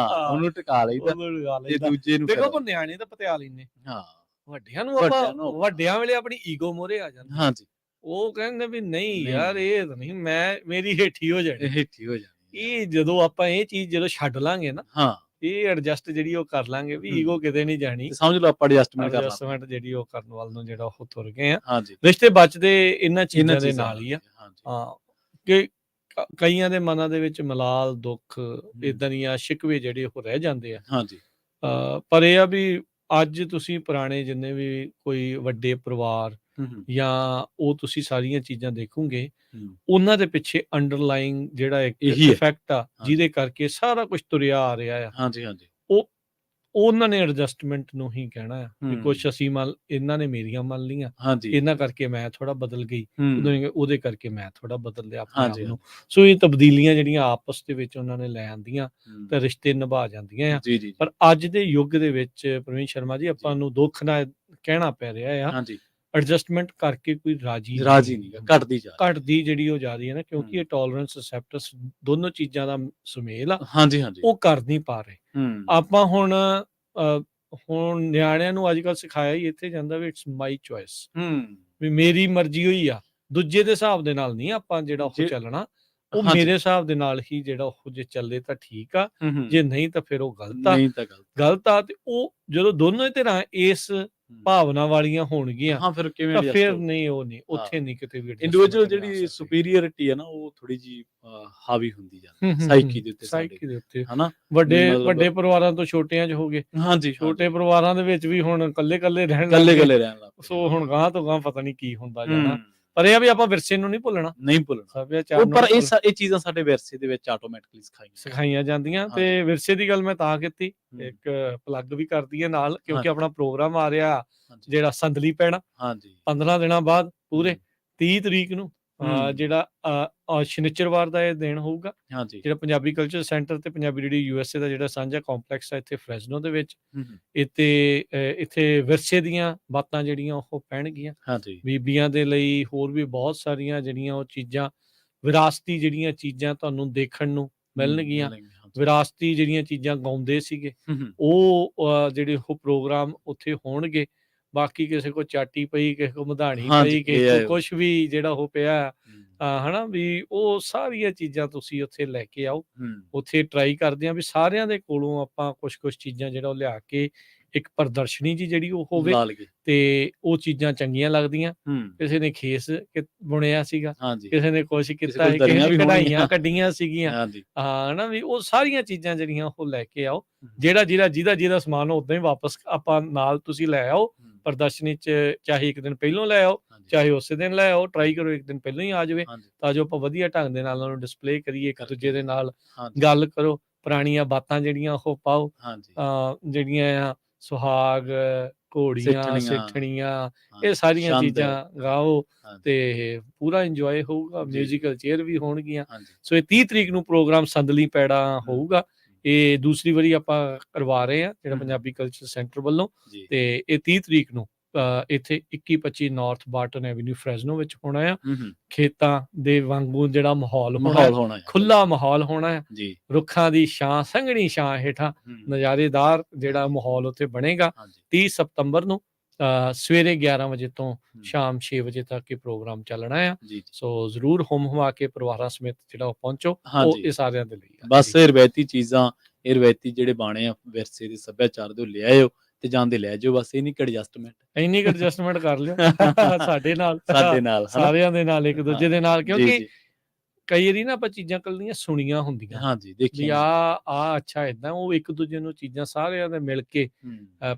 ਉਹਨੂੰ ਟਿਕਾ ਲਈਦਾ, ਦੂਜੇ ਨੂੰ ਦੇਖੋ ਨਿਆਣੇ ਤਾਂ ਪਤਿਆ ਲੈਂਦੇ, ਵੱਡਿਆਂ ਨੂੰ ਆਪਾਂ ਵੱਡਿਆਂ ਵੇਲੇ ਆਪਣੀ ਈਗੋ ਮੋਰੇ ਆ ਜਾਂਦੀ। ਹਾਂਜੀ, ਉਹ ਕਹਿੰਦੇ ਵੀ ਨਹੀਂ ਯਾਰ ਇਹ ਤਾਂ ਨਹੀਂ, ਮੇਰੀ ਹੇਠੀ ਹੋ ਜਾਣੀ। ਇਹ ਜਦੋਂ ਆਪਾਂ ਇਹ ਚੀਜ਼ ਜਦੋਂ ਛੱਡ ਲਾਂਗੇ ਨਾ, ਇਹ ਐਡਜਸਟ ਜਿਹੜੀ ਉਹ ਕਰ ਲਾਂਗੇ ਵੀ ਈਗੋ ਕਿਤੇ ਨਹੀਂ ਜਾਣੀ, ਸਮਝ ਲਓ ਆਪਾਂ ਐਡਜਸਟਮੈਂਟ ਜਿਹੜੀ ਉਹ ਕਰਨ ਵੱਲ ਨੂੰ ਜਿਹੜਾ ਉਹ ਤੁਰ ਗਏ ਆ। ਰਿਸ਼ਤੇ ਬਚਦੇ ਇਹਨਾਂ ਚੀਜ਼ਾਂ ਦੇ ਨਾਲ ਹੀ ਆ। ਕਿ ਕਈਆਂ ਦੇ ਮਨਾਂ ਦੇ ਵਿੱਚ ਮਲਾਲ, ਦੁੱਖ, ਏਦਾਂ ਦੀਆਂ ਸ਼ਿਕਵੇ ਜਿਹੜੇ ਉਹ ਰਹਿ ਜਾਂਦੇ ਆ। ਪਰ ਇਹ ਆ ਵੀ ਅੱਜ ਤੁਸੀਂ ਪੁਰਾਣੇ ਜਿੰਨੇ ਵੀ ਕੋਈ ਵੱਡੇ ਪਰਿਵਾਰ ਜਾਂ ਉਹ ਤੁਸੀਂ ਸਾਰੀਆਂ ਚੀਜ਼ਾਂ ਦੇਖੋਗੇ, ਉਹਨਾਂ ਦੇ ਪਿੱਛੇ ਅੰਡਰਲਾਈਂਗ ਜਿਹੜਾ ਇੱਕ ਇਫੈਕਟ ਆ ਜਿਹਦੇ ਕਰਕੇ ਸਾਰਾ ਕੁਝ ਤੁਰਿਆ ਆ ਰਿਹਾ ਆ, ਉਹ ਉਹਨਾਂ ਨੇ ਐਡਜਸਟਮੈਂਟ ਨੂੰ ਹੀ ਕਹਿਣਾ ਆ ਵੀ ਕੁਛ ਅਸੀਂ ਇਹਨਾਂ ਨੇ ਮੇਰੀਆਂ ਮੰਨ ਲਈਆਂ, ਇਹਨਾਂ ਕਰਕੇ ਮੈਂ ਥੋੜਾ ਬਦਲ ਗਈ, ਉਹਦੇ ਕਰਕੇ ਮੈਂ ਥੋੜਾ ਬਦਲ ਲਿਆ ਆਪਣੇ ਆਪ ਨੂੰ। ਸੋ ਇਹ ਤਬਦੀਲੀਆਂ ਜਿਹੜੀਆਂ ਆਪਸ ਦੇ ਵਿੱਚ ਉਹਨਾਂ ਨੇ ਲੈ ਆਂਦੀਆਂ ਤੇ ਰਿਸ਼ਤੇ ਨਿਭਾ ਜਾਂਦੀਆਂ ਆ। ਪਰ ਅੱਜ ਦੇ ਯੁੱਗ ਦੇ ਵਿੱਚ ਪ੍ਰਵੀਨ ਸ਼ਰਮਾ ਜੀ, ਆਪਾਂ ਨੂੰ ਦੁੱਖ ਨਾਲ ਕਹਿਣਾ ਪੈ ਰਿਹਾ ਆ, ਐਡਜਸਟਮੈਂਟ ਕਰਕੇ ਕੋਈ ਰਾਜੀ ਨਹੀਂ, ਘਟਦੀ ਜਿਹੜੀ ਉਹ ਜਾ ਰਹੀ ਹੈ ਨਾ, ਕਿਉਂਕਿ ਇਹ ਟੋਲਰੈਂਸ, ਅਸੈਪਟੈਂਸ ਦੋਨੋਂ ਚੀਜ਼ਾਂ ਦਾ ਸੁਮੇਲ ਆ, ਉਹ ਕਰ ਨਹੀਂ ਪਾ ਰਹੇ। ਆਪਾਂ ਹੁਣ ਨਿਆਣਿਆਂ ਨੂੰ ਅੱਜ ਕੱਲ੍ਹ ਸਿਖਾਇਆ ਹੀ ਇੱਥੇ ਜਾਂਦਾ ਵੀ ਇਟਸ ਮਾਈ ਚੋਇਸ, ਵੀ ਮੇਰੀ ਮਰਜ਼ੀ ਹੋਈ ਆ, ਦੂਜੇ ਦੇ ਹਿਸਾਬ ਦੇ ਨਾਲ ਨਹੀਂ ਆਪਾਂ ਜਿਹੜਾ ਉਹ ਚੱਲਣਾ, ਉਹ ਮੇਰੇ ਹਿਸਾਬ ਦੇ ਨਾਲ ਹੀ ਜਿਹੜਾ ਉਹ ਜੇ ਚੱਲੇ ਤਾਂ ਠੀਕ ਆ, ਜੇ ਨਹੀਂ ਤਾਂ ਫਿਰ ਉਹ ਗਲਤ ਆ। ਤੇ ਉਹ ਜਦੋਂ ਦੋਨੋਂ ਧਿਰਾਂ ਇਸ ਭਾਵਨਾ ਵਾਲੀਆਂ ਹੋਣਗੀਆਂ ਫਿਰ ਨਹੀਂ, ਉਹ ਨਹੀਂ, ਉੱਥੇ ਨਹੀਂ ਕਿਤੇ ਵੀ ਇੰਡੀਵਿਜੂਅਲ ਜਿਹੜੀ ਸੁਪੀਰੀਅਰਿਟੀ ਹੈ ਨਾ, ਉਹ ਥੋੜੀ ਜੀ ਹਾਵੀ ਹੁੰਦੀ ਜਾਂਦੀ ਸਾਈਕੀ ਦੇ ਉੱਤੇ ਹਨਾ। ਵੱਡੇ ਪਰਿਵਾਰਾਂ ਤੋਂ ਛੋਟਿਆਂ 'ਚ ਹੋ ਗਏ, ਛੋਟੇ ਪਰਿਵਾਰਾਂ ਦੇ ਵਿੱਚ ਵੀ ਹੁਣ ਕੱਲੇ ਰਹਿਣ ਲੱਗ। ਸੋ ਹੁਣ ਗਾਂ ਤੋਂ ਗਾਂ ਪਤਾ ਨਹੀਂ ਕੀ ਹੁੰਦਾ ਜਾਣਾ। ਪਰ ਇਹ ਆ ਵੀ ਆਪਾਂ ਵਿਰਸੇ ਨੂੰ ਨਹੀਂ ਭੁੱਲਣਾ, ਪਰ ਇਹ ਚੀਜ਼ਾਂ ਸਾਡੇ ਵਿਰਸੇ ਦੇ ਵਿੱਚ ਆਟੋਮੈਟਿਕਲੀ ਸਿਖਾਈਆਂ ਜਾਂਦੀਆਂ। ਤੇ ਵਿਰਸੇ ਦੀ ਗੱਲ ਮੈਂ ਤਾਂ ਕੀਤੀ, ਇੱਕ ਪਲੱਗ ਵੀ ਕਰਦੀ ਹੈ ਨਾਲ, ਕਿਉਂਕਿ ਆਪਣਾ ਪ੍ਰੋਗਰਾਮ ਆ ਰਿਹਾ ਜਿਹੜਾ ਸੰਦਲੀ ਪੈਣਾ 15 ਦਿਨਾਂ ਬਾਅਦ, ਪੂਰੇ 30 ਤਰੀਕ ਨੂੰ ਜਿਹੜਾ ਸ਼ਨੀਚਰਵਾਰ ਦਾ ਇਹ ਦਿਨ ਹੋਊਗਾ, ਜਿਹੜਾ ਪੰਜਾਬੀ ਕਲਚਰ ਸੈਂਟਰ ਤੇ ਪੰਜਾਬੀ ਰੇਡੀਓ USA ਦਾ ਜਿਹੜਾ ਸਾਂਝਾ ਕੰਪਲੈਕਸ ਹੈ ਇੱਥੇ ਫਰੈਜ਼ਨੋ ਦੇ ਵਿੱਚ, ਇੱਥੇ ਵਿਰਸੇ ਦੀਆਂ ਬਾਤਾਂ ਜਿਹੜੀਆਂ ਉਹ ਪੈਣਗੀਆਂ ਬੀਬੀਆਂ ਦੇ ਲਈ। ਹੋਰ ਵੀ ਬਹੁਤ ਸਾਰੀਆਂ ਜਿਹੜੀਆਂ ਉਹ ਚੀਜ਼ਾਂ, ਵਿਰਾਸਤੀ ਜਿਹੜੀਆਂ ਚੀਜ਼ਾਂ ਤੁਹਾਨੂੰ ਦੇਖਣ ਨੂੰ ਮਿਲਣਗੀਆਂ, ਵਿਰਾਸਤੀ ਜਿਹੜੀਆਂ ਚੀਜ਼ਾਂ ਗਾਉਂਦੇ ਸੀਗੇ ਉਹ ਜਿਹੜੇ ਉਹ ਪ੍ਰੋਗਰਾਮ ਉੱਥੇ ਹੋਣਗੇ। ਬਾਕੀ ਕਿਸੇ ਕੋ ਚਾਟੀ ਪਈ, ਕਿਸੇ ਕੋ ਮਧਾਣੀ ਪਈ, ਕਿਸੇ ਕੋ ਕੁਛ ਵੀ ਜਿਹੜਾ ਉਹ ਪਿਆ ਹਨਾ, ਵੀ ਉਹ ਸਾਰੀਆਂ ਚੀਜ਼ਾਂ ਤੁਸੀਂ ਉੱਥੇ ਲੈ ਕੇ ਆਓ। ਉੱਥੇ ਟਰਾਈ ਕਰਦੇ ਆ ਵੀ ਸਾਰਿਆਂ ਦੇ ਕੋਲੋਂ ਆਪਾਂ ਕੁਛ ਚੀਜ਼ਾਂ ਜਿਹੜਾ ਉਹ ਲਿਆ ਕੇ ਇੱਕ ਪ੍ਰਦਰਸ਼ਨੀ ਜੀ ਜਿਹੜੀ ਉਹ ਹੋਵੇ, ਤੇ ਉਹ ਚੀਜ਼ਾਂ ਚੰਗੀਆਂ ਲੱਗਦੀਆਂ। ਕਿਸੇ ਨੇ ਖੇਸ ਬੁਣਿਆ ਸੀਗਾ, ਕਿਸੇ ਨੇ ਕੁਛ ਕੀਤਾ, ਕਿਸੇ ਨੇ ਕਢਾਈਆਂ ਕੱਢੀਆਂ ਸੀਗੀਆਂ, ਹਨਾ, ਵੀ ਉਹ ਸਾਰੀਆਂ ਚੀਜ਼ਾਂ ਜਿਹੜੀਆਂ ਉਹ ਲੈ ਕੇ ਆਓ। ਜਿਹਦਾ ਸਮਾਨ ਉਦਾਂ ਹੀ ਵਾਪਸ ਆਪਾਂ ਨਾਲ ਤੁਸੀਂ ਲੈ ਆਓ ਪ੍ਰਦਰਸ਼ਨੀ 'ਚ, ਚਾਹੇ ਇੱਕ ਦਿਨ ਪਹਿਲੋਂ ਲੈ ਆਓ, ਚਾਹੇ ਉਸੇ ਦਿਨ ਲੈ ਆਓ। ਟਰਾਈ ਕਰੋ ਇੱਕ ਦਿਨ ਪਹਿਲਾਂ ਹੀ ਆ ਜਾਵੇ, ਤਾਂ ਜੋ ਆਪਾਂ ਵਧੀਆ ਢੰਗ ਦੇ ਨਾਲ ਉਹਨੂੰ ਡਿਸਪਲੇ ਕਰੀਏ, ਇੱਕ ਦੂਜੇ ਦੇ ਨਾਲ ਗੱਲ ਕਰੋ, ਪੁਰਾਣੀਆਂ ਬਾਤਾਂ ਜਿਹੜੀਆਂ ਉਹ ਪਾਓ, ਜਿਹੜੀਆਂ ਆ ਸੁਹਾਗ, ਘੋੜੀਆਂ, ਸਿੱਠਣੀਆਂ, ਇਹ ਸਾਰੀਆਂ ਚੀਜ਼ਾਂ ਗਾਓ ਤੇ ਪੂਰਾ ਇੰਜੋਏ ਹੋਊਗਾ। ਮਿਊਜ਼ੀਕਲ ਚੇਅਰ ਵੀ ਹੋਣਗੀਆਂ। ਸੋ ਇਹ 30 ਤਰੀਕ ਨੂੰ ਪ੍ਰੋਗਰਾਮ ਸੰਦਲੀ ਪੈੜਾ ਹੋਊਗਾ। ਇਹ ਦੂਸਰੀ ਵਾਰੀ ਆਪਾਂ ਕਰਵਾ ਰਹੇ ਹਾਂ ਜਿਹੜਾ ਪੰਜਾਬੀ ਕਲਚਰ ਸੈਂਟਰ ਵੱਲੋਂ, ਤੇ ਇਹ 30 ਤਰੀਕ ਨੂੰ ਇੱਥੇ 2125 ਨਾਰਥ ਬਾਰਟਨ ਐਵਨਿਊ ਫਰੈਜ਼ਨੋ ਵਿੱਚ ਹੋਣਾ ਆ। ਖੇਤਾਂ ਦੇ ਵਾਂਗੂ ਜਿਹੜਾ ਮਾਹੌਲ ਹੋਣਾ, ਖੁੱਲਾ ਮਾਹੌਲ ਹੋਣਾ ਹੈ, ਰੁੱਖਾਂ ਦੀ ਛਾਂ, ਸੰਘਣੀ ਛਾਂ ਹੇਠਾਂ ਨਜ਼ਾਰੇਦਾਰ ਜਿਹੜਾ ਮਾਹੌਲ ਉੱਥੇ ਬਣੇਗਾ। 30 ਸਤੰਬਰ ਨੂੰ ਸਵੇਰੇ 11 ਵਜੇ ਤੋਂ ਸ਼ਾਮ 6 ਵਜੇ ਤੱਕ ਇਹ ਪ੍ਰੋਗਰਾਮ ਚੱਲਣਾ ਆ। ਸੋ ਜ਼ਰੂਰ ਹੁਮਾ ਕੇ ਪਰਿਵਾਰਾਂ ਸਮੇਤ ਜਿਹੜਾ ਉਹ ਪਹੁੰਚੋ, ਉਹ ਇਹ ਸਾਰਿਆਂ ਦੇ ਲਈ ਬਸ ਰਵਾਇਤੀ ਚੀਜ਼ਾਂ, ਇਹ ਰਵਾਇਤੀ ਜਿਹੜੇ ਬਾਣੇ ਆ ਵਿਰਸੇ ਦੇ ਸੱਭਿਆਚਾਰ ਦੇ ਲਿਆਇਓ ਤੇ ਜਾਂਦੇ ਲੈ ਜਾਓ, ਬਸ ਇੰਨੀ ਕੁ ਐਡਜਸਟਮੈਂਟ ਕਰ ਲਿਓ ਸਾਡੇ ਨਾਲ ਸਾਰਿਆਂ ਦੇ ਨਾਲ, ਇੱਕ ਦੂਜੇ ਦੇ ਨਾਲ, ਕਿਉਂਕਿ ਕਈ ਵਾਰੀ ਨਾ ਆਪਾਂ ਚੀਜ਼ਾਂ ਕੱਲੀਆਂ ਸੁਣੀਆਂ ਹੁੰਦੀਆਂ, ਹਾਂਜੀ, ਵੀ ਆ ਅੱਛਾ ਏਦਾਂ, ਉਹ ਇੱਕ ਦੂਜੇ ਨੂੰ ਚੀਜ਼ਾਂ ਸਾਰਿਆਂ ਦੇ ਮਿਲ ਕੇ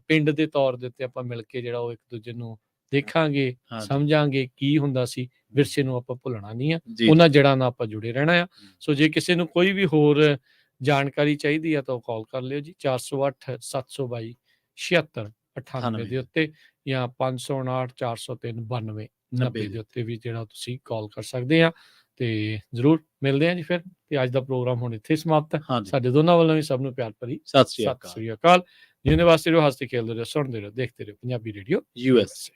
ਪਿੰਡ ਦੇ ਤੌਰ ਦੇ ਉੱਤੇ ਆਪਾਂ ਮਿਲ ਕੇ ਜਿਹੜਾ ਉਹ ਇੱਕ ਦੂਜੇ ਨੂੰ ਦੇਖਾਂਗੇ, ਸਮਝਾਂਗੇ ਕੀ ਹੁੰਦਾ ਸੀ। ਵਿਰਸੇ ਨੂੰ ਆਪਾਂ ਭੁੱਲਣਾ ਨਹੀਂ ਆ, ਉਹਨਾਂ ਜੜ੍ਹਾਂ ਨਾਲ ਆਪਾਂ ਜੁੜੇ ਰਹਿਣਾ ਆ। ਸੋ ਜੇ ਕਿਸੇ ਨੂੰ ਕੋਈ ਵੀ ਹੋਰ ਜਾਣਕਾਰੀ ਚਾਹੀਦੀ ਆ ਤਾਂ ਉਹ ਕਾਲ ਕਰ ਲਿਓ ਜੀ 408 722 76 98 ਦੇ ਉੱਤੇ, ਜਾਂ 559 403 92 90 ਦੇ ਉੱਤੇ ਵੀ ਜਿਹੜਾ ਤੁਸੀਂ ਕਾਲ ਕਰ ਸਕਦੇ ਆ। ਤੇ ਜ਼ਰੂਰ ਮਿਲਦੇ ਆ ਜੀ ਫਿਰ। ਤੇ ਅੱਜ ਦਾ ਪ੍ਰੋਗਰਾਮ ਹੁਣ ਇੱਥੇ ਸਮਾਪਤ ਹੈ। ਸਾਡੇ ਦੋਨਾਂ ਵੱਲੋਂ ਵੀ ਸਭ ਨੂੰ ਪਿਆਰ ਭਰੀ ਸਤਿ ਸ੍ਰੀ ਅਕਾਲ। ਜਿੰਨੇ ਵਾਸਤੇ ਰਹੋ, ਹੱਸਦੇ ਖੇਡਦੇ ਰਹੋ, ਸੁਣਦੇ ਰਹੋ, ਦੇਖਦੇ ਰਹੋ ਪੰਜਾਬੀ ਰੇਡੀਓ USA।